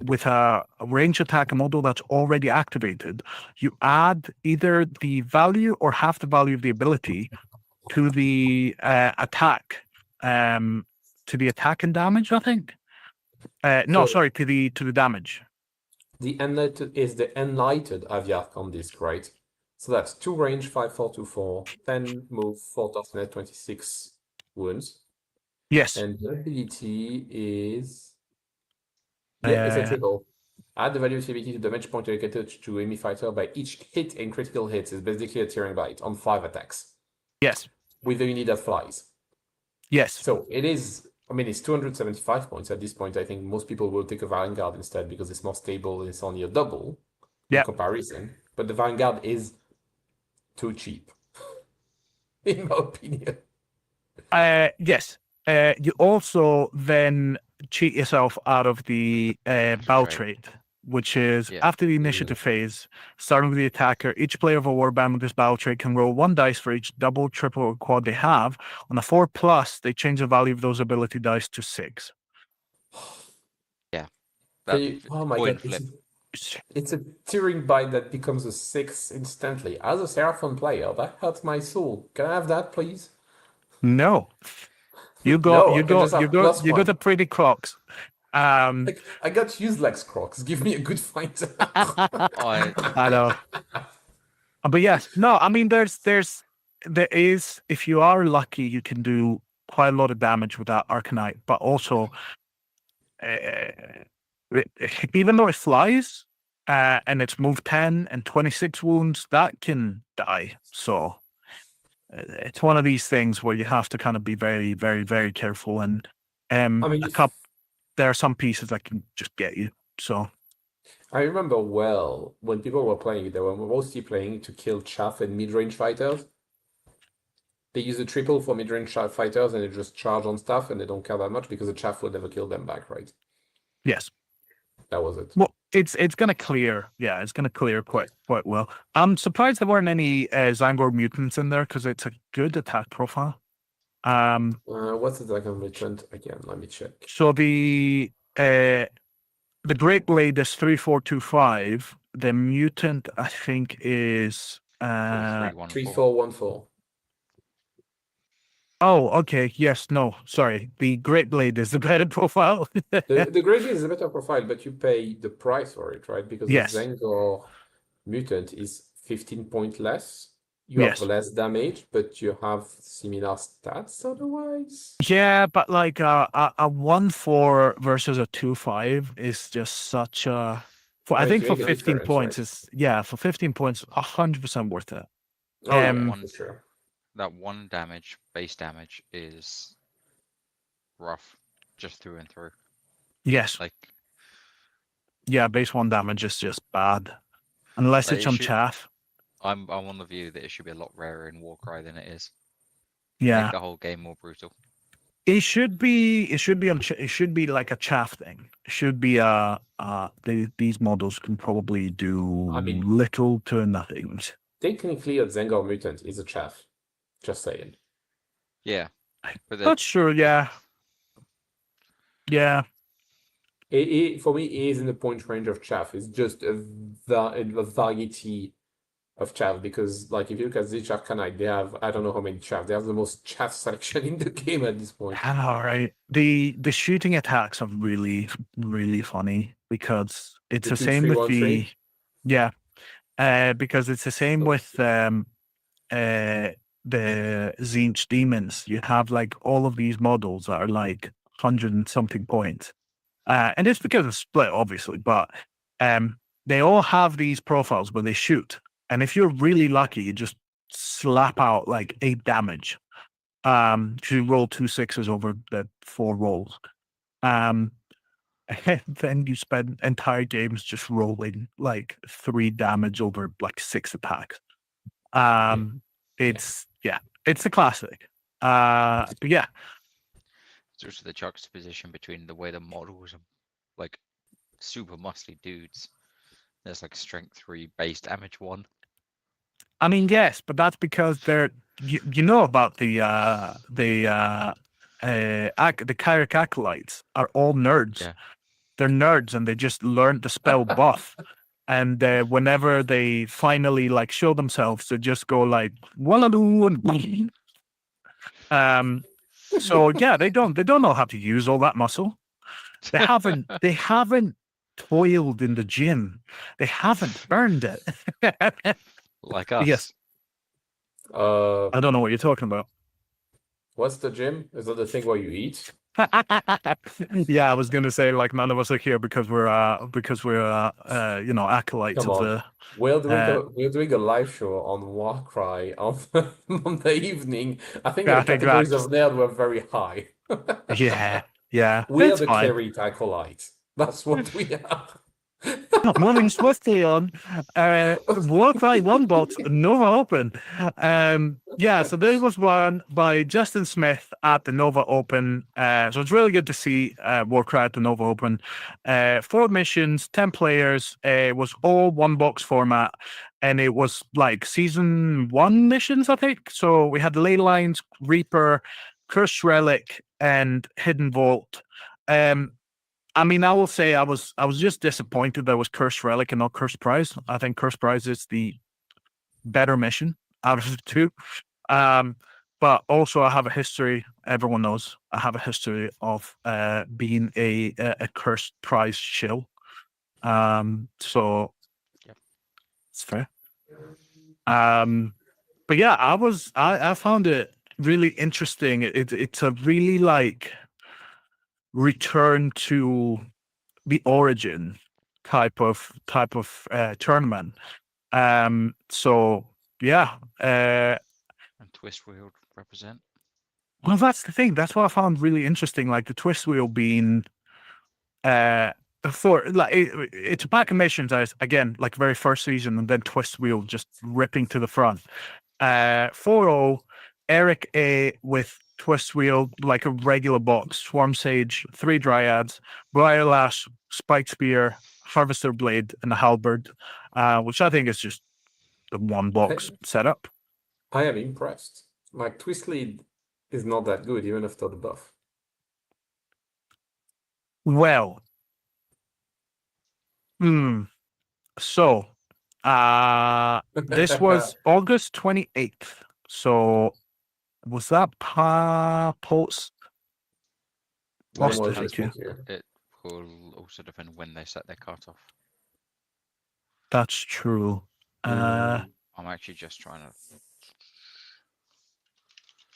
with a range attack model that's already activated, you add either the value or half the value of the ability to the attack, to the attack and damage, I think. No, So- sorry, to the damage. The Enlightened is the Enlightened Aviarch on disc, right? So that's 2 range, 5, 4, 2, 4, 10 move, 4 toughness, 26 wounds. Yes. And the ability is. Yeah, it's a Uh, triple. Add the value of the ability to damage point allocated to enemy fighter by each hit and critical hits is basically a tearing bite on 5 attacks yes. with the unit that flies. Yes. So it is. I mean, it's 275 points at this point. I think most people will take a Vanguard instead because it's more stable and it's only a double in Yeah. comparison. But the Vanguard is too cheap, in my opinion. Yes. You also then cheat yourself out of the bow Trait. trait, which is Yeah. after the initiative phase, starting with the attacker, each player of a warband with this bow trait can roll 1 dice for each double, triple, or quad they have. On a 4+, they change the value of those ability dice to 6. that Oh my coin god, flip. it's a tearing bite that becomes a 6 instantly. As a Seraphon player, that hurts my soul. Can I have that, please? No. You No, go, I you can go, just have you go, plus you go one. to Pretty Crocs. Like, I got useless Crocs. Give me a good fight. I know. But yes, no, I mean, there is, if you are lucky, you can do quite a lot of damage with that Arcanite, but also, even though it flies, and it's move 10 and 26 wounds, that can die. So it's one of these things where you have to kind of be very, very, very careful. And I mean, there are some pieces that can just get you. So I remember well when people were playing it, they were mostly playing to kill chaff and mid-range fighters. They use a triple for mid-range fighters and they just charge on stuff and they don't care that much because the chaff will never kill them back, right? yes. That was it. Well, it's gonna clear. Yeah, it's gonna clear quite well. I'm surprised there weren't any Zangor mutants in there because it's a good attack profile. What's the second mutant again? Let me check. So the Great Blade is 3425. The mutant, I think, is 314. 3414. oh, okay. Yes, no, sorry. The Great Blade is the better profile. The Great is a better profile, but you pay the price for it, right? Because Yes. the Zangor mutant is 15 points less. You Yes. have less damage, but you have similar stats otherwise. Yeah, but like a 1-4 versus a 2-5 is just such a. I Right, think you for make a 15 difference, points right? for 15 points, 100% worth it. Oh, yeah, Um, for sure. That 1 damage, base damage, is rough, just through and through. Yes, Like, yeah, base 1 damage is just bad, unless Like, it's it on should- chaff. I'm on the view that it should be a lot rarer in Warcry than it is. Yeah, Make the whole game more brutal. it should be. It should be on. It should be like a chaff thing. It should be these models can probably do I mean- little to nothing. Technically, a Zangor mutant is a chaff. Just saying. Yeah, but Not sure. Yeah, yeah. For me, it is in the point range of chaff. It's just a variety of chaff, because like if you look at Zeech Arcanite, they have I don't know how many chaff. They have the most chaff selection in the game at this point. All right. The shooting attacks are really, really funny because it's The the 2, same 3, with 1, the 3. because it's the same So with the Zinch demons. You have like all of these models that are like 100 and something points. And it's because of split, obviously, but they all have these profiles where they shoot. And if you're really lucky, you just slap out like 8 damage. You roll 2 6s over the 4 rolls. And then you spend entire games just rolling like 3 damage over like 6 attacks. yeah, It's it's a classic. But yeah, It's also the juxtaposition between the way the models are like super muscly dudes. There's like strength 3 base damage 1. I mean yes, but that's because they're you know about the Kyric acolytes are all nerds. Yeah. They're nerds and they just learned the spell buff. And whenever they finally like show themselves, they just go like "Walladoo," and so yeah, they don't know how to use all that muscle. They haven't toiled in the gym. They haven't burned it. Like us. Yes, Uh, I don't know what you're talking about. what's the gym? Is that the thing where you eat? Yeah, I was gonna say like none of us are here because we're you know acolytes Come of on. the We're doing a live show on Warcry on Monday evening. I think yeah, our I think categories that's of nerd were very high. yeah, We are it's the fine. Cleric acolytes. That's what we are. Morning swiftly on Warcry one box Nova Open. Yeah, so this was won by Justin Smith at the Nova Open. So it's really good to see Warcry at the Nova Open. 4 missions, 10 players. It was all one box format, and it was like season 1 missions, I think. So we had Ley Lines, Reaper, Cursed Relic, and Hidden Vault. I mean, I will say I was just disappointed there was Cursed Relic and not Cursed Prize. I think Cursed Prize is the better mission out of the 2. But also I have a history. Everyone knows I have a history of being a Cursed Prize shill. So Yep. it's fair. But yeah, I found it really interesting. It's a really like return to the origin type of tournament. So yeah, And twist wheel represent. well, that's the thing. That's what I found really interesting. Like the twist wheel being, for like it's a pack of missions as again like very first season, and then twist wheel just ripping to the front. 4-0, Eric A with twist wheel like a regular box, Swarm Sage, 3 Dryads, Briarlash, Spike Spear, Harvester Blade, and the Halberd, which I think is just the one box setup. I am impressed. Like Twist Lead is not that good even after the buff. Well, so this was August 28th. So was that post? When Lost was it, this thank you. here? It will also depend when they set their cutoff. That's true. Mm, I'm actually just trying to.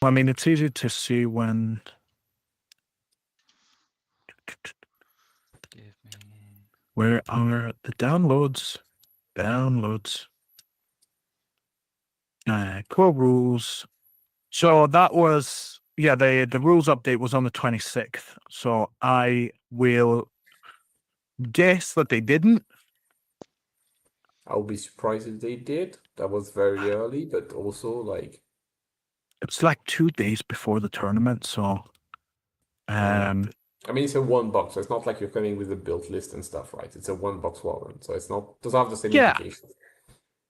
I mean, it's easy to see when. Give me. Where are the downloads? Downloads. Core rules. So that was the rules update was on the 26th. So I will guess that they didn't. I would be surprised if they did. That was very early, but also like It's like 2 days before the tournament. So I mean it's a 1 box, so it's not like you're coming with a build list and stuff, right? It's a 1 box warrant, so it's not doesn't have the same Yeah. implications.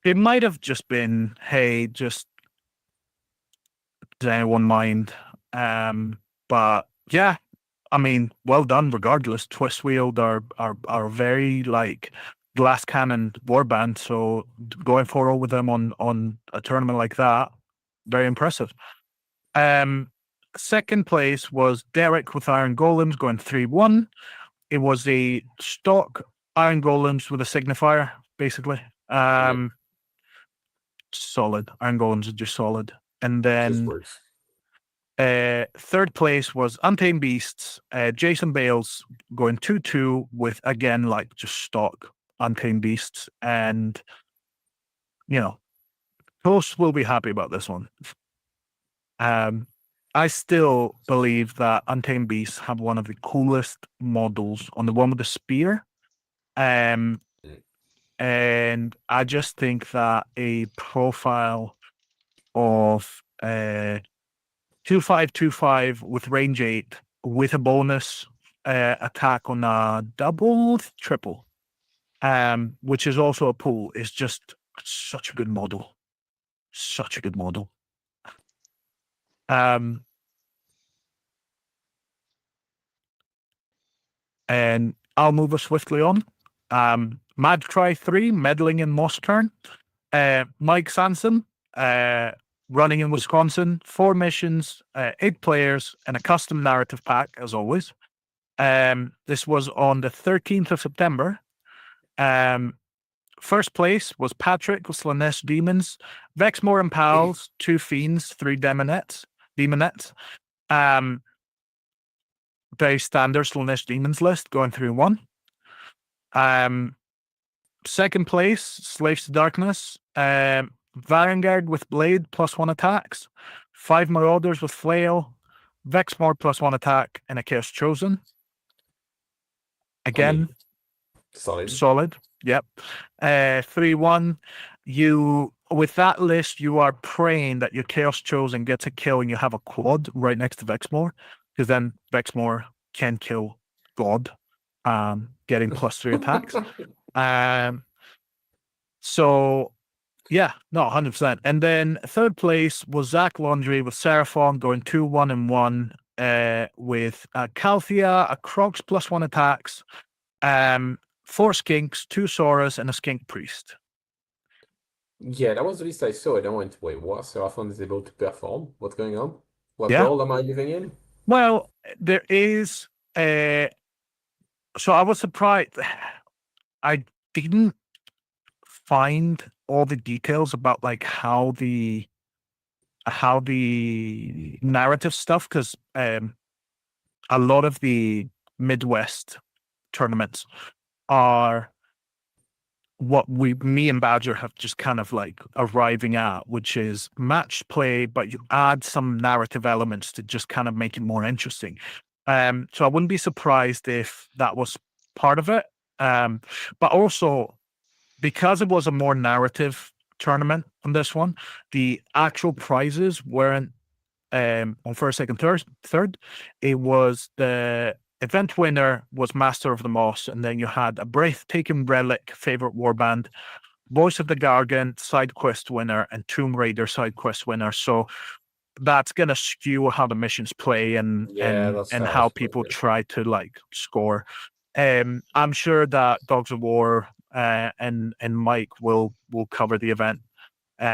it might have just been, hey, just does anyone mind? But yeah, I mean, well done regardless. Twist wheeled are very like glass cannon warband. So going 4-0 with them on a tournament like that, very impressive. Second place was Derek with Iron Golems going 3-1. It was a stock Iron Golems with a signifier, basically. Solid. Iron Golems are just solid. And then works. third place was Untamed Beasts. Jason Bales going 2-2 with, again, like just stock Untamed Beasts. And, Toast will be happy about this one. I still believe that Untamed Beasts have one of the coolest models on the one with the spear. And I just think that a profile of 2-5-2-5 with range 8 with a bonus attack on a triple, which is also a pool, is just such a good model. Such a good model. And I'll move us swiftly on. Mad Cry 3, Meddling in Moss Turn. Mike Sansom, running in Wisconsin, 4 missions, 8 players, and a custom narrative pack, as always. This was on the 13th of September. First place was Patrick with Slanesh Demons, Vexmore and Pals, 2 Fiends, 3 Demonettes. Very standard Slanesh Demons list, going through 1. Second place, Slaves to Darkness, Vanguard with Blade, +1 attacks, 5 Marauders with Flail, Vexmore +1 attack, and a Chaos Chosen. Again, solid. Yep. 3-1. With that list, you are praying that your Chaos Chosen gets a kill and you have a quad right next to Vexmore, because then Vexmore can kill God, getting +3 attacks. So, yeah, no, 100%. And then third place was Zach Laundry with Seraphon going 2-1-1 with a Calthea, a Crocs +1 attacks, 4 Skinks, 2 Soras, and a Skink Priest. Yeah, that was the list I saw, and I went, wait, what? Seraphon is able to perform? What's going on? What world am I living in? Well, there is so I was surprised. I didn't find all the details about like how the narrative stuff, because a lot of the Midwest tournaments are what me and Badger have just kind of like arriving at, which is match play, but you add some narrative elements to just kind of make it more interesting. So I wouldn't be surprised if that was part of it. But also, because it was a more narrative tournament on this one, the actual prizes weren't on first, second, third. It was the event winner was Master of the Moss, and then you had a Breathtaking Relic favorite warband, Voice of the Gargant side quest winner, and Tomb Raider side quest winner. So that's gonna skew how the missions play and how people try to like score. I'm sure that Dogs of War and Mike will cover the event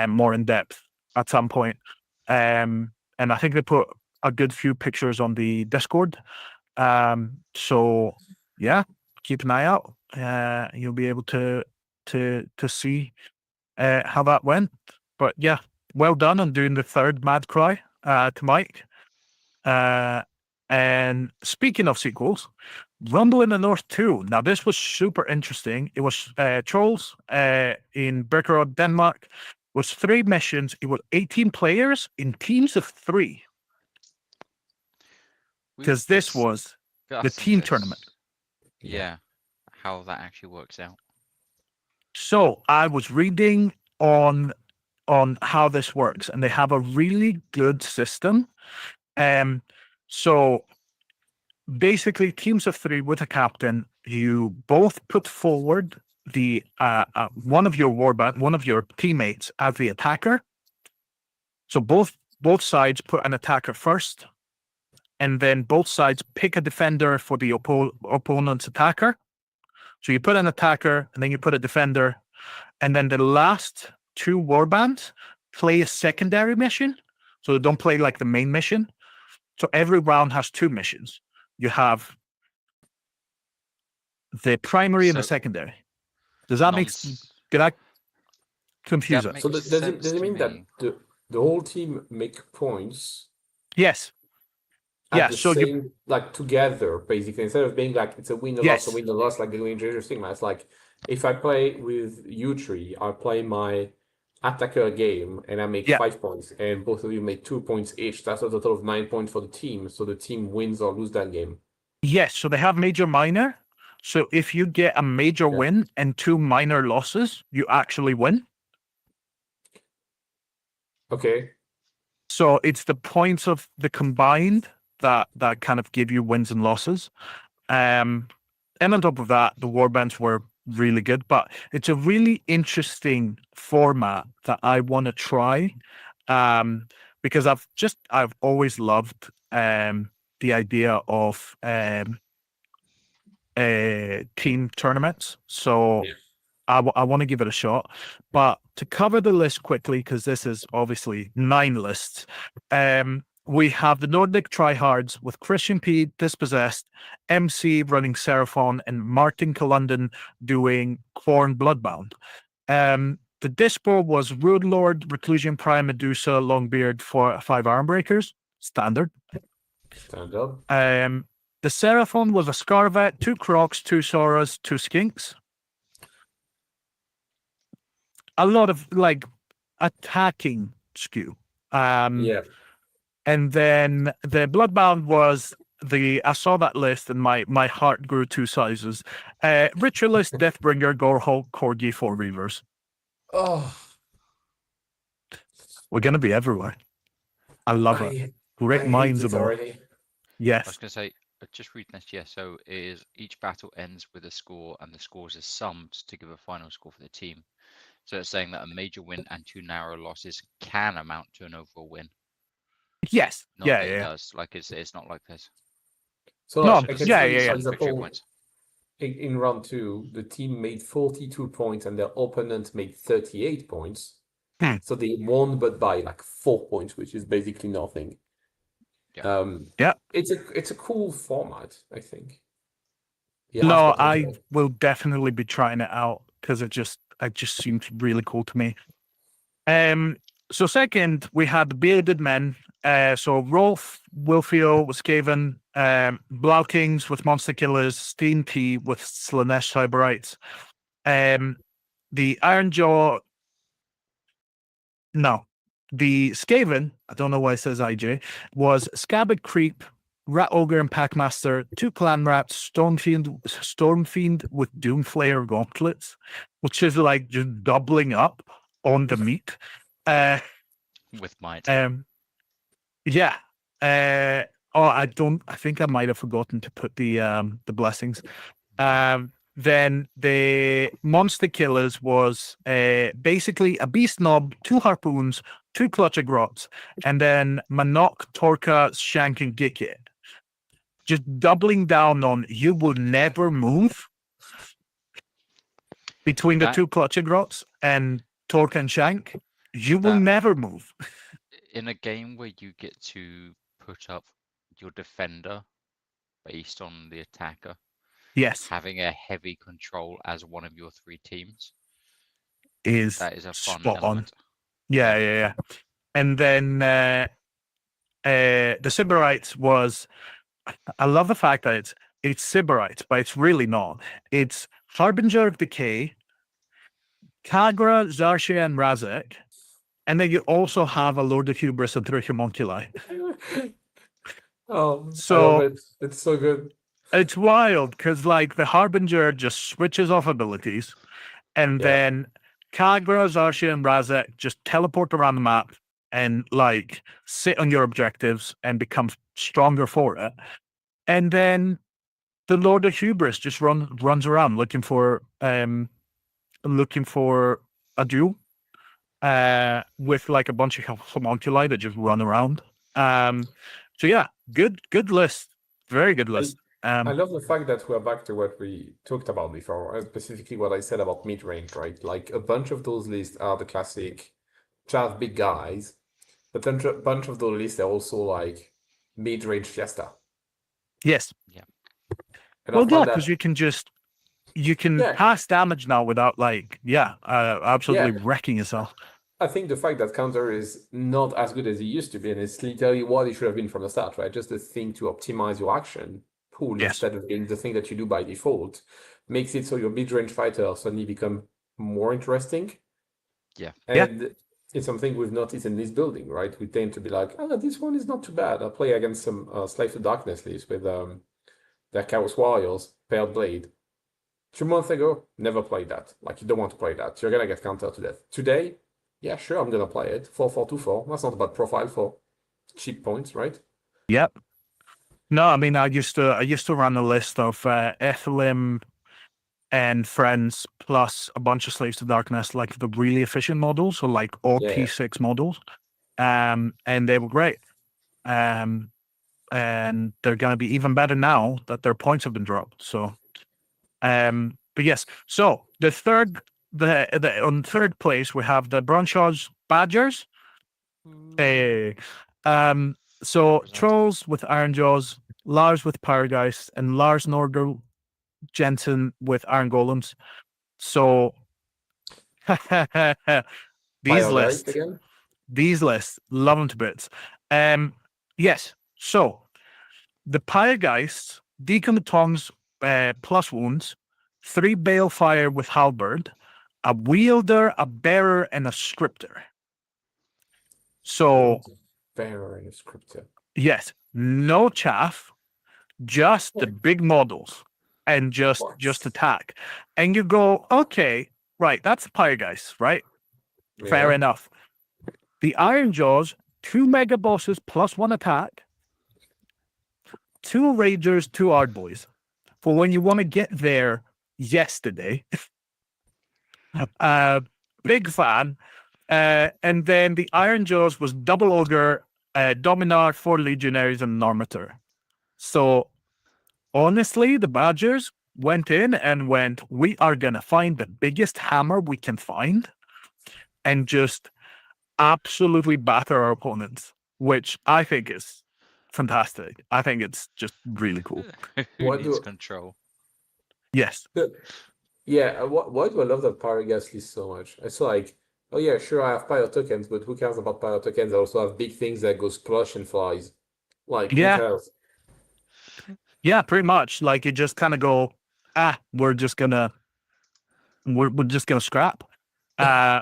more in depth at some point. And I think they put a good few pictures on the Discord. So yeah, keep an eye out. You'll be able to see how that went. But yeah, well done on doing the third Mad Cry to Mike. And speaking of sequels, Rumble in the North 2. Now, this was super interesting. It was Trolls in Birkerød, Denmark. It was 3 missions. It was 18 players in teams of 3. Because this was the team tournament. Yeah, how that actually works out. So I was reading on how this works, and they have a really good system. So basically, teams of 3 with a captain, you both put forward the one of your teammates as the attacker. So both sides put an attacker first, and then both sides pick a defender for the opponent's attacker. So you put an attacker, and then you put a defender, and then the last 2 warbands play a secondary mission. So they don't play like the main mission. So every round has 2 missions. You have the primary and the So secondary. Does that make nonce- did I confuse that it? So makes does sense it to mean that me. the whole team make points Yes. at Yeah. the So you same, like together, basically, instead of being like it's a win, a loss, a yes. win, a loss, like the Ranger Stigma? It's like if I play with you three, I play my attacker game and I make Yeah. 5 points, and both of you make 2 points each. That's a total of 9 points for the team. So the team wins or lose that game. Yes. So they have major minor. So if you get a major Yeah. win and 2 minor losses, you actually win. Okay. So it's the points of the combined that kind of give you wins and losses. And on top of that, the warbands were really good, but it's a really interesting format that I want to try. Because I've always loved the idea of team tournaments. So Yeah. I want to give it a shot. But to cover the list quickly, because this is obviously 9 lists, we have the Nordic tryhards with Christian P, Dispossessed, MC running Seraphon, and Martin Cullonden doing Corn Bloodbound. The dispo was Rude Lord, Reclusion Prime, Medusa, Longbeard, 5 Armbreakers, standard. Stand up. The Seraphon was a Scarvet, 2 Crocs, 2 Soras, 2 Skinks. A lot of like attacking skew. Yeah. And then the Bloodbound was I saw that list and my heart grew 2 sizes. Ritualist, Deathbringer, Gorehulk, Corgi, 4 Reavers. Oh, We're gonna be everywhere. I love it. Great I minds hate it of all. already. I was Yes. going to say, just read this. Yeah, so it is each battle ends with a score, and the scores are summed to give a final score for the team. So it's saying that a major win and 2 narrow losses can amount to an overall win. Yes. Not Yeah. that it Yeah. does. Like it's not like this. So No, like, I Just can yeah, tell you, yeah, for yeah. some victory example, points. in round 2, the team made 42 points and their opponent made 38 points. So they won, but by like 4 points, which is basically nothing. Yeah. Yeah. It's a cool format, I think. It has No, potential. I will definitely be trying it out because it just seems really cool to me. So second, we had the Bearded Men. So Rolf, Wilfio with Skaven, Blaukings with Monster Killers, Steen T with Slanesh Cyberites. The Ironjaw. No, the Skaven, I don't know why it says IJ, was Scabbard Creep, Rat Ogre and Packmaster, 2 Clan Rats, Stormfiend with Doomflayer Gauntlets, which is like just doubling up on the meat. With might. Yeah. I think I might have forgotten to put the blessings. Then the Monster Killers was basically a Beast Knob, 2 Harpoons, 2 Clutch of Grots, and then Manok, Torka, Shank, and Gikit. Just doubling down on you will never move between the 2 Clutch of Grots and Torka and Shank. You will never move. In a game where you get to put up your defender based on the attacker, Yes, having a heavy control as one of your 3 teams is that is a fun spot element. on. Yeah. And then the Sybarites was, I love the fact that it's Sybarites, but it's really not. It's Harbinger of Decay, Kagra, Zarsha, and Razek. And then you also have a Lord of Hubris and 3 Homunculi. Oh, So I love it. It's so good. it's wild because like the Harbinger just switches off abilities, and Yeah. then Kagra, Zarsha, and Razek just teleport around the map and like sit on your objectives and become stronger for it. And then the Lord of Hubris just runs around looking for a duel with like a bunch of homunculi that just run around. So yeah, good list, very good list. I love the fact that we're back to what we talked about before, specifically what I said about mid-range, right? Like a bunch of those lists are the classic chav big guys, but then a bunch of those lists are also like mid-range Fiesta. Yes. Yeah. And Well, I yeah, find because that, you can yeah, pass damage now without like, absolutely yeah. wrecking yourself. I think the fact that counter is not as good as it used to be, and it's literally what it should have been from the start, right? Just a thing to optimize your action pool Yes. instead of being the thing that you do by default, makes it so your mid-range fighters suddenly become more interesting. Yeah. And it's something we've noticed in this building, right? We tend to be like, oh, this one is not too bad. I'll play against some Slave to Darkness list with their Chaos Warriors, Paired Blade. 2 months ago, never played that. Like, you don't want to play that. You're gonna get countered to death. Today, yeah, sure, I'm gonna play it. 4-4-2-4. That's not a bad profile for cheap points, right? Yep. No, I mean, I used to run a list of Ethelim and friends plus a bunch of Slaves to Darkness, like the really efficient models, so like all Yeah. T6 models. And they were great. And they're gonna be even better now that their points have been dropped. So but yes, so the on third place we have the Bronchage Badgers. So Represent. Trolls with Iron Jaws, Lars with Parageist, and Lars Nordel Jensen with Iron Golems. So Biogeist again? these lists, love them to bits. Yes, so the Pyregeist, Deacon the Tongs plus wounds, 3 Balefire with Halberd, a Wielder, a Bearer, and a Scripter. So Bearer and a Scripter. yes, no chaff, just the big models and just attack. And you go, okay, right, that's the Pyregeist, right? Yeah. Fair enough. The Iron Jaws, 2 Mega Bosses plus 1 attack, 2 Ragers, 2 Ard Boys. For when you want to get there yesterday. Big fan. And then the Iron Jaws was double Ogre, Dominar, 4 Legionaries, and Normator. So honestly, the Badgers went in and went, we are going to find the biggest hammer we can find and just absolutely batter our opponents, which I think is fantastic. I think it's just really cool. Who What needs do- control? Yes. Yeah, why do I love that Pyrogas list so much? It's like, oh yeah, sure, I have Pyro tokens, but who cares about Pyro tokens? I also have big things that go Splush and Flies. Like, Yeah. who cares? Yeah, pretty much. Like you just kind of go, we're just gonna scrap.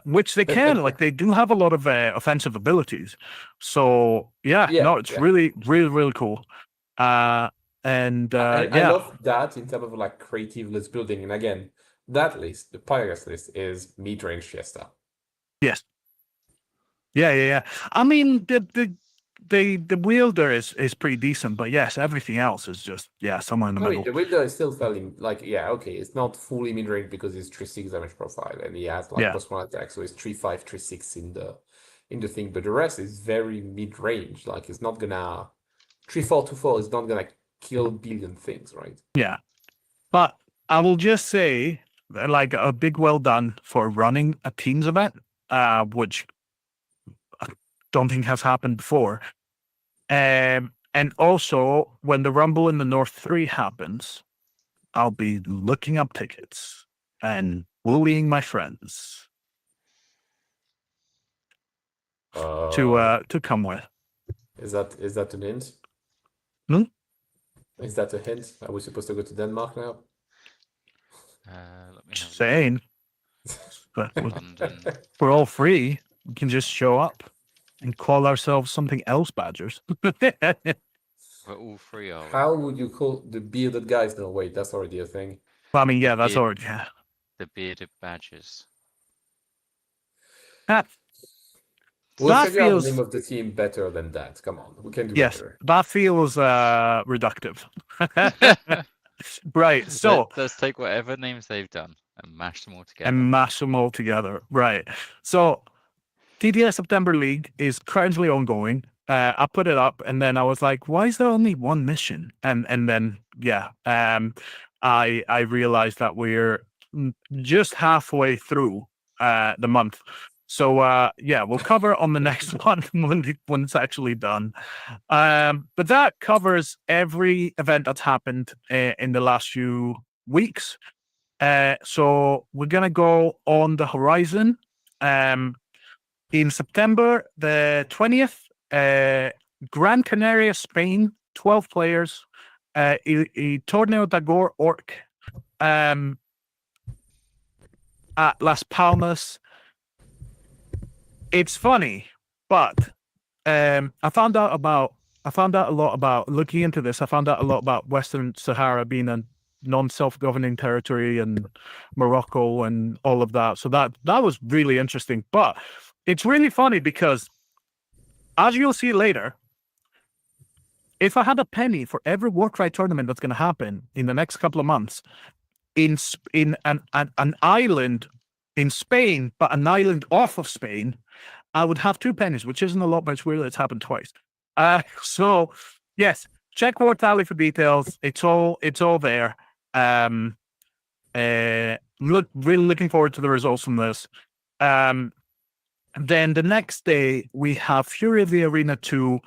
Which they can, like they do have a lot of offensive abilities. So yeah, no, it's really, really, really cool. And I yeah, love that in terms of like creative list building. And again, that list, the Pyrogas list, is mid-range Fiesta. yes, yeah. I mean, the wielder is pretty decent, but yes, everything else is just somewhere in the I mean, middle. the Wielder is still fairly like, yeah, okay, it's not fully mid-range because it's 3-6 damage profile and he has like +1 attack, so it's 3-5, 3-6 in the thing, but the rest is very mid-range. Like it's not gonna 3-4-2-4 is not gonna kill a billion things, right? Yeah, but I will just say, like, a big well done for running a teams event, which I don't think has happened before. And also, when the Rumble in the North 3 happens, I'll be looking up tickets and bullying my friends to come with. Is that an hint? Hmm? Is that a hint? Are we supposed to go to Denmark now? Let me have Insane. But London. we're all free. We can just show up and call ourselves something else, Badgers. We're all free, are we? How would you call the bearded guys? No, wait, that's already a thing. Well, I mean, yeah, that's Yeah. already. Yeah. The bearded badgers. That, We'll That figure out feels- the name of the team better than that. Come on, we can do yes, better. that feels reductive. Right. So Let's take whatever names they've done and mash them all together. and mash them all together. Right. So TTS September League is currently ongoing. I put it up, and then I was like, "Why is there only one mission?" And then I realized that we're just halfway through the month. So we'll cover on the next one when it's actually done. But that covers every event that's happened in the last few weeks. So we're gonna go on the horizon. In September the 20th, Gran Canaria, Spain, 12 players, Torneo d'Agor Orc at Las Palmas. It's funny, but I found out a lot about looking into this. I found out a lot about Western Sahara being a non-self-governing territory and Morocco and all of that. So that was really interesting. But it's really funny because, as you'll see later, if I had a penny for every Warcry tournament that's going to happen in the next couple of months in an island in Spain, but an island off of Spain, I would have 2 pennies, which isn't a lot, but it's weird that it's happened twice. So yes, check War Tally for details. It's all there. Really looking forward to the results from this. Then the next day we have Fury of the Arena 2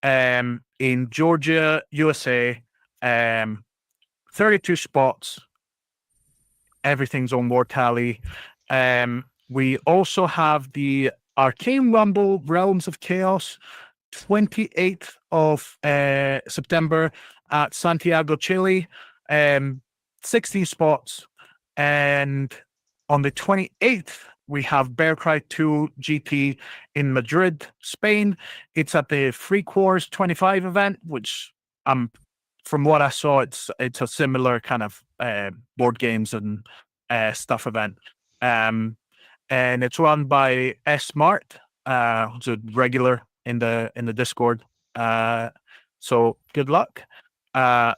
in Georgia, USA. 32 spots. Everything's on War Tally. We also have the Arcane Rumble Realms of Chaos, 28th of September at Santiago, Chile. 16 spots. And on the 28th, we have Bear Cry 2 GT in Madrid, Spain. It's at the Free Course 25 event, which from what I saw, it's a similar kind of board games and stuff event. And it's run by S Smart, who's a regular in the Discord. So good luck.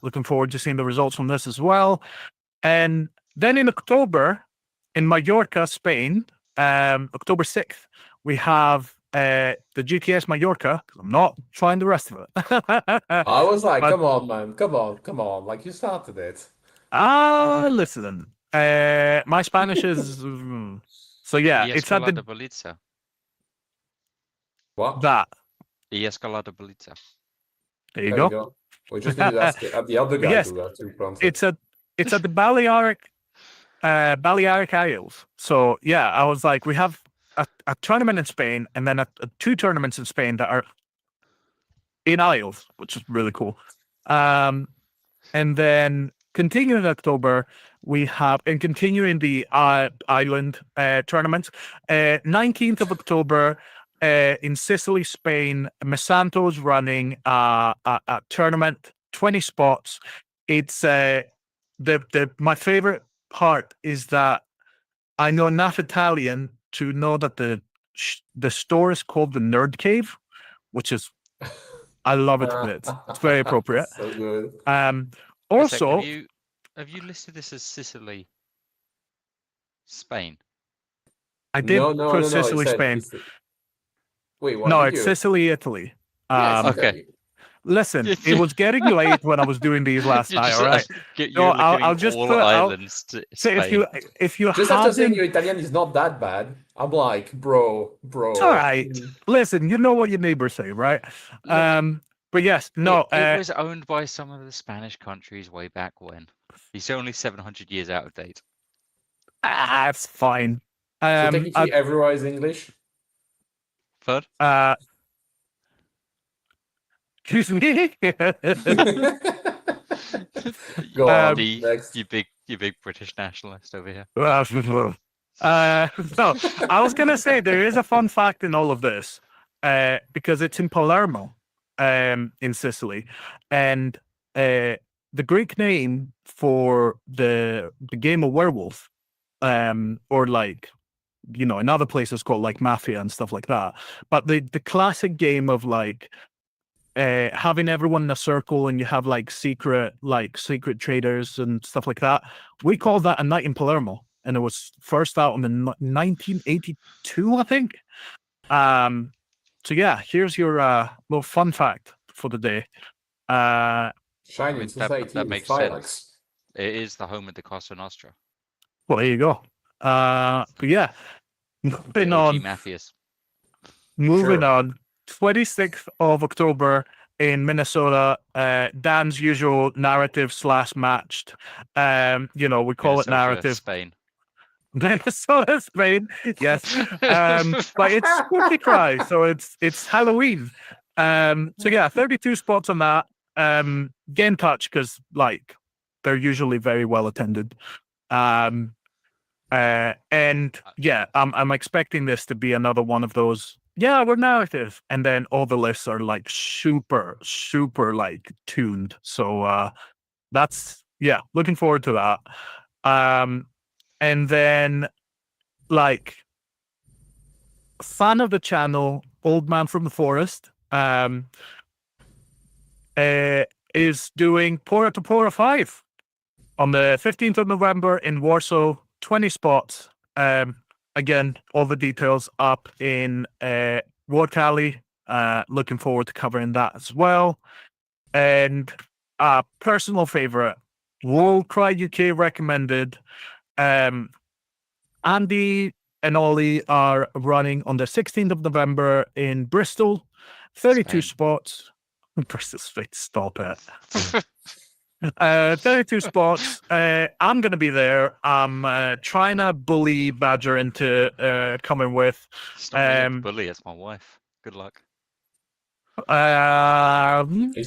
Looking forward to seeing the results from this as well. And then in October, in Mallorca, Spain, October 6th, we have the GTS Mallorca. I'm not trying the rest of it. I was like, But- come on, man. Come on. Like, you started it. Listen. My Spanish is... So yeah, Y it's at the... Escalada Bolitza. What? That. Y Escalada Bolitza. There you There go. we go. We just need to ask the other guy Yes, to pronounce It's at the Balearic Isles. So yeah, I was like, we have a tournament in Spain, and then 2 tournaments in Spain that are in Isles, which is really cool. And then continuing in October, we have, and continuing the island tournament, 19th of October in Sicily, Spain, Mesanto's running a tournament, 20 spots. It's my favorite part is that I know enough Italian to know that the store is called the Nerd Cave, which is, I love it. It's very appropriate. So good. Also, have you listed this as Sicily, Spain? I did No, put it Sicily, said- Spain. Wait, what? No, did it's you? Sicily, Italy. Yes, Okay. Listen, it was getting late when I was doing these last night. All right. You're No, I'll looking just all put- I'll- islands to So Spain. if you Just after saying hadn't, your Italian is not that bad, I'm like, bro. it's all right. Listen, you know what your neighbors say, right? But yes, no. It was owned by some of the Spanish countries way back when. He's only 700 years out of date. It's fine. So technically, everywhere is English. Third? Excuse me. Go on. You Next. big British nationalist over here. No, I was gonna say there is a fun fact in all of this, because it's in Palermo, in Sicily, and the Greek name for the game of werewolf, or like, you know, in other places called like Mafia and stuff like that. But the classic game of like having everyone in a circle and you have like secret traders and stuff like that. We call that A Night in Palermo, and it was first out in the 1982, I think. So yeah, here's your little fun fact for the day. Shining mean, society that with makes Phylax. sense. It is the home of the Casa Nostra. Well, there you go. But yeah, moving on. Mafias. Moving Sure. on. 26th of October in Minnesota. Dan's usual narrative / matched. We call it Minnesota, narrative. Spain. Minnesota, Spain. Yes. But it's Spooky Cry, so it's Halloween. So yeah, 32 spots on that. Get in touch because they're usually very well attended. And yeah, I'm expecting this to be another one of those. Yeah, we're narrative, and then all the lists are super tuned. So that's looking forward to that. And then fan of the channel, Old Man from the Forest, is doing Pora to Pora 5 on the 15th of November in Warsaw, 20 spots. Again, all the details up in Warcry. Looking forward to covering that as well. And a personal favorite, WorldCryUK recommended. Andy and Ollie are running on the 16th of November in Bristol, 32 Spain. spots. Bristol Street, stop it. 32 spots. I'm going to be there. I'm trying to bully Badger into coming with. It's not me, bully, it's my wife. Good luck. Is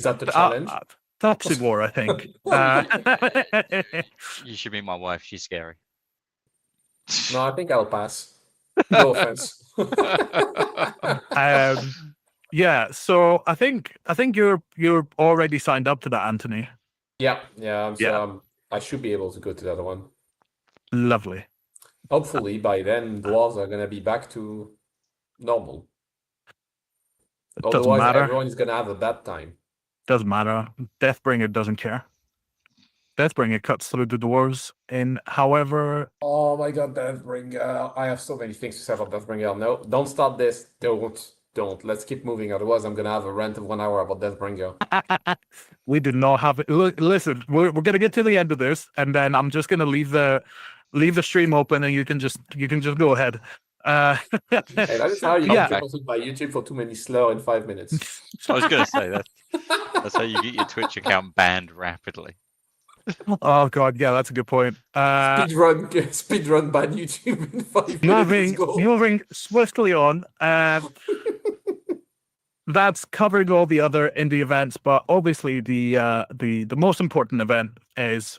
that the challenge? Toxic War, I think. You should meet my wife. She's scary. No, I think I'll pass. No offense. Yeah, so I think you're already signed up to that, Anthony. Yeah. I should be able to go to the other one. Lovely. Hopefully by then dwarves are gonna be back to normal. Doesn't Otherwise, matter. everyone is gonna have a bad time. Doesn't matter. Deathbringer doesn't care. Deathbringer cuts through the dwarves in however. Oh my god, Deathbringer! I have so many things to say about Deathbringer. No, don't start this. Don't. Let's keep moving. Otherwise, I'm gonna have a rant of 1 hour about Deathbringer. We do not have it. Listen, we're gonna get to the end of this, and then I'm just gonna leave the stream open, and you can just go ahead. Hey, that is how you Yeah. get canceled by YouTube for too many slur in 5 minutes. I was going to say that. That's how you get your Twitch account banned rapidly. Oh god, yeah, that's a good point. Speedrun ban YouTube in 5 minutes. Moving swiftly on. That's covering all the other indie events, but obviously the most important event is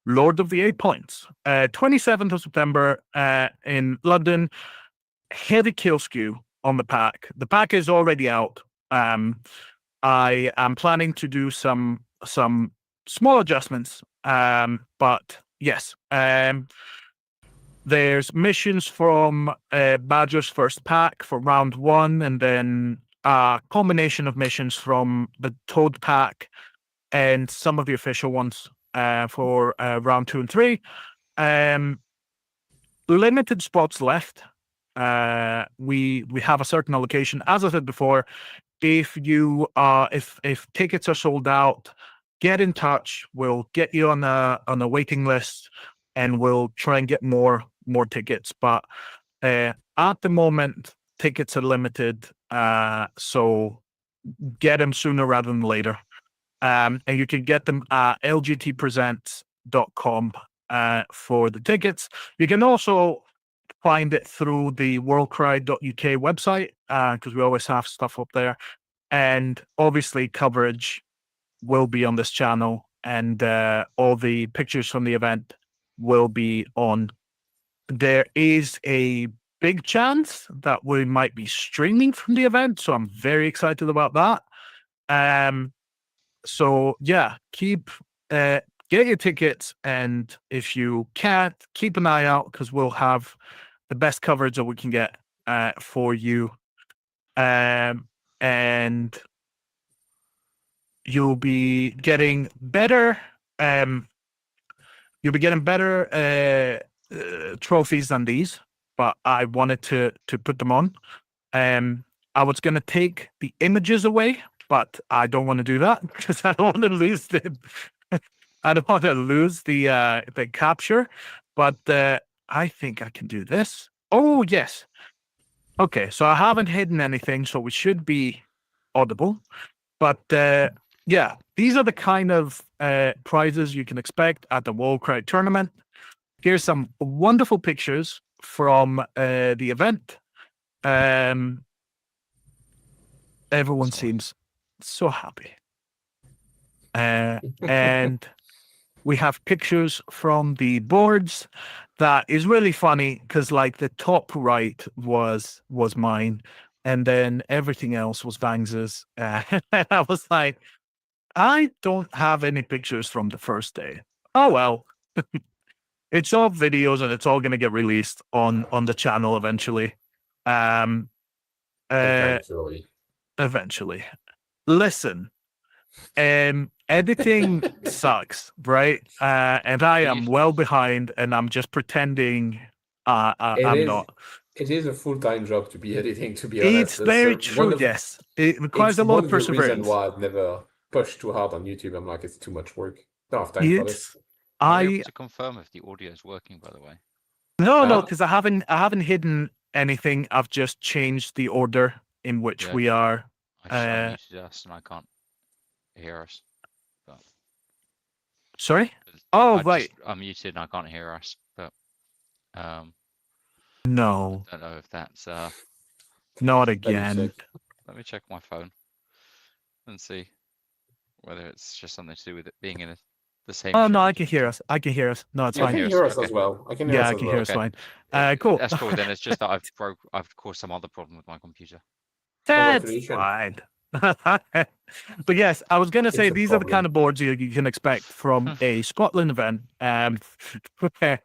Lord of the 8 Points. 27th of September in London. Heavy kill skew on the pack. The pack is already out. I am planning to do some small adjustments. But yes, there's missions from Badger's first pack for round 1, and then a combination of missions from the Toad pack and some of the official ones for round 2 and 3. Limited spots left. We have a certain allocation. As I said before, if tickets are sold out, get in touch. We'll get you on a waiting list, and we'll try and get more tickets. But at the moment, tickets are limited, so get them sooner rather than later. And you can get them at lgtpresents.com for the tickets. You can also find it through the WorldCryUK website because we always have stuff up there. And obviously, coverage will be on this channel, and all the pictures from the event will be on. There is a big chance that we might be streaming from the event, so I'm very excited about that. So yeah, get your tickets, and if you can't, keep an eye out because we'll have the best coverage that we can get for you. And you'll be getting better. You'll be getting better trophies than these, but I wanted to put them on. I was going to take the images away, but I don't want to do that because I don't want to lose the I don't want to lose the capture. But I think I can do this. Oh yes. Okay, so I haven't hidden anything, so we should be audible. But yeah, these are the kind of prizes you can expect at the WorldCry tournament. Here's some wonderful pictures from the event. Everyone seems so happy. And we have pictures from the boards. That is really funny because like the top right was mine, and then everything else was Vangs's. And I was like, I don't have any pictures from the first day. Oh well. It's all videos and it's all gonna get released on the channel eventually. Eventually. Eventually. Listen, editing sucks, right? And I am well behind, and I'm just pretending I'm not. It is a full-time job to be editing, to be honest. It's very true, yes. It requires a lot of One of the reasons perseverance. why I've never pushed too hard on YouTube. I'm like, it's too much work. Don't have time for this. Are you able to confirm if the audio is working, by the way? No, because I haven't hidden anything. I've just changed the order in which we are. I just unmuted us and I can't hear us. But... Sorry? Oh, right. I'm muted and I can't hear us, but no. I don't know if that's not again. Let me check my phone and see whether it's just something to do with it being in the same. Oh no, I can hear us. I can hear us. No, it's fine. I can hear us as well. I can hear us I can hear us fine. Cool. That's cool. Then it's just that I've caused some other problem with my computer. That's fine. But yes, I was gonna say these are the kind of boards you can expect from a Scotland event. If I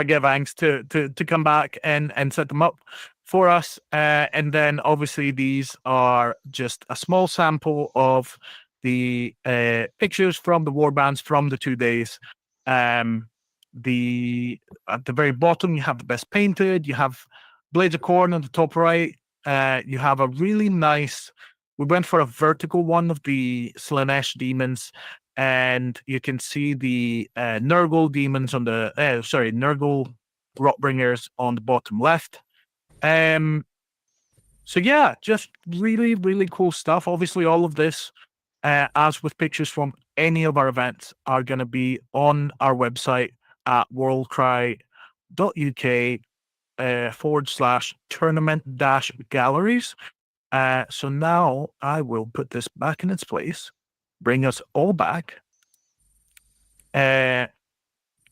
get Vangs to come back and set them up for us, and then obviously these are just a small sample of the pictures from the warbands from the 2 days. At the very bottom you have the best painted. You have Blades of Corn on the top right. You have a really nice. We went for a vertical one of the Slanesh demons, and you can see the Nurgle demons on the Nurgle Rotbringers on the bottom left. So yeah, just really, really cool stuff. Obviously, all of this, as with pictures from any of our events, are going to be on our website at WorldCryUK /tournament-galleries. So now I will put this back in its place, bring us all back. And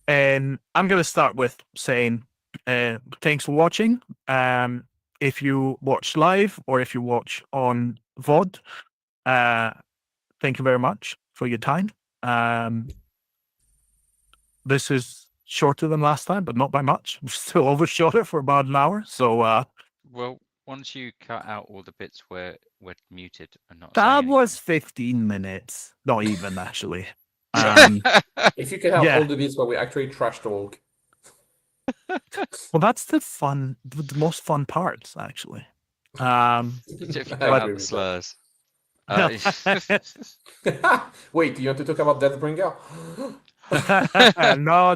I'm going to start with saying thanks for watching. If you watch live or if you watch on VOD, thank you very much for your time. This is shorter than last time, but not by much. We're still overshot it for about an hour. So, well, once you cut out all the bits where we're muted and not. That was 15 minutes. Not even actually. If you can have all the bits where we actually trash talk. Well, that's the most fun parts, actually. But slurs. Wait, do you want to talk about Deathbringer? No.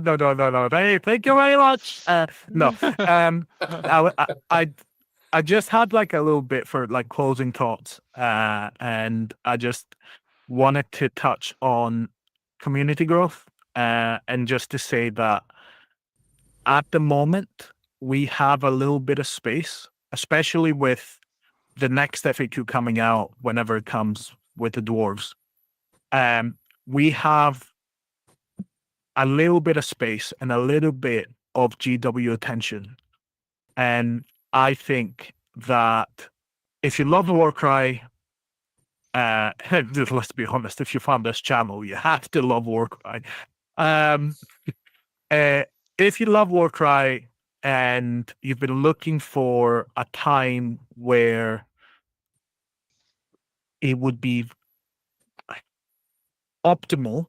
Thank you very much. No. I just had like a little bit for like closing thoughts, and I just wanted to touch on community growth, and just to say that at the moment we have a little bit of space, especially with the next FAQ coming out whenever it comes with the dwarves. We have a little bit of space and a little bit of GW attention. And I think that if you love Warcry, let's be honest, if you found this channel, you have to love Warcry. If you love Warcry and you've been looking for a time where it would be optimal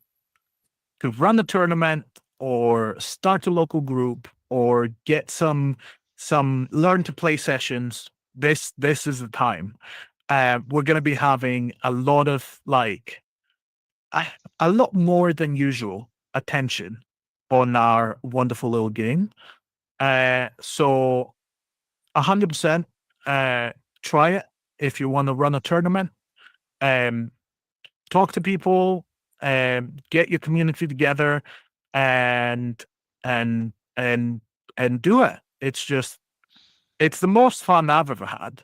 to run a tournament or start a local group or get some learn to play sessions this is the time. We're going to be having a lot of a lot more than usual attention on our wonderful little game. So 100% try it if you want to run a tournament. Talk to people, get your community together, and and and and do it. It's the most fun I've ever had.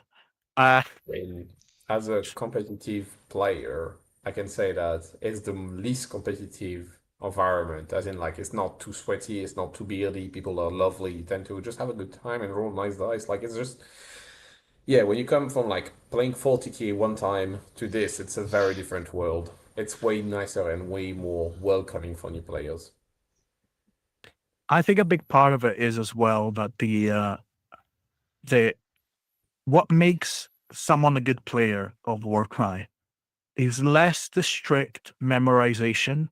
And as a competitive player, I can say that it's the least competitive environment, as in like it's not too sweaty, it's not too beardy, people are lovely, you tend to just have a good time and roll nice dice. Like it's just yeah, when you come from like playing 40k one time to this, it's a very different world. It's way nicer and way more welcoming for new players. I think a big part of it is as well that the what makes someone a good player of Warcry is less the strict memorization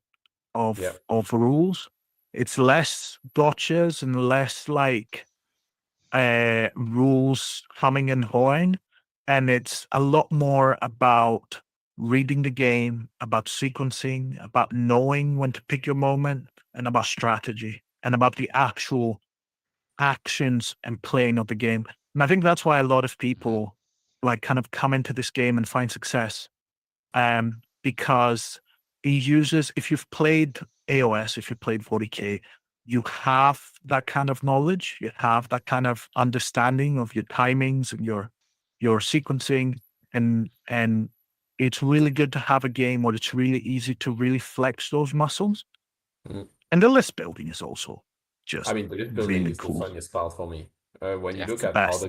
of Yeah. of rules. It's less gotchas and less rules humming and hawing, and it's a lot more about reading the game, about sequencing, about knowing when to pick your moment, and about strategy, and about the actual actions and playing of the game. And I think that's why a lot of people like kind of come into this game and find success. Because he uses, if you've played AOS, if you've played 40k, you have that kind of knowledge, you have that kind of understanding of your timings and your sequencing, and it's really good to have a game where it's really easy to really flex those muscles. Mm. And the list building is also just I mean, the list building really is the cool. funniest part for me. When you Yeah, look it's the at best.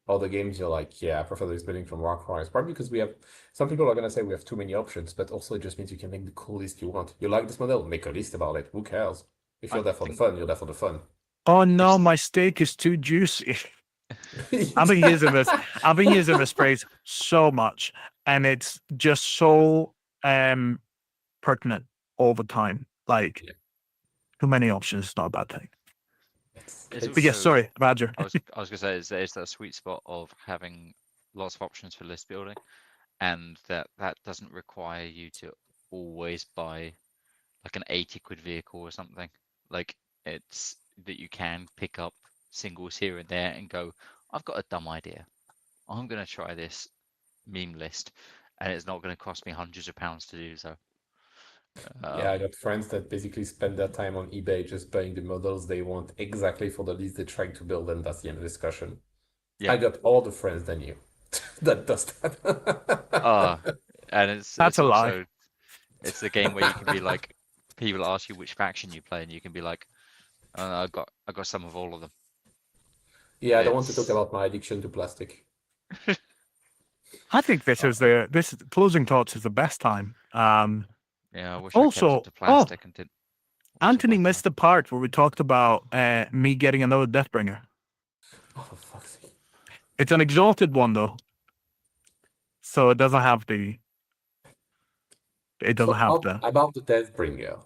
all the games, you're like, yeah, I prefer the list building from Warcry. It's probably because we have some people are gonna say we have too many options, but also it just means you can make the cool list you want. You like this model, make a list about it. Who cares? If I you're there for the think fun, you're there for the fun. Oh no, It's- my steak is too juicy. I've been using this phrase so much, and it's just so pertinent all the time. Like Yeah. too many options is not a bad thing. It's, It's But yes, also- sorry, Badger. I was gonna say it's that sweet spot of having lots of options for list building, and that doesn't require you to always buy like an 80 quid vehicle or something. Like it's that you can pick up singles here and there and go, I've got a dumb idea. I'm gonna try this meme list, and it's not gonna cost me hundreds of pounds to do so. yeah, I got friends that basically spend their time on eBay just buying the models they want exactly for the list they're trying to build, and that's the end of the discussion. Yeah. I got all the friends than you that does that. And it's That's a lie. also it's the game where you can be like, people ask you which faction you play, and you can be like, I got some of all of them. Yeah, I don't want to talk It's- about my addiction to plastic. I think this closing thoughts is the best time. Yeah, I wish Also- I kept it to plastic and didn't. watch it Anthony by missed the part where we talked about me getting another Deathbringer. Oh, for fuck's sake. It's an exalted one though, so it doesn't have the. It doesn't So, have the. about the Deathbringer.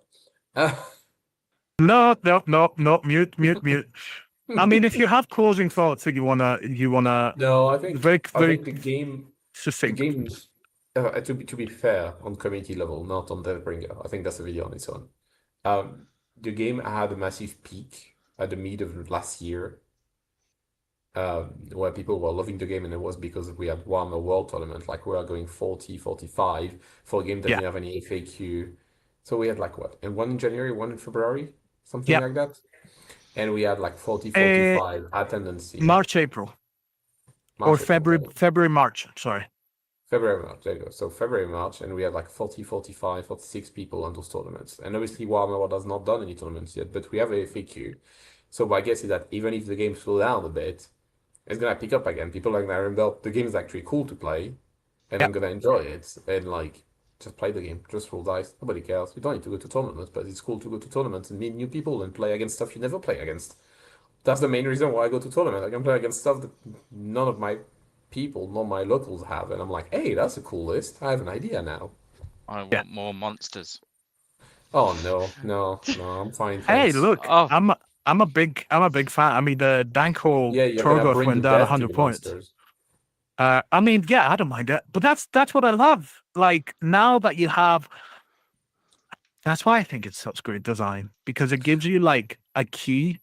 No, mute. I mean, if you have closing thoughts that you wanna No, I think very the game succinct. to be fair, on community level, not on Deathbringer. I think that's a video on its own. The game had a massive peak at the mid of last year, where people were loving the game, and it was because we had won a world tournament. Like we are going 40, 45 for a game that Yeah. didn't have any FAQ. So we had like what? And one in January, one in February, something Yeah. like that. And we had like 40, 45 attendance. March, April, or February, March. Sorry. February, March, there you go. So February, March, and we had like 40, 45, 46 people on those tournaments. And obviously Warhammer has not done any tournaments yet, but we have a FAQ. So my guess is that even if the game slows down a bit, it's gonna pick up again. People are gonna remember the game is actually cool to play, and I'm gonna enjoy it. And like, just play the game, just roll dice. Nobody cares. You don't need to go to tournaments, but it's cool to go to tournaments and meet new people and play against stuff you never play against. That's the main reason why I go to tournaments. I can play against stuff that none of my people, nor my locals have, and I'm like, hey, that's a cool list. I have an idea now. I want more monsters. Oh no, I'm fine. Hey, Thanks. look, Oh. I'm a big fan. I mean, the Danko Yeah, you're gonna Torgoth bring went the down death to 100 the points. monsters. I mean, yeah, I don't mind it, but that's what I love. Like now that you have, that's why I think it's such great design because it gives you like a key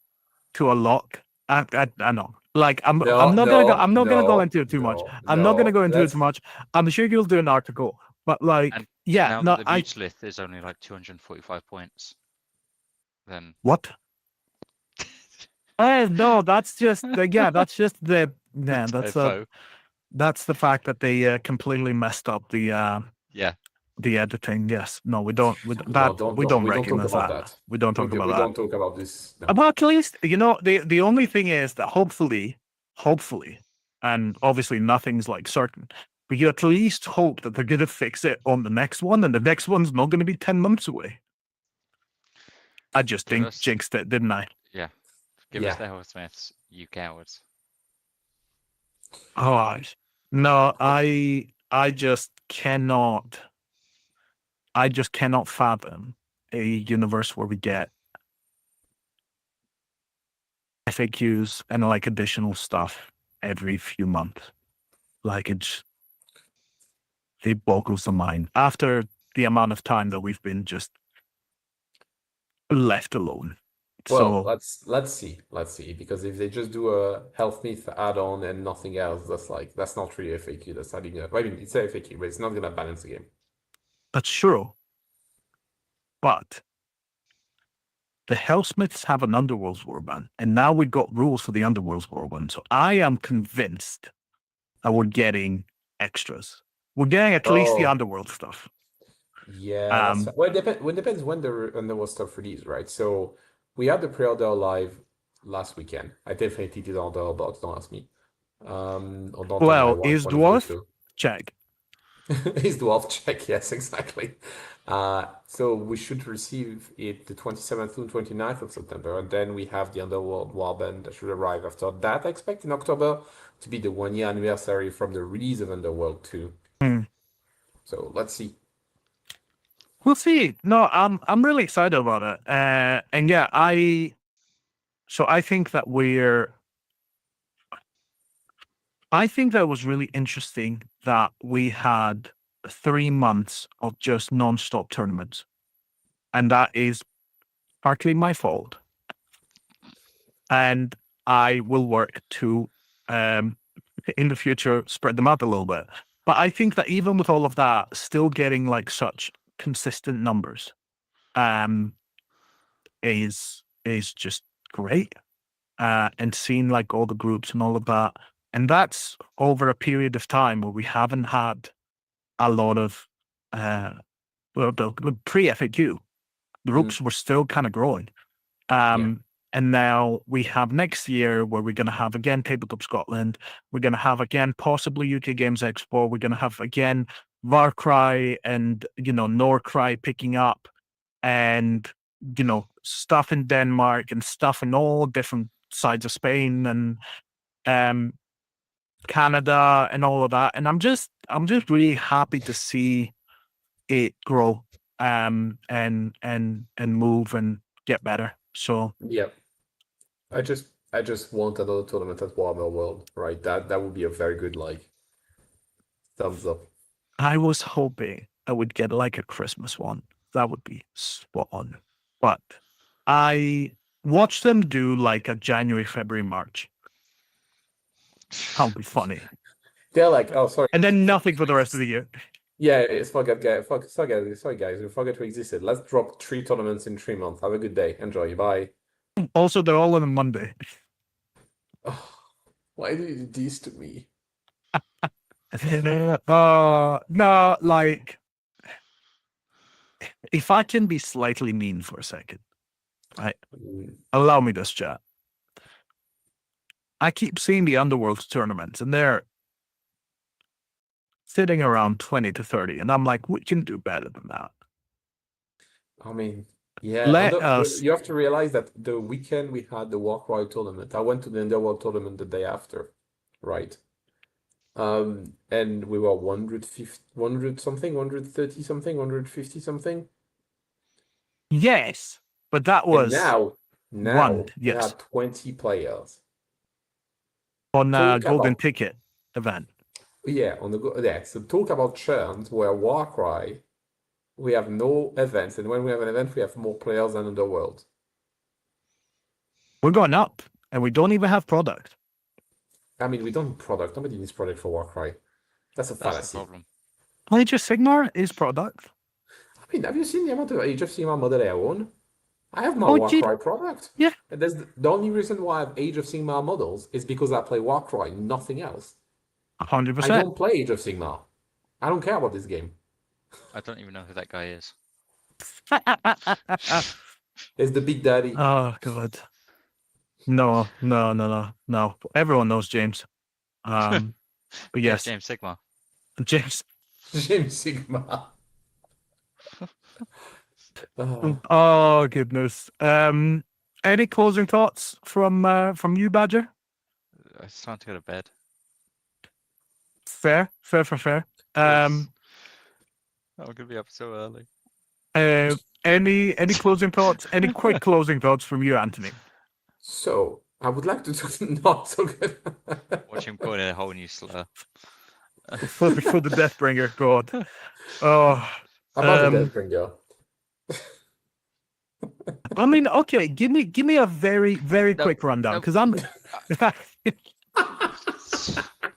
to a lock. I know. Like I'm No, not gonna go no, I'm not gonna go no, into it too much. no, I'm not gonna no. go into it Let's too much. I'm sure you'll do an article, but like And yeah, now no, that the Mutilith is only like 245 points, then what? No, that's just yeah, that's just the yeah, typo. that's the fact that they completely messed up Yeah, the editing. Yes, no, we don't we, no, that we don't we don't talk recognize about that. that. We don't talk about We that. don't talk about this. No. But at least the only thing is that hopefully, and obviously nothing's like certain, but you at least hope that they're gonna fix it on the next one, and the next one's not gonna be 10 months away. I just give think us jinxed it, didn't I? yeah, give us the Hellsmiths, you cowards. Oh no, I just cannot fathom a universe where we get FAQs and like additional stuff every few months. Like it boggles the mind after the amount of time that we've been just left alone. Well, So let's see, because if they just do a health myth add-on and nothing else, that's not really FAQ. That's adding a, I mean, it's a FAQ, but it's not gonna balance the game. that's true. But the Hellsmiths have an Underworld's Warband, and now we've got rules for the Underworld's Warband. So I am convinced that we're getting extras. We're getting at least the Oh. Underworld stuff. Yeah, well, it depends when there was stuff released, right? So we had the pre-order live last weekend. I definitely did order a box, don't ask me. Or don't tell my Well, wife, is one of the Dwarf? two. Check. Is dwarf check, yes, exactly. So we should receive it the 27th and 29th of September, and then we have the Underworld Warband that should arrive after that. I expect in October to be the 1 year anniversary from the release of Underworld 2. So let's see. We'll see. No, I'm really excited about it. And yeah, I think that I think that was really interesting that we had 3 months of just non-stop tournaments. And that is partly my fault. And I will work to in the future spread them out a little bit. But I think that even with all of that, still getting like such consistent numbers is just great. And seeing like all the groups and all of that. And that's over a period of time where we haven't had a lot of the pre-FAQ. The groups were still kind of growing. And now we have next year where we're going to have again Tabletop Scotland. We're going to have again possibly UK Games Expo. We're going to have again Warcry and Norcry picking up, and stuff in Denmark and stuff in all different sides of Spain and Canada and all of that. And I'm just really happy to see it grow and move and get better. So yeah, I just want another tournament at Warhammer World, right? That would be a very good thumbs up. I was hoping I would get like a Christmas one. That would be spot on. But I watched them do like a January, February, March. That'll be funny. They're like, oh, sorry. And then nothing for the rest of the year. Yeah, it's sorry guys, we forgot we existed. Let's drop 3 tournaments in 3 months. Have a good day. Enjoy. Bye. Also, they're all on a Monday. Oh, why do you do this to me? No, like, if I can be slightly mean for a second, right? Allow me this, chat. I keep seeing the Underworld tournaments, and they're sitting around 20 to 30, and I'm like, we can do better than that. I mean, yeah, you have to realize that the weekend we had the Warcry tournament, I went to the Underworld tournament the day after, right? And we were 100 something, 130 something, 150 something. Yes, but that was now we yes, had 20 players on So a golden ticket event. Yeah, on the go. Yeah, so talk about churns where Warcry, we have no events, and when we have an event, we have more players than Underworld. We're going up, and we don't even have product. I mean, we don't need product. Nobody needs product for Warcry. That's a That's the fallacy. problem. Age of Sigmar is product. I mean, have you seen the amount of Age of Sigmar model I own? I have my Oh, Warcry product. Yeah. And that's the only reason why I have Age of Sigmar models is because I play Warcry, nothing else. 100%. I don't play Age of Sigmar. I don't care about this game. I don't even know who that guy is. It's the Big Daddy. Oh god. No. Everyone knows James. But yes, James Sigma. James. James Sigmar. Oh. Oh goodness. Any closing thoughts from you, Badger? It's time to go to bed. Fair. Yes. I'm gonna be up so early. Any closing thoughts? Any quick closing thoughts from you, Anthony? So, I would like to talk not so good. Watch him coin a whole new slur. for the Deathbringer, God. Oh, About the Deathbringer. I mean, okay, give me a very quick rundown, because I'm.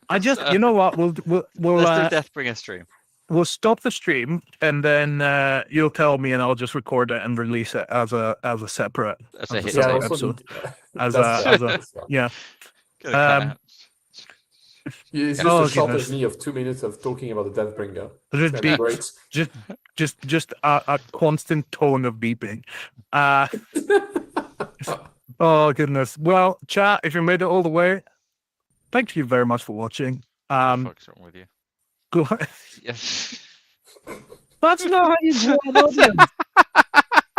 I just, you know what? We'll Let's do Deathbringer stream. We'll stop the stream, and then you'll tell me, and I'll just record it and release it as a separate That's a hit separate tape. episode. That's Yeah. Gonna cut out. It's just a short of me of 2 minutes of talking about the Deathbringer. Just That'd be great. just a constant tone of beeping. Oh goodness. Well, chat, if you made it all the way, thank you very much for watching. What's wrong with you? Yes. That's not how you grow an audience.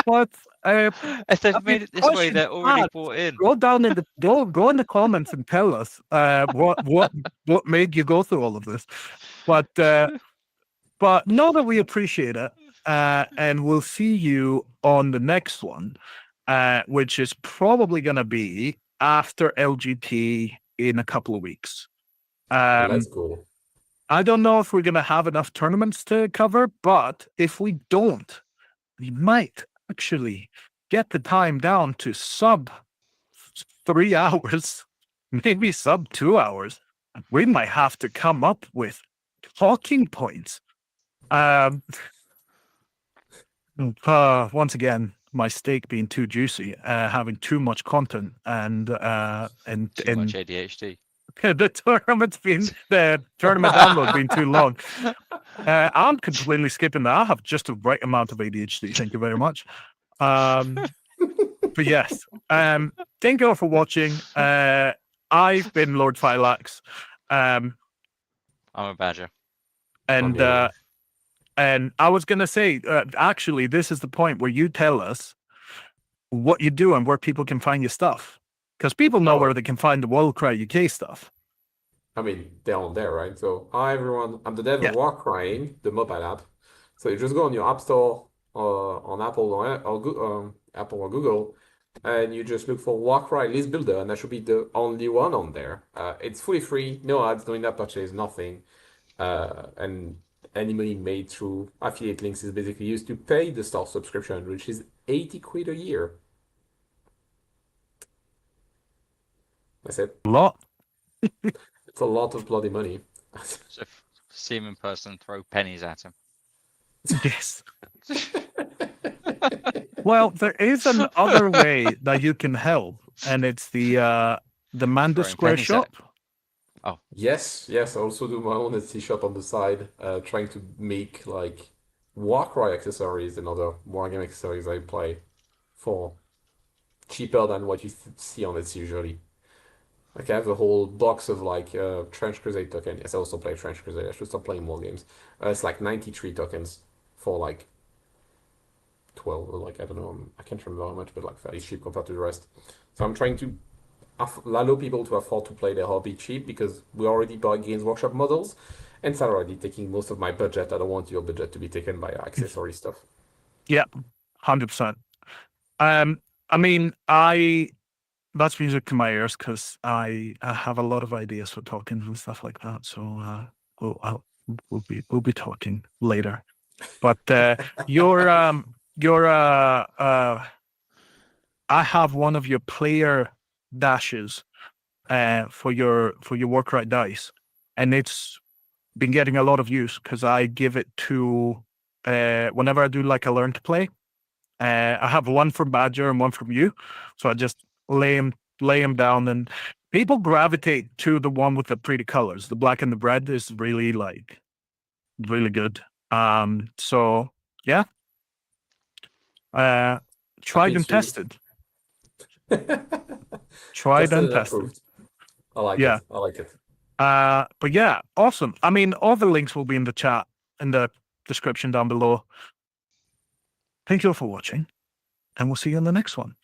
But If they've made it this way, they're already bought in. go down in the go in the comments and tell us what made you go through all of this. But know that we appreciate it, and we'll see you on the next one, which is probably going to be after LGT in a couple of weeks. Let's go. I don't know if we're going to have enough tournaments to cover, but if we don't, we might actually get the time down to sub 3 hours, maybe sub 2 hours. We might have to come up with talking points. Once again, my steak being too juicy, having too much content, and Too much ADHD. the tournament download being too long. I'm completely skipping that. I have just the right amount of ADHD. Thank you very much. But yes, thank you all for watching. I've been Lord Phylax. I'm a badger. And I was gonna say, actually, this is the point where you tell us what you do and where people can find your stuff, because people know where they can find the WorldCryUK stuff. I mean, they're on there, right? So, hi everyone, I'm the dev of Warcry, the mobile app. So you just go on your app store on Apple or Google, and you just look for Warcry List Builder, and that should be the only one on there. It's fully free, no ads, no in-app purchase, nothing. And any money made through affiliate links is basically used to pay the Star subscription, which is 80 quid a year. That's it. A lot. It's a lot of bloody money. So see him in person, throw pennies at him. Yes. Well, there is another way that you can help, and it's the Manda Throwing Square pennies at shop. Yes, I also do my own Etsy shop on the side, trying to make like Warcry accessories and other wargame accessories I play for cheaper than what you see on Etsy usually. Like I have a whole box of like Trench Crusade token. Yes, I also play Trench Crusade. I should stop playing more games. It's like 93 tokens for like 12, or like I don't know, I can't remember how much, but like fairly cheap compared to the rest. So I'm trying to allow people to afford to play their hobby cheap, because we already buy Games Workshop models, and it's already taking most of my budget. I don't want your budget to be taken by accessory stuff. Yeah, 100%. I mean, that's music to my ears, because I have a lot of ideas for tokens and stuff like that. So we'll be talking later. But your I have one of your player dashes for your Warcry dice, and it's been getting a lot of use because I give it to whenever I do like a learn to play. I have one from Badger and one from you, so I just lay them down, and people gravitate to the one with the pretty colors. The black and the red is really really good. So yeah, tried and tested. Tried and tested. Approved. I like Yeah. it. I like it. But yeah, awesome. I mean, all the links will be in the chat, in the description down below. Thank you all for watching, and we'll see you in the next one.